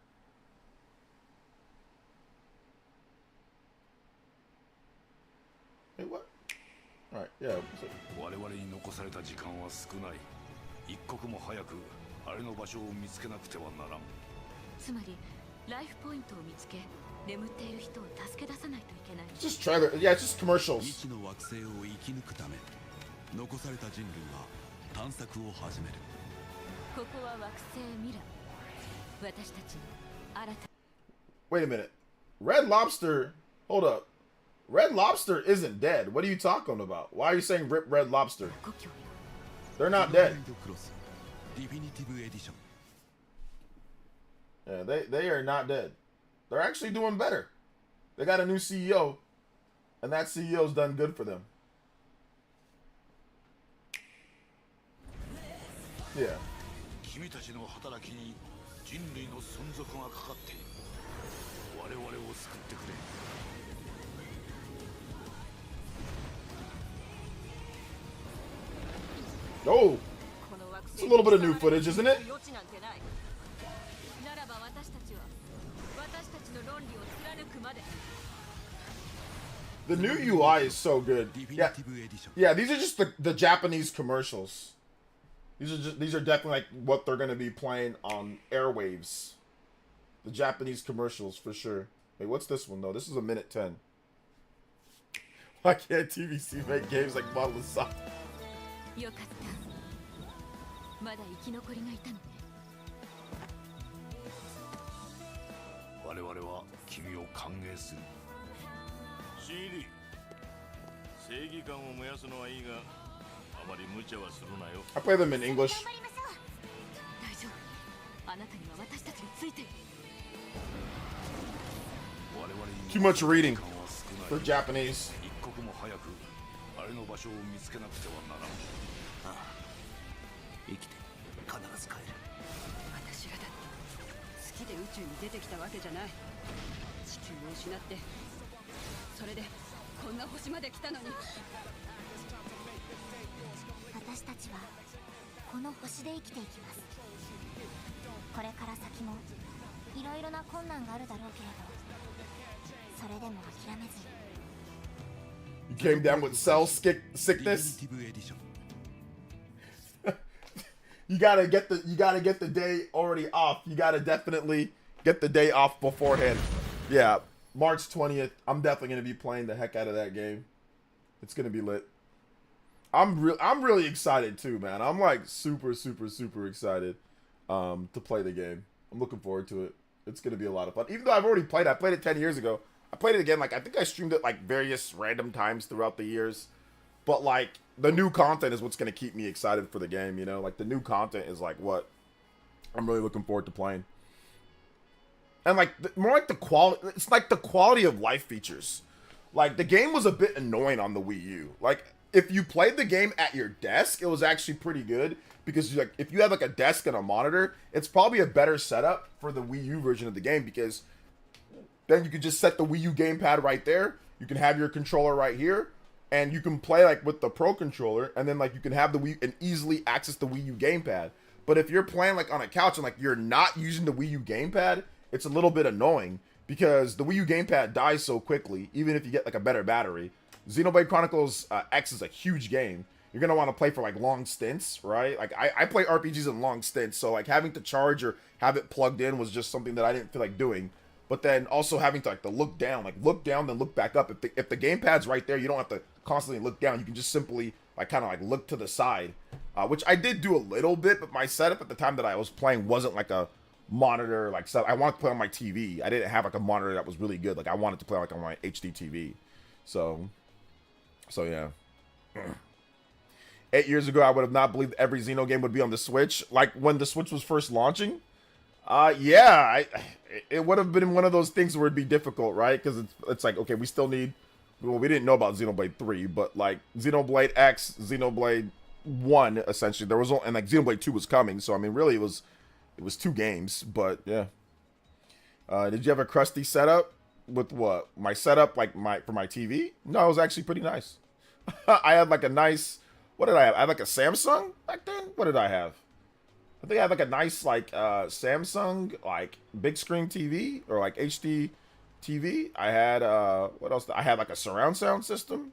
Wait, what? Alright, yeah. 我々に残された時間は少ない。一刻も早くあれの場所を見つけなくてはならん。つまりライフポイントを見つけ眠っている人を助け出さないといけない。 It's just trailer. Yeah, it's just commercials. 未知の惑星を生き抜くため残された人類は探索を始める。ここは惑星ミラ。私たちの新た。 Wait a minute. Red Lobster. Hold up. Red Lobster isn't dead. What are you talking about? Why are you saying rip Red Lobster? They're not dead. Yeah, they are not dead. They're actually doing better. They got a new CEO, and that CEO's done good for them. Yeah. 君たちの働きに人類の存続がかかっている。我々を救ってくれ。 Oh, it's a little bit of new footage, isn't it? The new UI is so good. Yeah, these are just the Japanese commercials. These are definitely like what they're gonna be playing on airwaves. The Japanese commercials for sure. Wait, what's this one though? This is a minute 10. Why can't TVC make games like Model of Soft? よかったまだ生き残りがいたのね我々は君を歓迎する CD 正義感を燃やすのはいいがあまり無茶はするなよ I play them in English. 大丈夫あなたには私たちがついている 我々に Too much reading 時間は少ない for Japanese. 一刻も早くあれの場所を見つけなくてはならんああ生きて必ず帰る私がだって好きで宇宙に出てきたわけじゃない地球を失ってそれでこんな星まで来たのに私たちはこの星で生きていきますこれから先もいろいろな困難があるだろうけれどそれでも諦めずに You came down with cell sickness. ディフィニティブエディション You gotta get the day already off. You gotta definitely get the day off beforehand. Yeah, March 20th. I'm definitely gonna be playing the heck out of that game. It's gonna be lit. I'm really excited too, man. I'm like super excited to play the game. I'm looking forward to it. It's gonna be a lot of fun. Even though I've already played it. I played it 10 years ago. I played it again, like I think I streamed it like various random times throughout the years. But like the new content is what's gonna keep me excited for the game, you know? Like the new content is like what I'm really looking forward to playing. And like more like the quality, it's like the quality of life features. Like the game was a bit annoying on the Wii U. Like if you played the game at your desk, it was actually pretty good because like if you have like a desk and a monitor, it's probably a better setup for the Wii U version of the game because then you can just set the Wii U gamepad right there. You can have your controller right here, and you can play like with the Pro controller, and then like you can have the Wii and easily access the Wii U gamepad. But if you're playing like on a couch and like you're not using the Wii U gamepad, it's a little bit annoying because the Wii U gamepad dies so quickly, even if you get like a better battery. Xenoblade Chronicles X is a huge game. You're gonna want to play for like long stints, right? Like I play RPGs in long stints, so like having to charge or have it plugged in was just something that I didn't feel like doing. But then also having to like to look down then look back up. If the gamepad's right there, you don't have to constantly look down. You can just simply like kind of like look to the side, which I did do a little bit. But my setup at the time that I was playing wasn't like a monitor like set. I wanted to play on my TV. I didn't have like a monitor that was really good. Like I wanted to play like on my HD TV. So yeah. 8 years ago, I would have not believed every Xeno game would be on the Switch. Like when the Switch was first launching. Yeah, it would have been one of those things where it'd be difficult, right? Because it's like, okay, we still need, well, we didn't know about Xenoblade 3, but like Xenoblade X, Xenoblade 1, essentially, there was, and like Xenoblade 2 was coming, so I mean, really, it was 2 games, but yeah. Did you have a crusty setup? With what? My setup, like for my TV? No, it was actually pretty nice. I had like a nice, what did I have? I had like a Samsung back then? What did I have? I think I had like a nice like Samsung like big screen TV or like HD TV. I had what else? I had like a surround sound system.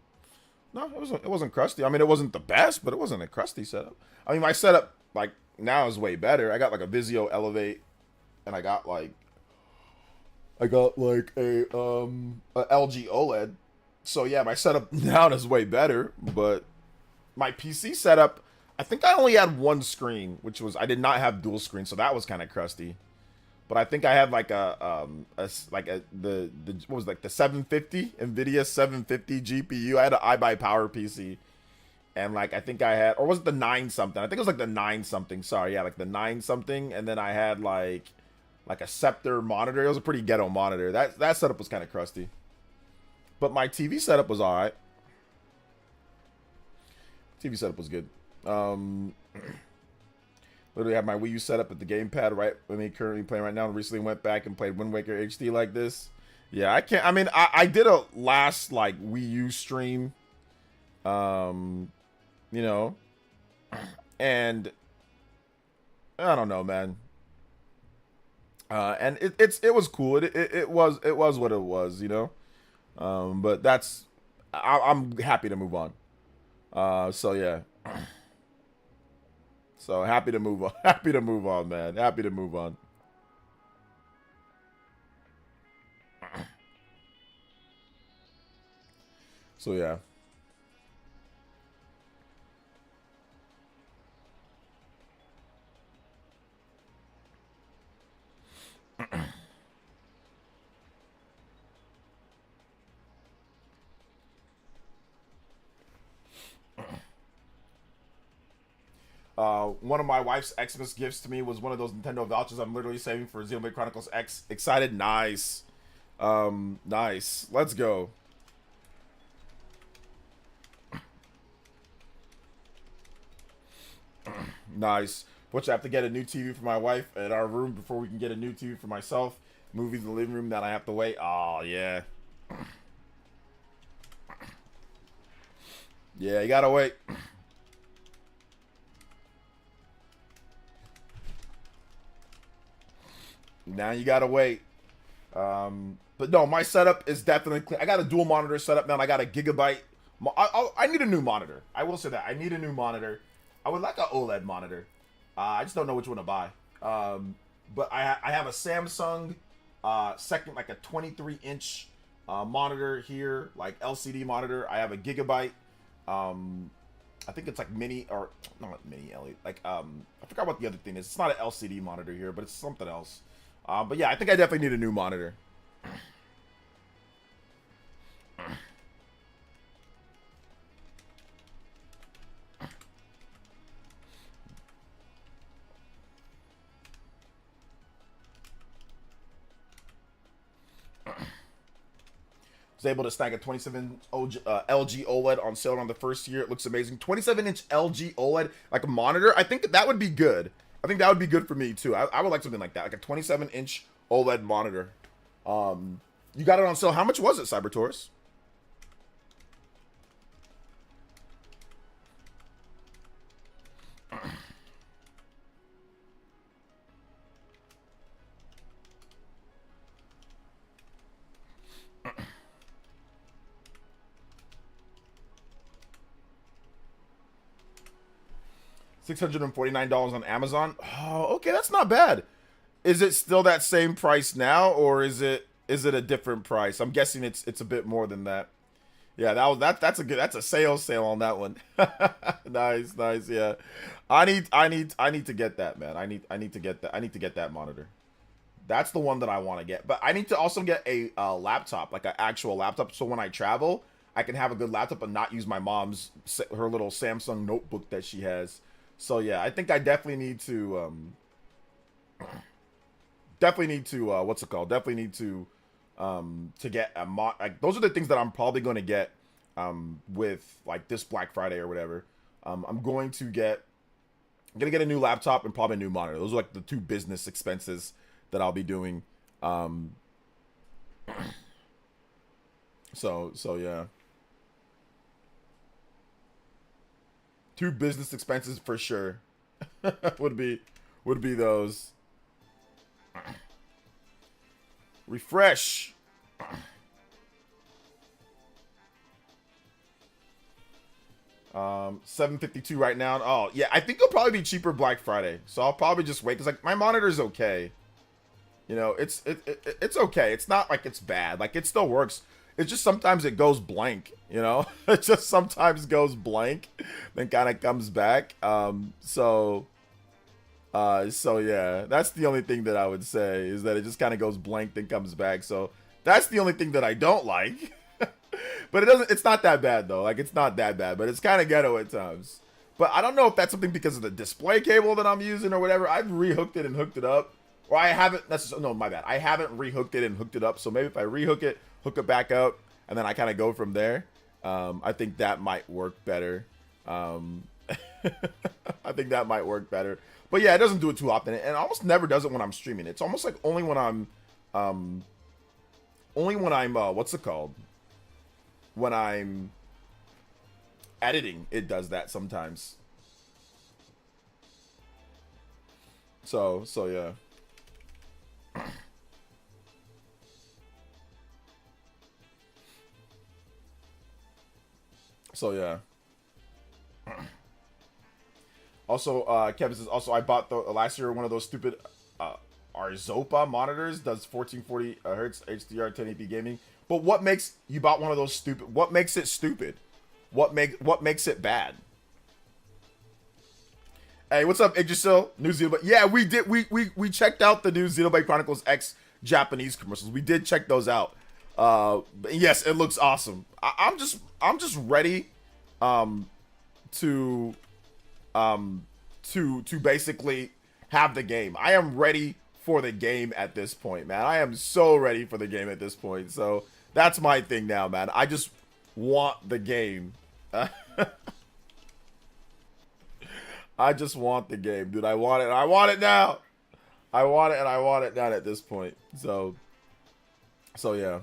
No, it wasn't crusty. I mean, it wasn't the best, but it wasn't a crusty setup. I mean, my setup like now is way better. I got like a Vizio Elevate, and I got like a LG OLED. So yeah, my setup now is way better. But my PC setup, I think I only had one screen, which was I did not have dual screen, so that was kind of crusty. But I think I had like the what was it, like the 750 NVIDIA 750 GPU. I had an iBuyPower PC, and like I think I had, or was it the 9 something? I think it was like the 9 something. Sorry, yeah, like the 9 something, and then I had like a Scepter monitor. It was a pretty ghetto monitor. That setup was kind of crusty, but my TV setup was all right. TV setup was good. Literally have my Wii U set up at the gamepad right when they currently playing right now. Recently went back and played Wind Waker HD like this. Yeah, I can't. I mean, I did a last like Wii U stream, you know, and I don't know, man. And it was cool. It was what it was, you know. But that's I'm happy to move on. So yeah. So happy to move on. Happy to move on, man. Happy to move on. So yeah. One of my wife's Xmas gifts to me was one of those Nintendo vouchers I'm literally saving for Xenoblade Chronicles X. Excited? Nice. Nice. Let's go. Nice. Which I have to get a new TV for my wife in our room before we can get a new TV for myself. Movies in the living room that I have to wait. Oh, yeah. Yeah, you gotta wait. Now you gotta wait. But no, my setup is definitely clean. I got a dual monitor setup now. I got a gigabyte. I need a new monitor. I will say that. I need a new monitor. I would like an OLED monitor. I just don't know which one to buy. But I have a Samsung second, like a 23-inch monitor here, like LCD monitor. I have a gigabyte. I think it's like mini, or not mini LED. Like I forgot what the other thing is. It's not an LCD monitor here, but it's something else. But yeah, I think I definitely need a new monitor. Was able to snag a 27 LG OLED on sale on the first year. It looks amazing. 27-inch LG OLED, like a monitor. I think that would be good. I think that would be good for me too. I would like something like that, like a 27-inch OLED monitor. You got it on sale. How much was it, Cybertaurus? $649 on Amazon. Oh, okay, that's not bad. Is it still that same price now, or is it a different price? I'm guessing it's a bit more than that. Yeah, that's a sale on that one. Nice, yeah. I need to get that, man. I need to get that. I need to get that monitor. That's the one that I want to get. But I need to also get a laptop, like an actual laptop, so when I travel, I can have a good laptop and not use my mom's her little Samsung notebook that she has. So yeah, I think I definitely need to what's it called? Definitely need to get a mod. Like those are the things that I'm probably going to get with like this Black Friday or whatever. I'm going to get a new laptop and probably a new monitor. Those are like the two business expenses that I'll be doing. So yeah. Two business expenses for sure. would be those. Refresh. $752 right now. Oh yeah, I think it'll probably be cheaper Black Friday. So I'll probably just wait, because like my monitor's okay. You know, it's okay. It's not like it's bad. Like it still works. It's just sometimes it goes blank, you know? It just sometimes goes blank, then kind of comes back. So yeah, that's the only thing that I would say, is that it just kind of goes blank, then comes back. So that's the only thing that I don't like. But it's not that bad though. Like it's not that bad, but it's kind of ghetto at times. But I don't know if that's something because of the display cable that I'm using or whatever. I've rehooked it and hooked it up. Or I haven't necessarily, no, my bad. I haven't rehooked it and hooked it up. So maybe if I rehook it, hook it back up, and then I kind of go from there. I think that might work better. I think that might work better. But yeah, it doesn't do it too often. And it almost never does it when I'm streaming. It's almost like only when I'm, what's it called? When I'm editing, it does that sometimes. So yeah. So yeah. Also, Kevin says, also I bought last year one of those stupid our Zopa monitors does 1440 hertz HDR 1080p gaming. But what makes you bought one of those stupid? What makes it stupid? What makes it bad? Hey, what's up, Yggdrasil? New Xenoblade. Yeah, we did. We checked out the new Xenoblade Chronicles X Japanese commercials. We did check those out. Yes, it looks awesome. I'm just ready, to basically have the game. I am ready for the game at this point, man. I am so ready for the game at this point. So that's my thing now, man. I just want the game. I just want the game, dude. I want it. I want it now. I want it, and I want it now at this point. So yeah.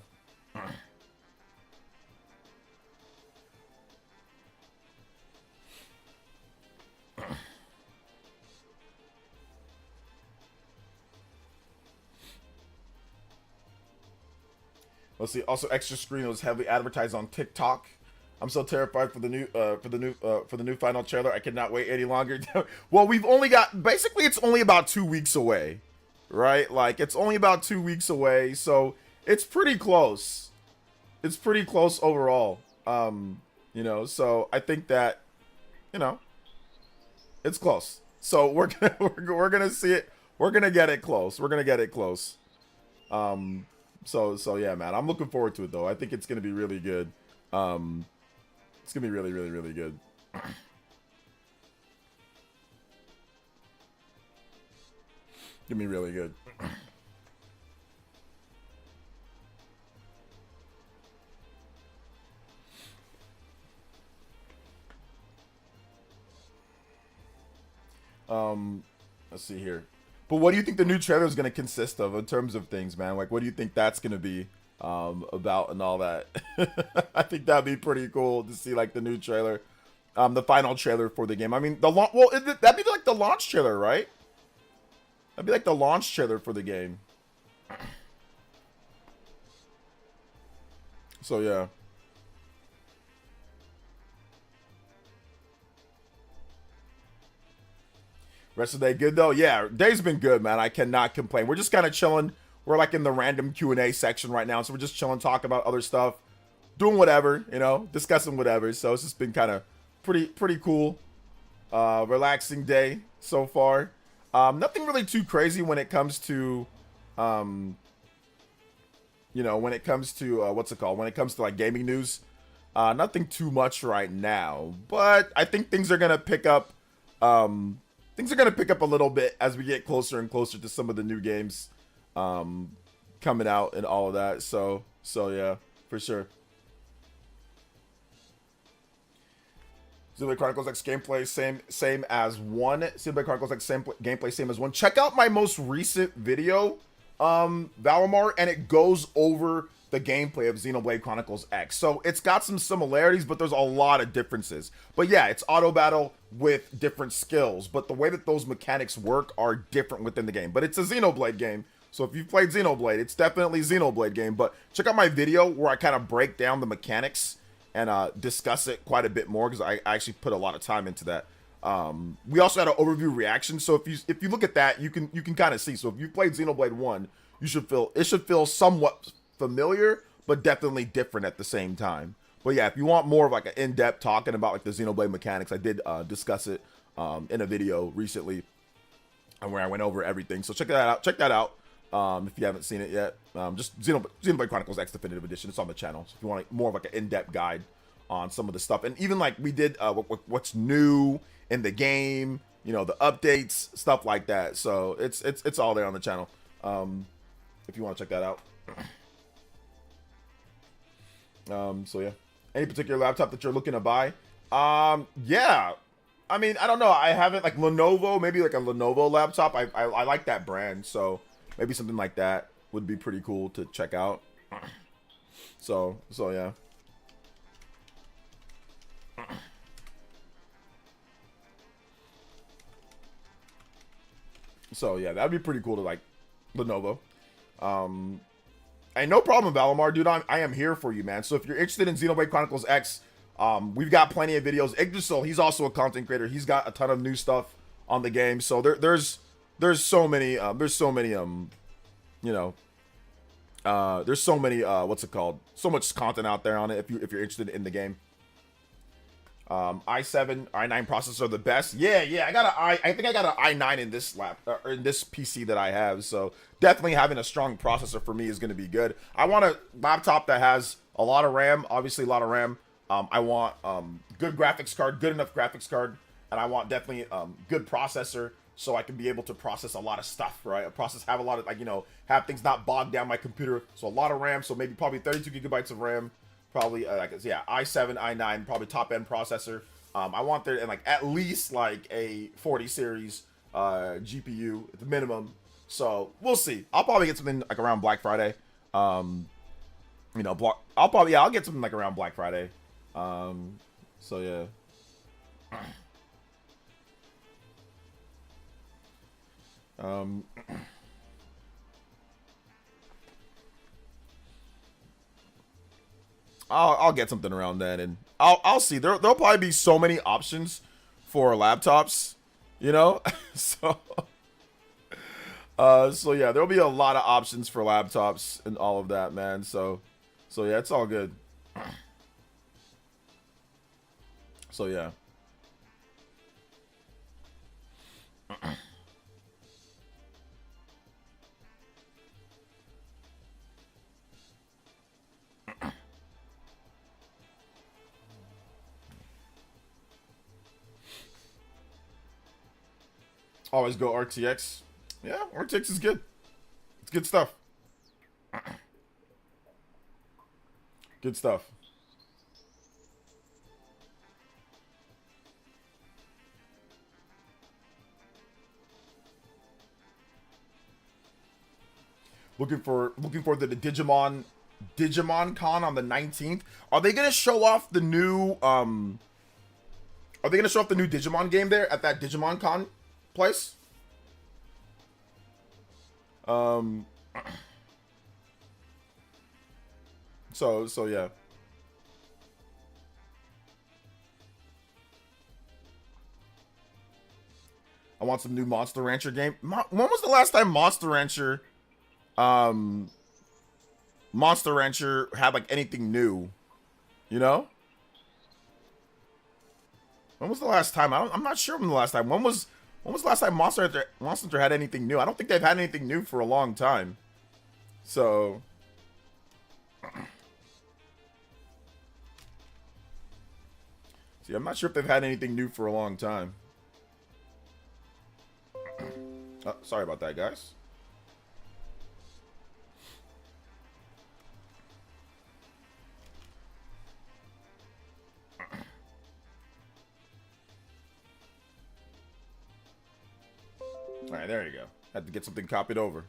Let's see. Also, Extra Screen was heavily advertised on TikTok. I'm so terrified for the new final trailer. I cannot wait any longer. Well, we've only got basically it's only about 2 weeks away, right? Like it's only about 2 weeks away, so it's pretty close. It's pretty close overall. You know, so I think that, you know, it's close. So we're gonna see it. We're gonna get it close. We're gonna get it close. So yeah, man. I'm looking forward to it though. I think it's gonna be really good. It's gonna be really, really, really good. Gonna be really good. Let's see here. But what do you think the new trailer is going to consist of in terms of things, man? Like, what do you think that's going to be about and all that? I think that'd be pretty cool to see, like, the new trailer, the final trailer for the game. I mean, that'd be like the launch trailer, right? That'd be like the launch trailer for the game. So yeah. Rest of the day good though? Yeah, day's been good, man. I cannot complain. We're just kind of chilling. We're like in the random Q&A section right now, so we're just chilling, talking about other stuff, doing whatever, you know, discussing whatever. So it's just been kind of pretty cool, relaxing day so far. Nothing really too crazy when it comes to, you know, when it comes to what's it called? When it comes to like gaming news, nothing too much right now. But I think things are gonna pick up. Things are going to pick up a little bit as we get closer and closer to some of the new games coming out and all of that. So yeah, for sure. Xenoblade Chronicles X gameplay same as one. Xenoblade Chronicles X gameplay same as one. Check out my most recent video, Valimar, and it goes over the gameplay of Xenoblade Chronicles X. So it's got some similarities, but there's a lot of differences. But yeah, it's auto battle with different skills, but the way that those mechanics work are different within the game. But it's a Xenoblade game, so if you've played Xenoblade, it's definitely a Xenoblade game. But check out my video where I kind of break down the mechanics and discuss it quite a bit more, because I actually put a lot of time into that. We also had an overview reaction, so if you look at that, you can kind of see. So if you played Xenoblade 1, it should feel somewhat familiar, but definitely different at the same time. But yeah, if you want more of like an in-depth talking about like the Xenoblade mechanics, I did discuss it in a video recently, and where I went over everything. So check that out. Check that out if you haven't seen it yet. Just Xenoblade Chronicles X Definitive Edition. It's on the channel. So if you want like, more of like an in-depth guide on some of the stuff, and even like we did what's new in the game, you know, the updates, stuff like that. So it's all there on the channel. If you want to check that out. So yeah, any particular laptop that you're looking to buy? Yeah, I mean, I don't know. I haven't like Lenovo, maybe like a Lenovo laptop. I like that brand, so maybe something like that would be pretty cool to check out. So yeah. So yeah, that'd be pretty cool to like Lenovo. Hey, no problem, Valimar, dude. I am here for you, man. So if you're interested in Xenoblade Chronicles X, we've got plenty of videos. Yggdrasil, he's also a content creator. He's got a ton of new stuff on the game. So there's there's so many there's so many what's it called? So much content out there on it if you're interested in the game. i7, i9 processor are the best. Yeah, I think I got an i9 in this in this PC that I have. So definitely having a strong processor for me is going to be good. I want a laptop that has a lot of RAM, obviously a lot of RAM. I want good graphics card, good enough graphics card, and I want definitely good processor so I can be able to process a lot of stuff, right? Have a lot of have things not bog down my computer. So a lot of RAM, so maybe probably 32 gigabytes of RAM. Probably i7, i9, probably top end processor. I want there and like at least like a 40 series GPU at the minimum. So we'll see. I'll probably get something like around Black Friday. I'll get something like around Black Friday. So yeah. I'll get something around then, and I'll see. There'll probably be so many options for laptops, so so yeah, there'll be a lot of options for laptops and all of that, man. So yeah, it's all good. So yeah. Always go RTX. Yeah, RTX is good. It's good stuff. Good stuff. Looking for the Digimon Con on the 19th. Are they gonna show off the new Digimon game there at that Digimon Con place? So yeah. I want some new Monster Rancher game. When was the last time Monster Rancher had like anything new? When was the last time? I'm not sure when the last time. When was the last time Monster Hunter had anything new? I don't think they've had anything new for a long time. So see, I'm not sure if they've had anything new for a long time. Sorry about that, guys. All right, there you go. Had to get something copied over.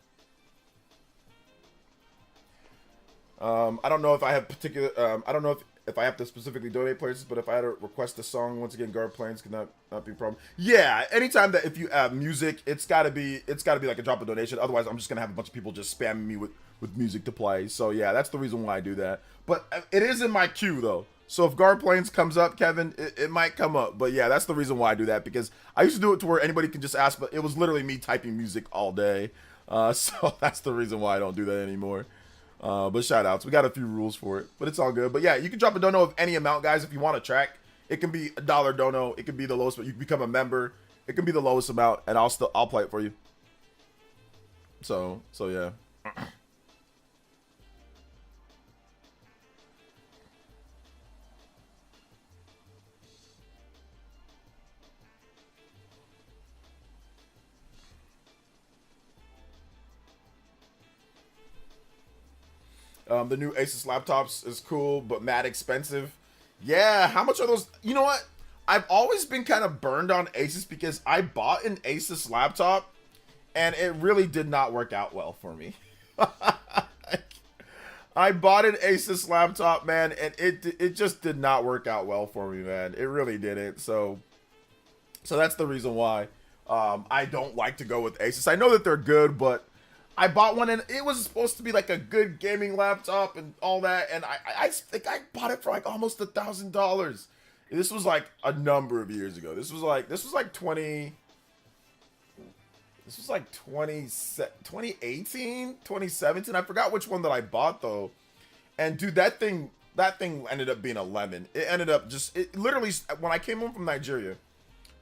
I don't know if I have particular. I don't know if I have to specifically donate places, but if I had to request a song, once again, guard planes could not be a problem. Yeah, anytime that if you have music, it's gotta be like a drop of donation. Otherwise, I'm just gonna have a bunch of people just spamming me with music to play. So yeah, that's the reason why I do that. But it is in my queue though. So if Guard Planes comes up, Kevin, it might come up. But yeah, that's the reason why I do that, because I used to do it to where anybody can just ask, but it was literally me typing music all day. So that's the reason why I don't do that anymore. But shout outs. We got a few rules for it, but it's all good. But yeah, you can drop a dono of any amount, guys, if you want a track. It can be $1 dono. It can be the lowest, but you can become a member. It can be the lowest amount, and I'll play it for you. So yeah. The new Asus laptops is cool, but mad expensive. Yeah, how much are those? You know what? I've always been kind of burned on Asus because I bought an Asus laptop and it really did not work out well for me. I bought an Asus laptop, man, and it just did not work out well for me, man. It really didn't. So that's the reason why I don't like to go with Asus. I know that they're good, but I bought one and it was supposed to be like a good gaming laptop and all that, and I think I bought it for like almost $1,000. This was like a number of years ago. This was like This was like 2018, 2017. I forgot which one that I bought though. And dude, that thing ended up being a lemon. It ended up it literally, when I came home from Nigeria,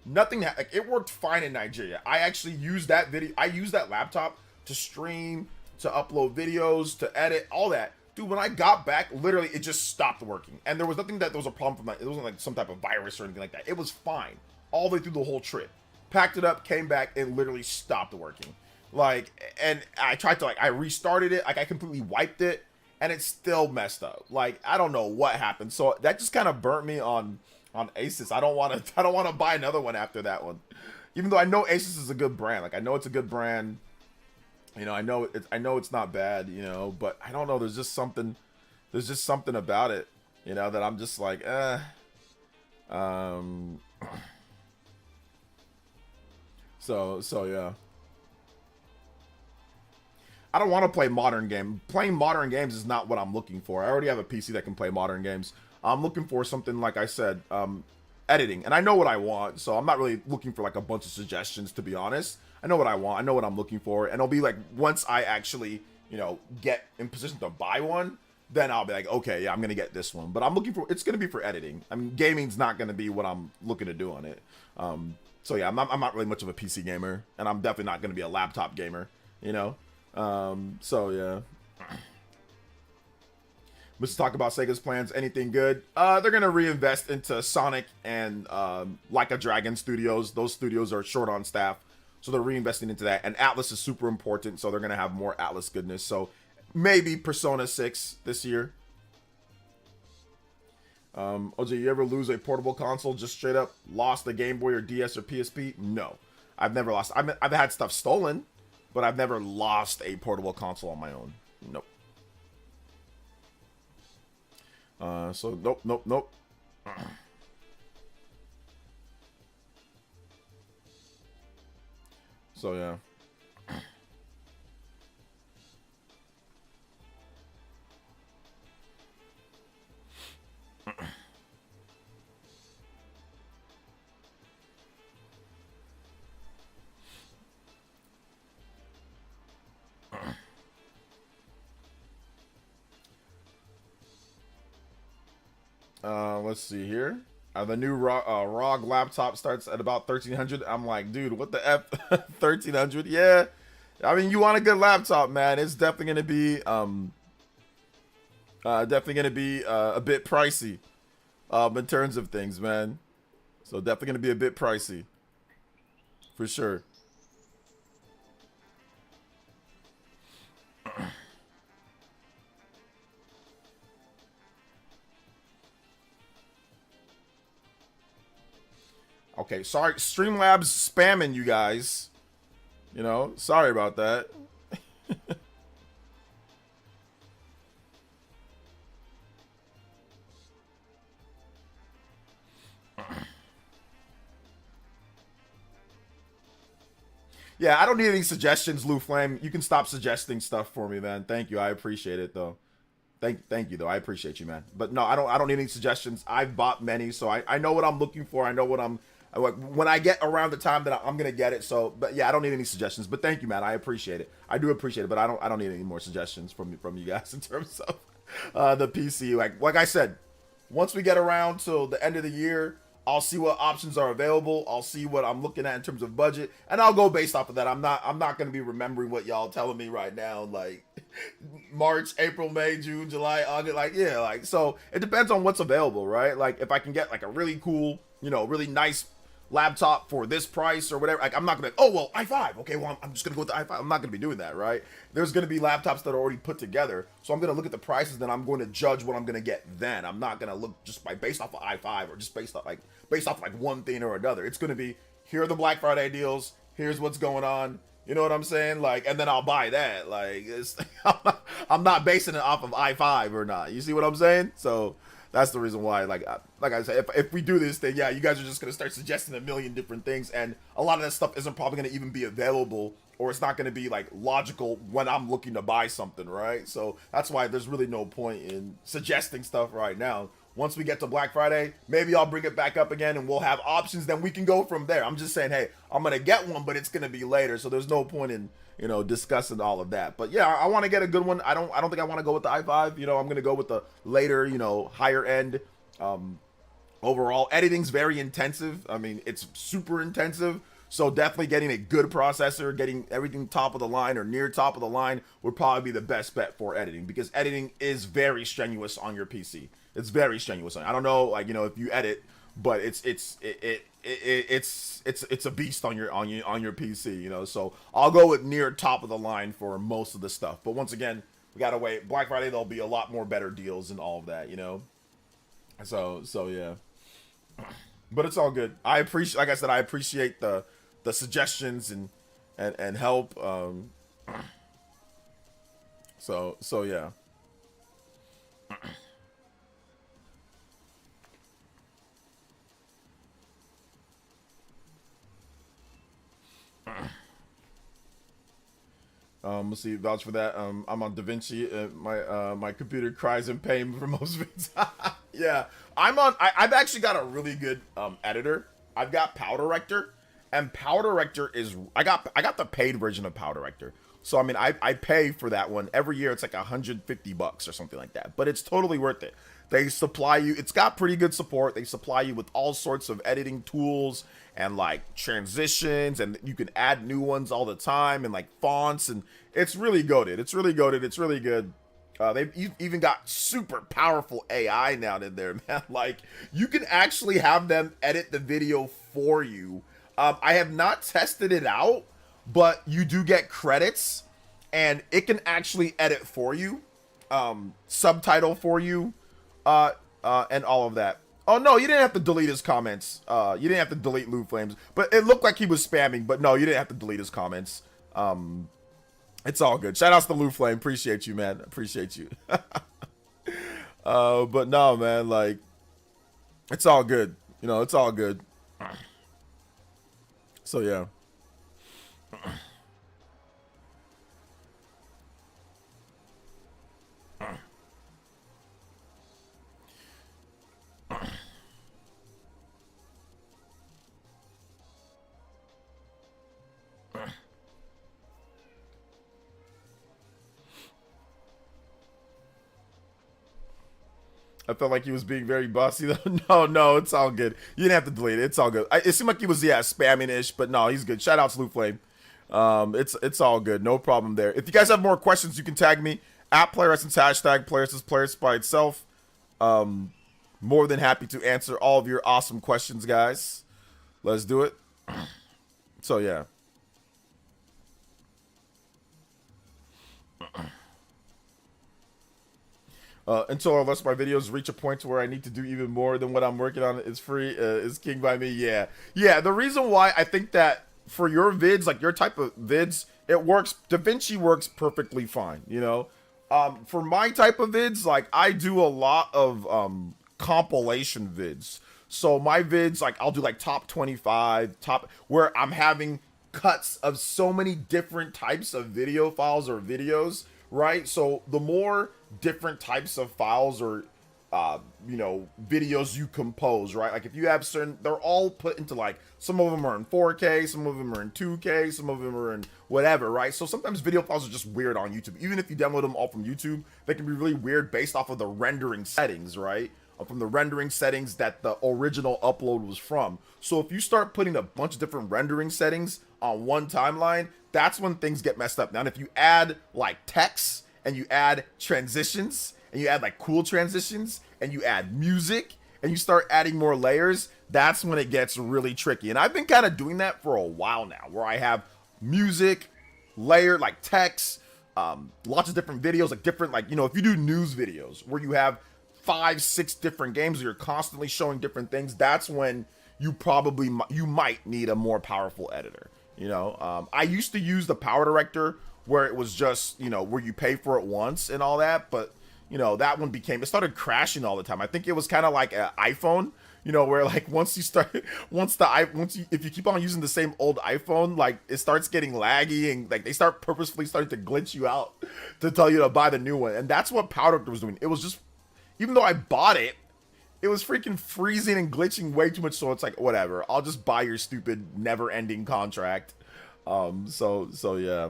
nothing, like, it worked fine in Nigeria. I actually used that laptop to stream, to upload videos, to edit, all that. Dude, when I got back, literally, it just stopped working. And there was nothing that there was a problem from that. It wasn't like some type of virus or anything like that. It was fine all the way through the whole trip. Packed it up, came back, and literally stopped working. Like, and I tried to, like, I restarted it. Like, I completely wiped it, and it still messed up. Like, I don't know what happened. So that just kind of burnt me on Asus. I don't want to buy another one after that one. Even though I know Asus is a good brand. Like, I know it's a good brand. You know, I know it's not bad, you know, but I don't know, there's just something about it, you know, that I'm just like, So yeah. I don't want to play modern game. Playing modern games is not what I'm looking for. I already have a PC that can play modern games. I'm looking for something, like I said, editing. And I know what I want, so I'm not really looking for like a bunch of suggestions, to be honest. I know what I want. I know what I'm looking for. And it'll be like, once I actually, you know, get in position to buy one, then I'll be like, okay, yeah, I'm going to get this one. But I'm looking for, it's going to be for editing. I mean, gaming's not going to be what I'm looking to do on it. So yeah, I'm not really much of a PC gamer. And I'm definitely not going to be a laptop gamer, you know? So yeah. Let's talk about Sega's plans. Anything good? They're going to reinvest into Sonic and Like a Dragon Studios. Those studios are short on staff. So they're reinvesting into that. And Atlas is super important, so they're going to have more Atlas goodness. So maybe Persona 6 this year. OJ, you ever lose a portable console, just straight up lost a Game Boy or DS or PSP? No. I've never lost. I've had stuff stolen, but I've never lost a portable console on my own. Nope. So nope. So yeah. Let's see here. The new ROG laptop starts at about 1300. I'm like, dude, what the F? 1300? Yeah. I mean, you want a good laptop, man. It's definitely gonna be a bit pricey in terms of things, man. So definitely gonna be a bit pricey. For sure. Okay, sorry, Streamlabs spamming you guys. You know, sorry about that. Yeah, I don't need any suggestions, Lou Flame. You can stop suggesting stuff for me, man. Thank you. I appreciate it, though. Thank you, though. I appreciate you, man. But no, I don't need any suggestions. I've bought many, so I know what I'm looking for. I know what I'm like when I get around the time that I'm gonna get it. So, but yeah, I don't need any suggestions. But thank you, man. I appreciate it. I do appreciate it. But I don't need any more suggestions from you guys in terms of the PC. Like I said, once we get around till the end of the year, I'll see what options are available. I'll see what I'm looking at in terms of budget, and I'll go based off of that. I'm not gonna be remembering what y'all telling me right now, like March, April, May, June, July, August. Like, yeah, like, so it depends on what's available, right? Like, if I can get like a really cool, you know, really nice laptop for this price or whatever, like, I'm not gonna be, oh well, i5, okay, well, I'm just gonna go with the i5. I'm not gonna be doing that, right? There's gonna be laptops that are already put together, so I'm gonna look at the prices, then I'm going to judge what I'm gonna get. Then I'm not gonna look just based off of i5 or just based off like one thing or another. It's gonna be, here are the Black Friday deals, here's what's going on, you know what I'm saying? Like, and then I'll buy that. Like, I'm not basing it off of i5 or not. You see what I'm saying? So that's the reason why, like I said, if we do this thing, yeah, you guys are just going to start suggesting a million different things, and a lot of that stuff isn't probably going to even be available, or it's not going to be, like, logical when I'm looking to buy something, right? So that's why there's really no point in suggesting stuff right now. once we get to Black Friday, maybe I'll bring it back up again and we'll have options. Then we can go from there. I'm just saying, hey, I'm going to get one, but it's going to be later. So there's no point in, you know, discussing all of that. But yeah, I want to get a good one. I don't think I want to go with the i5. You know, I'm going to go with the later, you know, higher end. Overall, editing's very intensive. I mean, it's super intensive. So definitely getting a good processor, getting everything top of the line or near top of the line would probably be the best bet for editing, because editing is very strenuous on your PC. It's very strenuous. I don't know, like, you know, if you edit, but it's a beast on your PC, you know. So I'll go with near top of the line for most of the stuff. But once again, we gotta wait. Black Friday, there'll be a lot more better deals and all of that, you know. So yeah. But it's all good. I appreciate, like I said, I appreciate the suggestions and help. So yeah. Let's see, vouch for that. I'm on DaVinci. My computer cries in pain for most vids. Yeah, I've actually got a really good editor. I've got PowDirector, and PowDirector is I got the paid version of PowDirector. So I mean, I pay for that one every year. It's like $150 or something like that, but it's totally worth it. They supply you. It's got pretty good support. They supply you with all sorts of editing tools and like transitions, and you can add new ones all the time, and like fonts, and it's really goated. It's really goated. It's really good. They've even got super powerful AI now in there, man. Like, you can actually have them edit the video for you. I have not tested it out, but you do get credits, and it can actually edit for you, subtitle for you, and all of that. Oh, no, you didn't have to delete his comments. You didn't have to delete Lou Flames. But it looked like he was spamming. But no, you didn't have to delete his comments. It's all good. Shout outs to Lou Flame. Appreciate you, man. Appreciate you. But no, man, like, it's all good. You know, it's all good. So, yeah. I felt like he was being very bossy though. No, it's all good. You didn't have to delete it. It's all good. It seemed like he was, yeah, spamming-ish, but no, he's good. Shout out to Lou Flame. It's all good. No problem there. If you guys have more questions, you can tag me at PlayerEssence, hashtag PlayerEssence by itself. More than happy to answer all of your awesome questions, guys. Let's do it. So, yeah. Until unless my videos reach a point to where I need to do even more than what I'm working on is free, is king by me. Yeah, the reason why I think that for your vids, like your type of vids, it works. DaVinci works perfectly fine, you know. For my type of vids, like, I do a lot of compilation vids. So my vids, like, I'll do like top 25, where I'm having cuts of so many different types of video files or videos, right? So the more different types of files or you know, videos you compose, right? Like, if you have certain, they're all put into, like, some of them are in 4K, some of them are in 2K, some of them are in whatever, right? So sometimes video files are just weird on YouTube. Even if you download them all from YouTube, they can be really weird based off of the rendering settings, right? From the rendering settings that the original upload was from. So if you start putting a bunch of different rendering settings on one timeline, that's when things get messed up. Now, if you add like text and you add transitions and you add like cool transitions and you add music and you start adding more layers, that's when it gets really tricky. And I've been kind of doing that for a while now, where I have music, layered like text, lots of different videos, like different, like, you know, if you do news videos where you have 5-6 different games, you're constantly showing different things, that's when you might need a more powerful editor, you know. I used to use the PowDirector where it was just, you know, where you pay for it once and all that, but, you know, that one it started crashing all the time. I think it was kind of like an iPhone, you know, where like if you keep on using the same old iPhone, like, it starts getting laggy, and like they start purposefully starting to glitch you out to tell you to buy the new one. And that's what PowDirector was doing. It was just, even though I bought it, it was freaking freezing and glitching way too much. So it's like, whatever. I'll just buy your stupid never-ending contract. So yeah.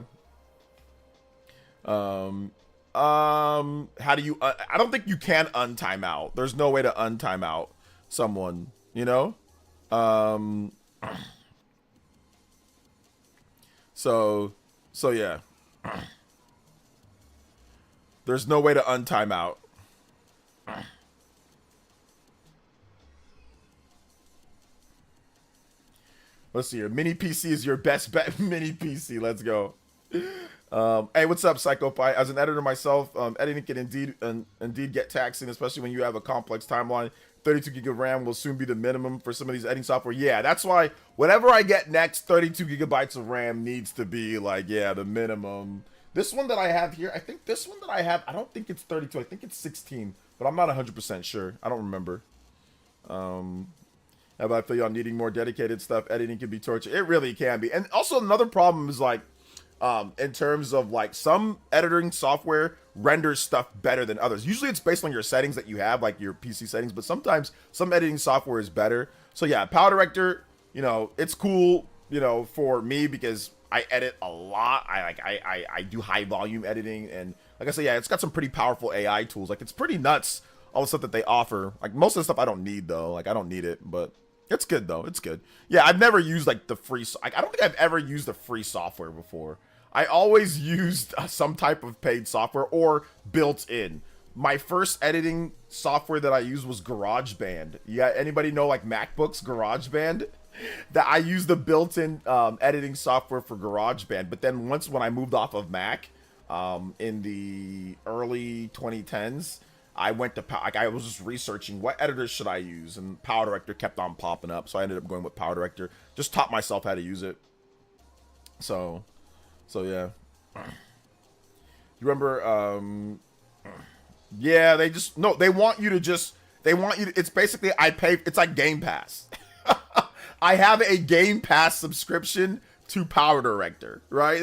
How do you? I don't think you can untime out. There's no way to untime out someone. You know. So yeah. There's no way to untime out. Let's see here. Mini PC is your best bet. Mini PC. Let's go. Hey, what's up, PsychoPie? As an editor myself, editing can indeed get taxing, especially when you have a complex timeline. 32 gig of RAM will soon be the minimum for some of these editing software. Yeah, that's why whatever I get next, 32 gigabytes of RAM needs to be like, yeah, the minimum. This one that I have here, I think this one that I have, I don't think it's 32. I think it's 16, but I'm not 100% sure. I don't remember. But I feel y'all needing more dedicated stuff. Editing can be torture. It really can be. And also another problem is like, in terms of like some editing software renders stuff better than others. Usually it's based on your settings that you have, like your PC settings, but sometimes some editing software is better. So yeah, Power Director, you know, it's cool, you know, for me because I edit a lot. I do high volume editing, and like I said, yeah, it's got some pretty powerful AI tools. Like it's pretty nuts, all the stuff that they offer. Like most of the stuff I don't need though. Like I don't need it, but it's good though. It's good. Yeah, I've never used like the free. I don't think I've ever used the free software before. I always used some type of paid software or built in. My first editing software that I used was GarageBand. Yeah, anybody know like MacBooks, GarageBand? That I used the built-in editing software for GarageBand. But then when I moved off of Mac in the early 2010s, I went to I was just researching what editors should I use, and Power Director kept on popping up, so I ended up going with Power Director. Just taught myself how to use it. So yeah. You remember? Yeah, they want you to. It's basically it's like Game Pass. I have a Game Pass subscription to Power Director, right?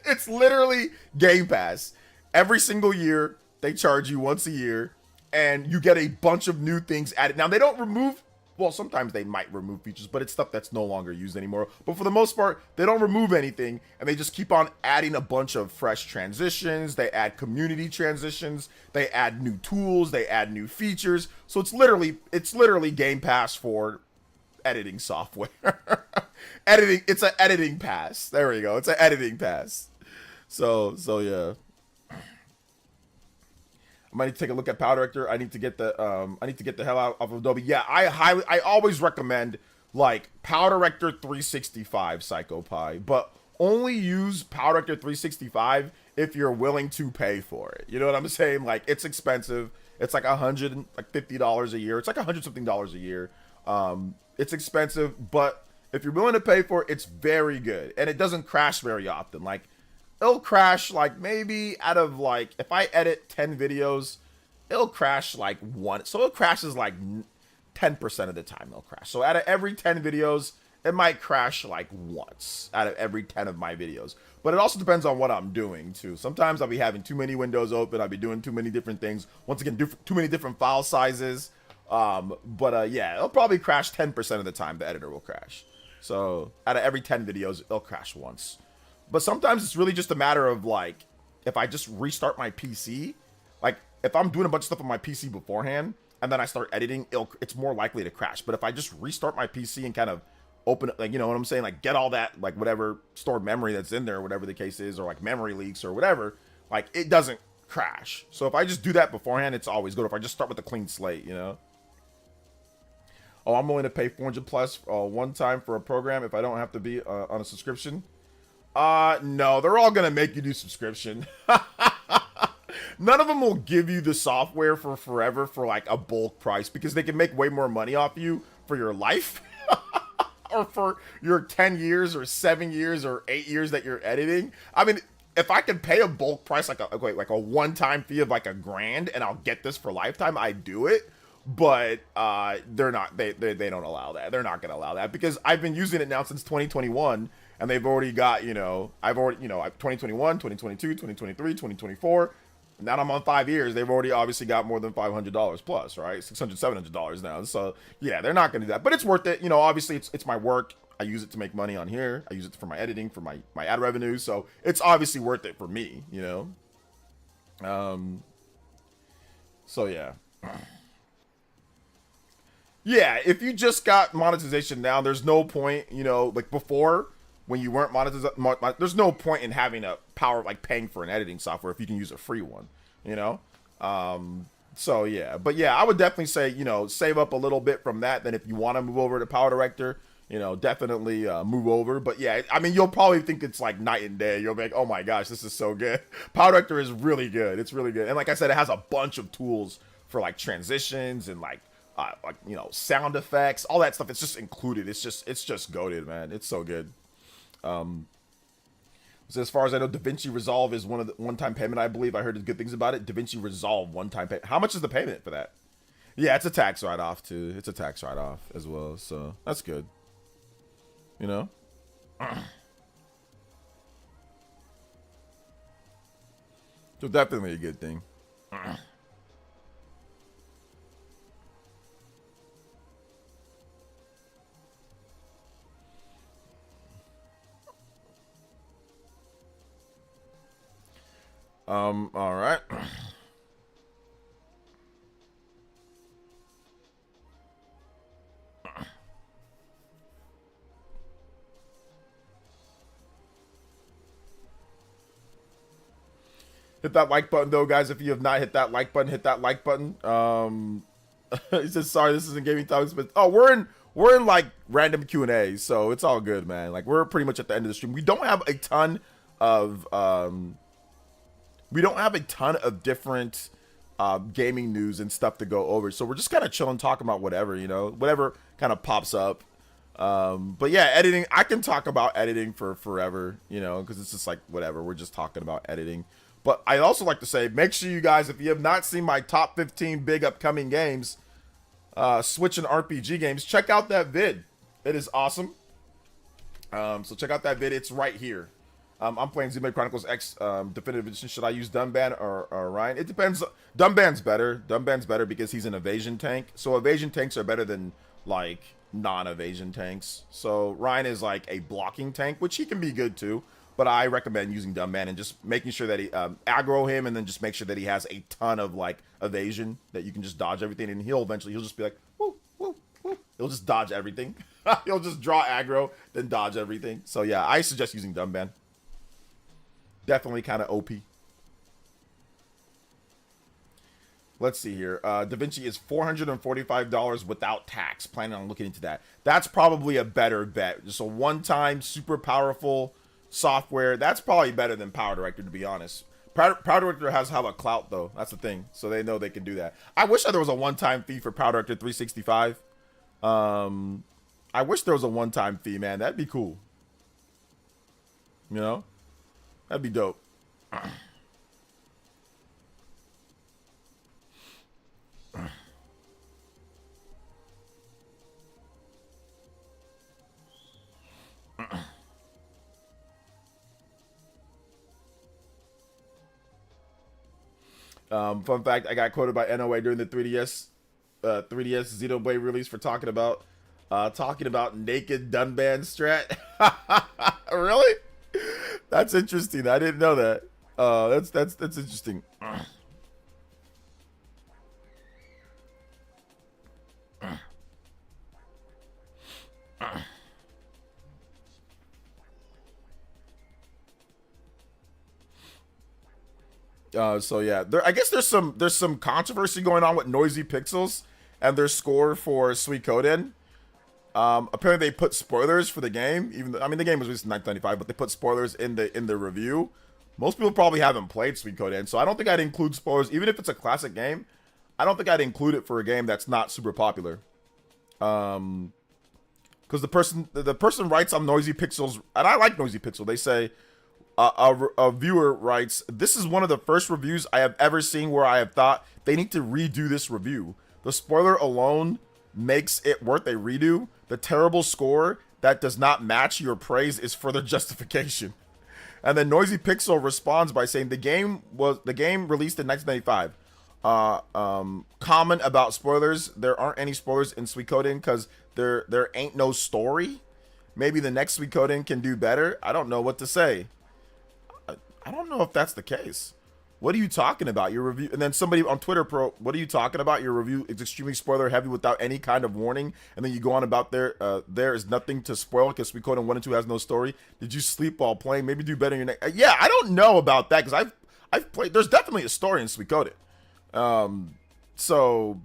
It's literally Game Pass. Every single year, they charge you once a year, and you get a bunch of new things added. Now, they don't remove, well, sometimes they might remove features, but it's stuff that's no longer used anymore. But for the most part, they don't remove anything, and they just keep on adding a bunch of fresh transitions. They add community transitions. They add new tools. They add new features. So it's literally Game Pass for editing software. It's an editing pass. There we go. It's an editing pass. So yeah. I might need to take a look at Power Director. I need to get the hell out of Adobe. Yeah, I always recommend like Power Director 365, PsychoPie, but only use Power Director 365 if you're willing to pay for it. You know what I'm saying? Like it's expensive. It's like $150 a year. It's like $100 something a year. It's expensive, but if you're willing to pay for it, it's very good, and it doesn't crash very often. Like it'll crash like maybe out of like, if I edit 10 videos, it'll crash like one. So it crashes like 10% of the time it'll crash. So out of every 10 videos, it might crash like once out of every 10 of my videos. But it also depends on what I'm doing too. Sometimes I'll be having too many windows open. I'll be doing too many different things. Once again, too many different file sizes. Yeah, it'll probably crash 10% of the time. The editor will crash. So out of every 10 videos, it'll crash once. But sometimes it's really just a matter of like, if I just restart my PC, like if I'm doing a bunch of stuff on my PC beforehand and then I start editing, it's more likely to crash. But if I just restart my PC and kind of open it, like, you know what I'm saying? Like get all that, like whatever stored memory that's in there, whatever the case is, or like memory leaks or whatever, like it doesn't crash. So if I just do that beforehand, it's always good. If I just start with a clean slate, you know? Oh, I'm willing to pay 400 plus one time for a program if I don't have to be on a subscription. No, they're all gonna make you do subscription. None of them will give you the software for forever for like a bulk price because they can make way more money off you for your life or for your 10 years or 7 years or 8 years that you're editing. I mean, if I could pay a bulk price, like a one-time fee of like $1,000 and I'll get this for lifetime, I do it. But they're not. They don't allow that. They're not going to allow that because I've been using it now since 2021, and they've already got, I've 2021, 2022, 2023, 2024. now that I'm on 5 years, they've already obviously got more than $500 plus, right? $600, $700 now. So yeah, they're not going to do that, but it's worth it. You know, obviously it's my work. I use it to make money on here. I use it for my editing, for my ad revenue. So it's obviously worth it for me, you know? So yeah. Yeah, if you just got monetization now, there's no point, you know, like before when you weren't monetized, there's no point in having a paying for an editing software if you can use a free one, you know? So yeah, but yeah, I would definitely say, you know, save up a little bit from that. Then if you want to move over to Power Director, you know, definitely move over. But yeah, I mean, you'll probably think it's like night and day. You'll be like, oh my gosh, this is so good. Power Director is really good. It's really good. And like I said, it has a bunch of tools for like transitions and like you know, sound effects, all that stuff. It's just included. It's just goated, man. It's so good. So as far as I know, DaVinci Resolve is one of the one-time payment. I believe I heard good things about it. DaVinci Resolve one-time payment. How much is the payment for that? Yeah, it's a tax write-off too. It's a tax write-off as well. So that's good. You know. So definitely a good thing. All right. Hit that like button though, guys. If you have not hit that like button, hit that like button. He says sorry, this isn't gaming topics, but oh, we're in like random Q&A, so it's all good, man. Like we're pretty much at the end of the stream. We don't have a ton of different gaming news and stuff to go over, so we're just kind of chilling, talking about whatever, you know, whatever kind of pops up. But yeah, editing, I can talk about editing for forever, you know, because it's just like whatever, we're just talking about editing. But I'd also like to say, make sure you guys, if you have not seen my top 15 big upcoming games, Switch and RPG games, check out that vid. It is awesome. So check out that vid. It's right here. I'm playing Xenoblade Chronicles X Definitive Edition. Should I use Dunban or Ryan? It depends. Dunban's better. Dunban's better because he's an evasion tank. So evasion tanks are better than like non-evasion tanks. So Ryan is like a blocking tank, which he can be good too. But I recommend using Dunban and just making sure that he aggro him, and then just make sure that he has a ton of like evasion that you can just dodge everything, and he'll just be like woo woo woo. He'll just dodge everything. He'll just draw aggro, then dodge everything. So yeah, I suggest using Dunban. Definitely kind of OP. Let's see here. DaVinci is $445 without tax. Planning on looking into that. That's probably a better bet. Just a one-time, super powerful software. That's probably better than Power Director, to be honest. Power Director has a clout, though. That's the thing. So they know they can do that. I wish there was a one-time fee for Power Director 365. I wish there was a one-time fee, man. That'd be cool. You know? That'd be dope. Fun fact, I got quoted by NOA during the 3DS Xenoblade release for talking about naked Dunban strat. Really? That's interesting. I didn't know that. That's interesting. So yeah, I guess there's some controversy going on with Noisy Pixels and their score for Suikoden. Apparently they put spoilers for the game, even though, I mean, the game was released in 1995, but they put spoilers in the review. Most people probably haven't played Suikoden, so I don't think I'd include spoilers, even if it's a classic game. I don't think I'd include it for a game that's not super popular. Because the person writes on Noisy Pixels, and I like Noisy Pixel. They say a viewer writes, "This is one of the first reviews I have ever seen where I have thought they need to redo this review. The spoiler alone makes it worth a redo. The terrible score that does not match your praise is further justification." And then Noisy Pixel responds by saying the game released in 1995. Comment about spoilers. There aren't any spoilers in Suikoden because there ain't no story. Maybe the next Suikoden can do better. I don't know what to say. I don't know if that's the case. What are you talking about? Your review, and then somebody on Twitter, what are you talking about? Your review is extremely spoiler heavy without any kind of warning, and then you go on about there is nothing to spoil because Suikoden 1 and 2 has no story. Did you sleep while playing? Maybe do better in your next. Yeah, I don't know about that because I've played. There's definitely a story in Suikoden. So,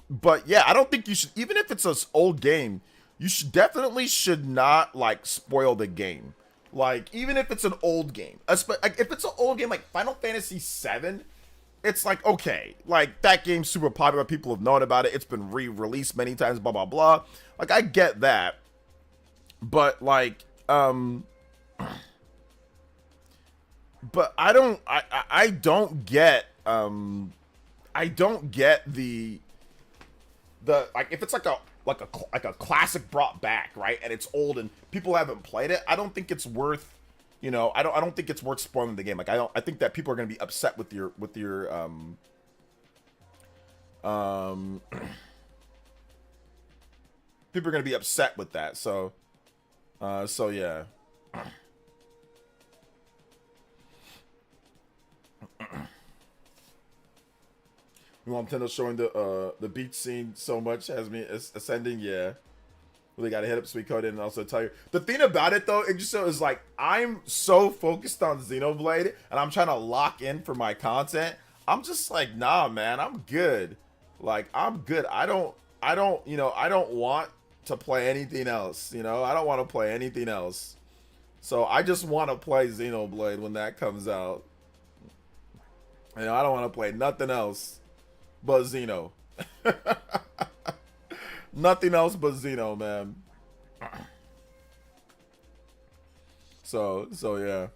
but yeah, I don't think you should, even if it's an old game, you should not like spoil the game. Like, even if it's an old game, if it's an old game like Final Fantasy VII, it's like, okay, like that game's super popular, people have known about it, it's been re-released many times, blah blah blah. Like, I get that, but like, but I don't get the like, if it's like a classic brought back, right, and it's old and people haven't played it, I don't think it's worth, you know, I don't think it's worth spoiling the game. Like, I think that people are going to be upset with your people are going to be upset with that. So yeah. Nintendo showing the beach scene so much has me ascending. Yeah, well, they got to hit up Suikoden and also tell you the thing about it though. It just is like, I'm so focused on Xenoblade and I'm trying to lock in for my content. I'm just like, nah, man, I'm good. Like, I'm good. I don't you know, I don't want to play anything else. You know, I don't want to play anything else. So I just want to play Xenoblade when that comes out. You know, I don't want to play nothing else but Xeno. Nothing else but Xeno, man. So yeah.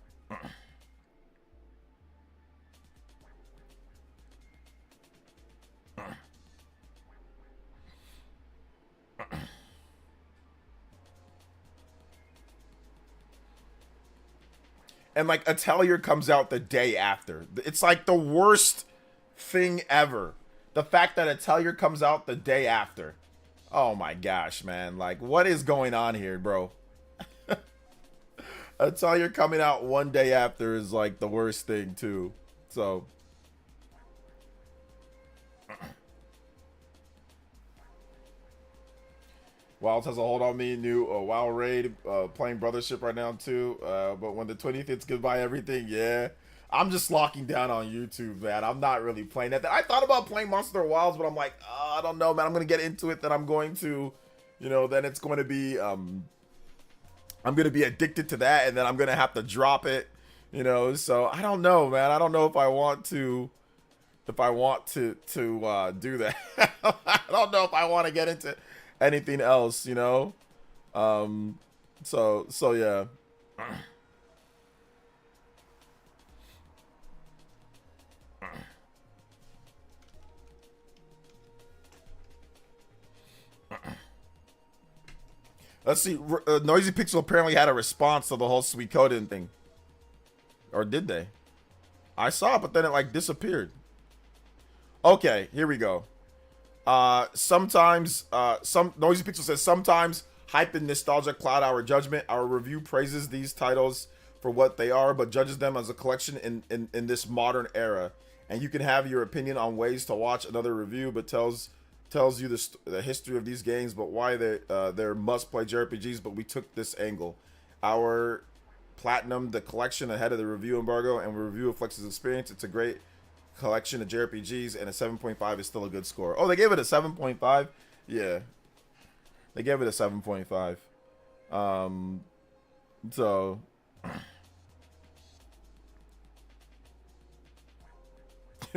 And like, Atelier comes out the day after. It's like the worst thing ever. The fact that Atelier comes out the day after. Oh my gosh, man. Like, what is going on here, bro? Atelier coming out one day after is like the worst thing too. So Wild has a hold on me. New WoW raid. Playing Brothership right now too. But when the 20th hits, goodbye everything. Yeah. I'm just locking down on YouTube, man. I'm not really playing that. I thought about playing Monster Wilds, but I'm like, I don't know, man. I'm going to get into it. Then I'm going to, you know, then it's going to be, I'm going to be addicted to that. And then I'm going to have to drop it, you know. So I don't know, man. I don't know if I want to, do that. I don't know if I want to get into anything else, you know. So yeah. Let's see. Noisy Pixel apparently had a response to the whole Suikoden thing. Or did they? I saw it, but then it like disappeared. Okay, here we go. Sometimes, Noisy Pixel says, sometimes hype and nostalgia cloud our judgment. Our review praises these titles for what they are, but judges them as a collection in this modern era. And you can have your opinion on ways to watch another review, but tells you the history of these games, but why they're must-play JRPGs, but we took this angle. Our platinum the collection ahead of the review embargo, and review reflects his experience. It's a great collection of JRPGs, and a 7.5 is still a good score. Oh, they gave it a 7.5? Yeah. They gave it a 7.5. So...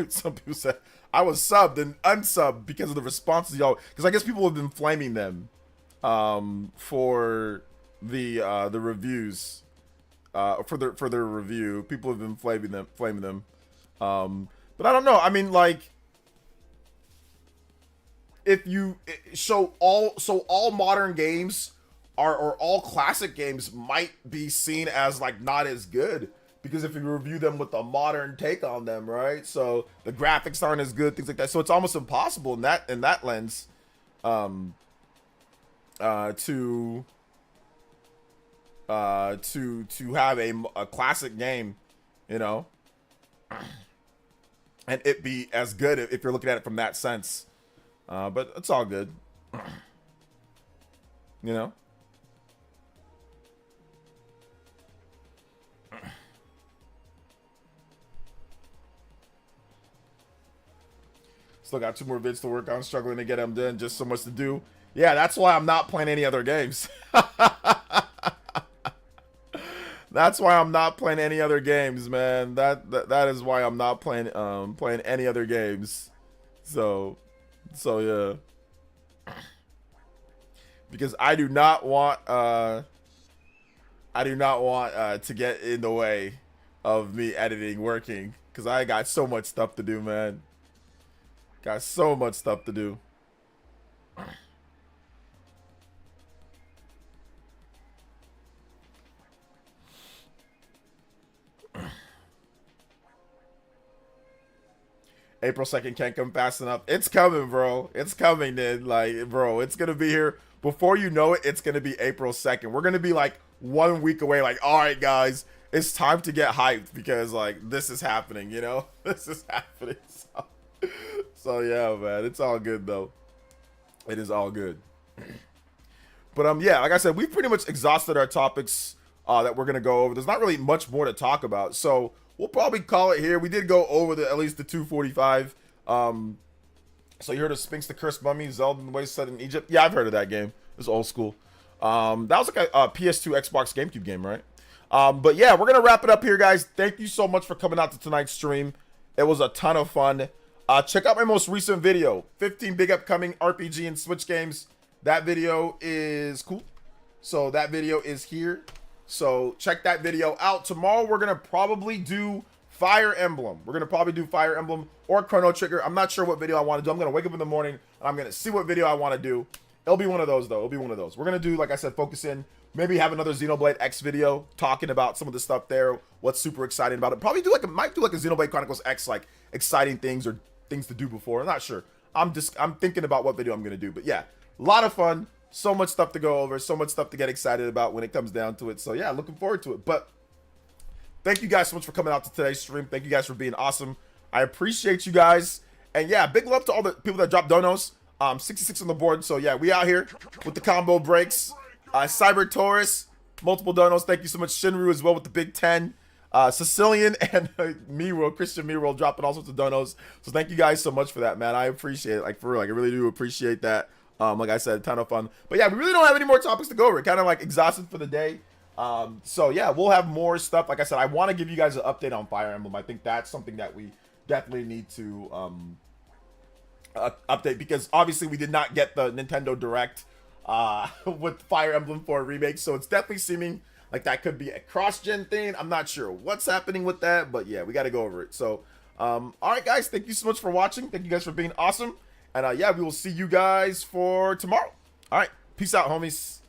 Some people said I was subbed and unsubbed because of the responses, y'all. Because I guess people have been flaming them for the reviews, for their review. People have been flaming them. But I don't know. I mean, like, if you all modern games or all classic games might be seen as like not as good. because if you review them with a modern take on them, right? So the graphics aren't as good, things like that. So it's almost impossible in that lens, to have a classic game, you know, and it be as good if you're looking at it from that sense. But it's all good, you know. Still got 2 more vids to work on, struggling to get them done, just so much to do. Yeah, that's why I'm not playing any other games. That's why I'm not playing any other games, man. That is why I'm not playing playing any other games. So yeah. Because I do not want to get in the way of me editing, working, because I got so much stuff to do, man. Got so much stuff to do. April 2nd can't come fast enough. It's coming, bro. It's coming, dude. Like, bro, it's going to be here. Before you know it, it's going to be April 2nd. We're going to be like 1 week away. Like, all right, guys, it's time to get hyped because, like, this is happening, you know? This is happening. So yeah, man, it's all good though. It is all good. But yeah, like I said, we've pretty much exhausted our topics that we're gonna go over. There's not really much more to talk about, so we'll probably call it here. We did go over at least the 245. So you heard of Sphinx the Cursed Mummy, Zelda and the Waste Set in Egypt? Yeah, I've heard of that game. It's old school. That was like a PS2, Xbox, GameCube game, right? But yeah, we're gonna wrap it up here, guys. Thank you so much for coming out to tonight's stream. It was a ton of fun. Check out my most recent video, 15 big upcoming RPG and Switch games. That video is cool. So that video is here. So check that video out. Tomorrow we're going to probably do Fire Emblem. We're going to probably do Fire Emblem or Chrono Trigger. I'm not sure what video I want to do. I'm going to wake up in the morning and I'm going to see what video I want to do. It'll be one of those, though. It'll be one of those. We're going to do, like I said, focus in. Maybe have another Xenoblade X video talking about some of the stuff there. What's super exciting about it. Probably might do like a Xenoblade Chronicles X, like exciting things or things to do before. I'm not sure. I'm thinking about what video I'm going to do. But yeah, a lot of fun. So much stuff to go over. So much stuff to get excited about when it comes down to it. So yeah, looking forward to it. But thank you guys so much for coming out to today's stream. Thank you guys for being awesome. I appreciate you guys. And yeah, big love to all the people that dropped donos. 66 on the board. So yeah, we out here with the combo breaks. Cyber Taurus, multiple donos. Thank you so much. Shinru as well with the big 10. Sicilian and Christian Miro dropping all sorts of donos. So thank you guys so much for that, man. I appreciate it. Like, for real, like, I really do appreciate that. Like I said, a ton of fun. But yeah, we really don't have any more topics to go over. Kind of like exhausted for the day. So yeah, we'll have more stuff. Like I said, I want to give you guys an update on Fire Emblem. I think that's something that we definitely need to update, because obviously we did not get the Nintendo Direct with Fire Emblem 4 remake. So it's definitely seeming like that could be a cross-gen thing. I'm not sure what's happening with that, but yeah, we got to go over it. So, all right, guys, thank you so much for watching. Thank you guys for being awesome. And yeah, we will see you guys for tomorrow. All right, peace out, homies.